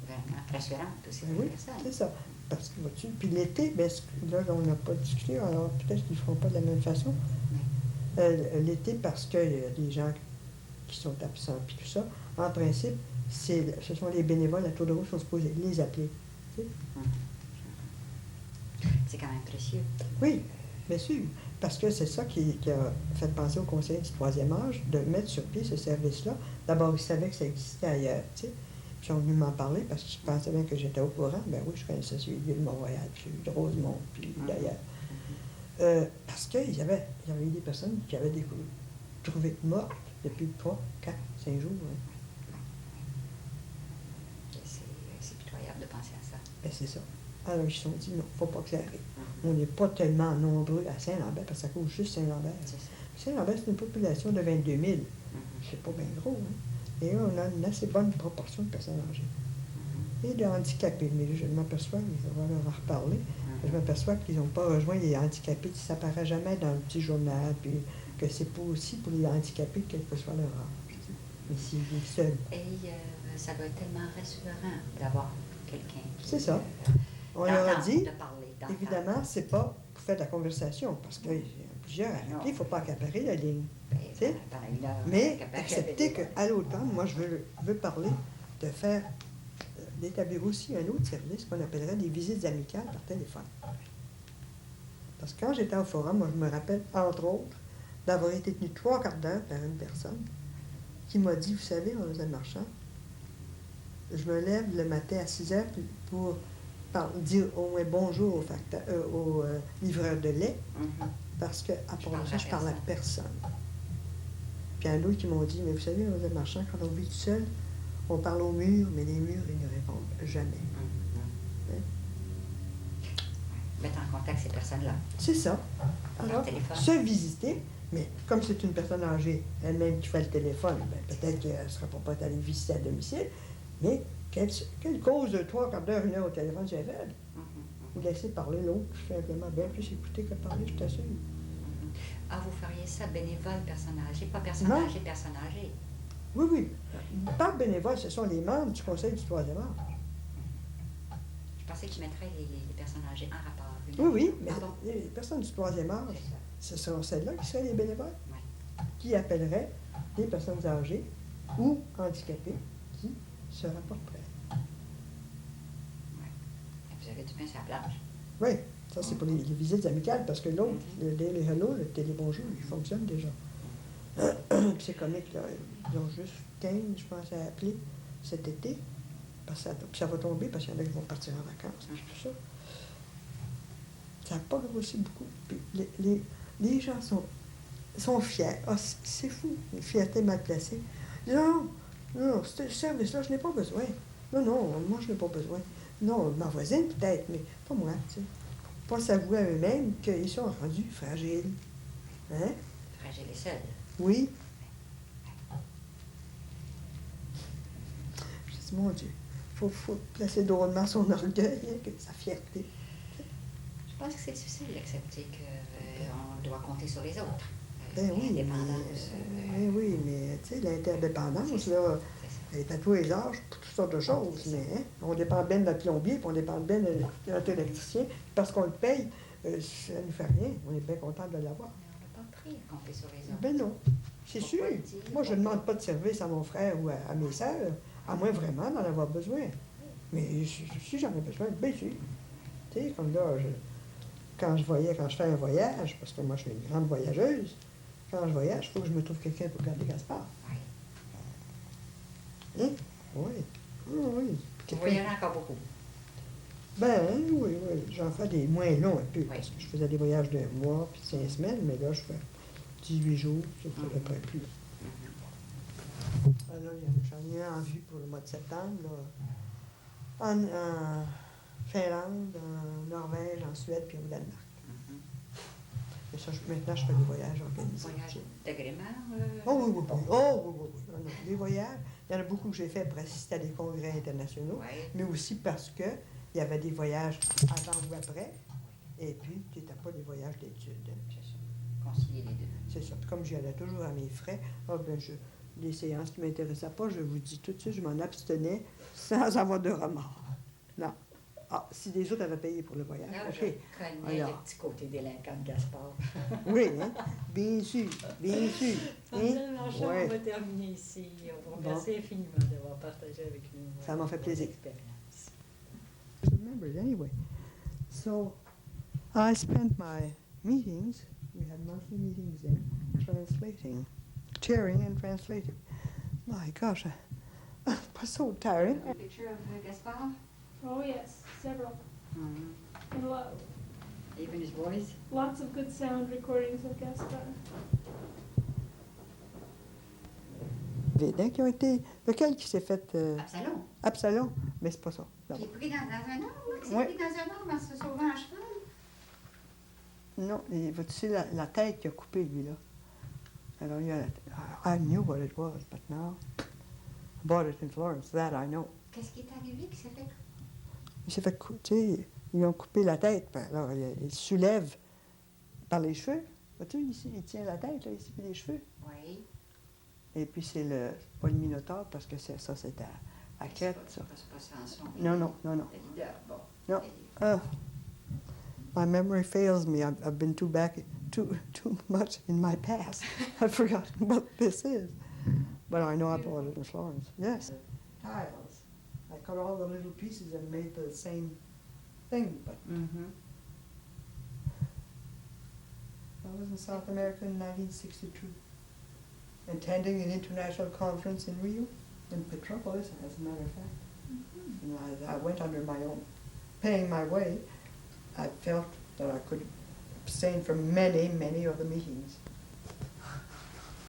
Vraiment rassurante aussi Ben pour oui, les personnes. c'est ça. Parce que, vois-tu, puis l'été, ben, là, on n'a pas discuté, alors peut-être qu'ils ne feront pas de la même façon. Oui. L'été, parce qu'il y a des gens qui sont absents, puis tout ça, en principe, ce sont les bénévoles à tour de rôle qui sont supposés les appeler. Tu sais. C'est quand même précieux. Oui, bien sûr. Parce que c'est ça qui a fait penser au conseil du troisième âge de mettre sur pied ce service-là. D'abord, ils savaient que ça existait ailleurs, tu sais. Puis ils sont venus m'en parler parce qu'ils pensaient bien que j'étais au courant. Ben oui, je connaissais celui de Mont-Royal, puis celui de Rosemont, puis d'ailleurs. Parce qu'il y avait des personnes qui avaient trouvé mortes depuis 3, 4, 5 jours. Hein. C'est pitoyable de penser à ça. Ben c'est ça. Alors ils se sont dit, non, il ne faut pas que ça arrive. On n'est pas tellement nombreux à Saint-Lambert, parce que ça cause juste Saint-Lambert. Saint-Lambert, c'est une population de 22 000. C'est pas bien gros. Hein? Et là, on a une assez bonne proportion de personnes âgées. Et de handicapés. Mais je m'aperçois, on va leur en reparler, je m'aperçois qu'ils n'ont pas rejoint les handicapés, ça n'apparaît jamais dans le petit journal, puis que c'est pas aussi pour les handicapés, quel que soit leur âge. Mais s'ils vivent seuls. Et ça doit être tellement rassurant d'avoir quelqu'un qui... C'est ça. On leur a dit, de parler, évidemment, c'est pas pour faire de la conversation, parce qu'il y a plusieurs à appeler, il ne faut pas accaparer la ligne. Ben, pendant une heure, mais accepter qu'à l'automne, moi, je veux parler de faire, d'établir aussi un autre service qu'on appellerait des visites amicales par téléphone. Parce que quand j'étais au forum, moi, je me rappelle, entre autres, d'avoir été tenu 3 quarts d'heure par une personne qui m'a dit, vous savez, Mademoiselle Marchand, je me lève le matin à 6 heures pour dire au moins bonjour au livreur de lait, parce qu'à part ça, je parle à personne. Puis il y en a d'autres qui m'ont dit, mais vous savez, Mademoiselle Marchand, quand on vit tout seul, on parle aux murs, mais les murs, ils ne répondent jamais. Hein? Mettre en contact ces personnes-là. C'est ça. Alors, se visiter, mais comme c'est une personne âgée, elle-même qui fait le téléphone, ben, peut-être qu'elle ne sera pas allée visiter à domicile, mais quelle cause de 3 quarts d'heure, 1 heure au téléphone, c'est elle? Vous laissez parler l'autre, tout simplement, bien plus écouter que parler, je t'assure. Ah, vous feriez ça bénévole, personne âgée, pas personne âgée, personne âgée. Oui, oui. Pas bénévole, ce sont les membres du conseil du troisième âge. Je pensais que tu mettrais les personnes âgées en rapport. Oui, oui, mais les personnes du troisième âge, ce sont celles-là qui seraient les bénévoles, qui appelleraient des personnes âgées ou handicapées qui se rapporteraient. Vous avez du pain sur la planche. Oui, ça c'est pour les visites amicales, parce que l'autre, le Daily Hello, le Télébonjour, il fonctionne déjà. C'est comique, là. Ils ont juste 15, je pense, à appeler cet été. Parce que ça va tomber, parce qu'il y en a qui vont partir en vacances, puis tout ça. Ça n'a pas grossi beaucoup. Puis les gens sont fiers. Ah, c'est fou, une fierté mal placée. Non, non, ce service-là, je n'ai pas besoin. Non, non, moi, je n'ai pas besoin. Non, ma voisine, peut-être, mais pas moi, tu sais. Pas s'avouer à eux-mêmes qu'ils sont rendus fragiles. Hein? Fragiles et seuls. Oui. Je dis, mon Dieu, il faut placer drôlement son orgueil, hein, que sa fierté. Je pense que c'est difficile d'accepter qu'on doit compter sur les autres. Ben oui, mais tu sais, l'interdépendance, là, elle est à tous les âges pour toutes sortes de choses. Mais hein, on dépend bien de notre plombier, puis on dépend bien de notre électricien. Parce qu'on le paye, ça ne nous fait rien. On est bien content de l'avoir. Mais on n'a pas pris à compter sur les autres. Ben non, c'est sûr. Moi, je ne demande pas de service à mon frère ou à mes sœurs, à moins vraiment d'en avoir besoin. Mais si j'en ai besoin, bien sûr. Tu sais, comme là, quand je fais un voyage, parce que moi, je suis une grande voyageuse, quand je voyage, il faut que je me trouve quelqu'un pour garder Gaspard. Hein? Oui. Oui. Vous voyagez encore beaucoup? Ben oui. J'en fais des moins longs un peu, parce que je faisais des voyages de 1 mois puis 5 semaines, mais là, je fais 18 jours, ça fait à peu près plus. Alors, j'en ai un en vue pour le mois de septembre, là. En Finlande, en Norvège, en Suède, puis au Danemark. Mais ça, maintenant, je fais des voyages organisés. Voyage d'agrément? Oh oui, oui, oui. Oh oui, oui, oui. Non, non. Les voyages, il y en a beaucoup que j'ai fait pour assister à des congrès internationaux, Oui. mais aussi parce que il y avait des voyages avant ou après, et puis tu n'étais pas des voyages d'études. C'est ça. Concilier les deux. C'est ça. Puis comme j'y allais toujours à mes frais, les séances qui ne m'intéressaient pas, je vous dis tout de suite, je m'en abstenais sans avoir de remords. Non. Ah, si les autres avaient payé pour le voyage, Là, OK. je connais Alors. le petit côté délinquant de Gaspard. Oui, hein? Bien sûr, bien sûr. Madame Marchand, Ouais. on va terminer ici. On vous Bon. remercie infiniment d'avoir partagé avec nous Ça m'a fait vos plaisir. expériences. I remember it anyway. So I spent my meetings, we had monthly meetings then, translating, chairing and translating. My gosh, it was so tiring. A picture of Gaspard? Oh, yes, several. Mm. And Even his voice? lots of good sound recordings of Gaspar. Vite, hein, qui ont été. Lequel qui s'est fait. Absalom. Absalom, mais c'est pas ça. Non, Qui est pris dans un arbre, qui s'est Ouais. pris dans un arbre en se sauvant à cheval. non tu sais, la tête qui a coupé, lui, là. Alors, il y a I knew what it was, but now. I bought it in Florence, that I know. Qu'est-ce qui est arrivé qui s'est fait? Il s'est fait tu sais, ils ont coupé la tête. Puis alors, il se soulève par les cheveux. Vois-tu, ici, il tient la tête, là, ici, puis les cheveux. Oui. Et puis, c'est pas le Minotaure, parce que ça, c'est à Crète, ça. C'est pas sans son. Non, non, non, non. Le leader, bon. Non. My memory fails me. I've been too much in my past. I've forgotten what this is. But I know I bought it in Florence. Yes. Tiles. I cut all the little pieces and made the same thing. But Mm-hmm. I was in South America in 1962, attending an international conference in Rio, in Petropolis, as a matter of fact. And I went under my own, paying my way. I felt that I could abstain from many, many of the meetings.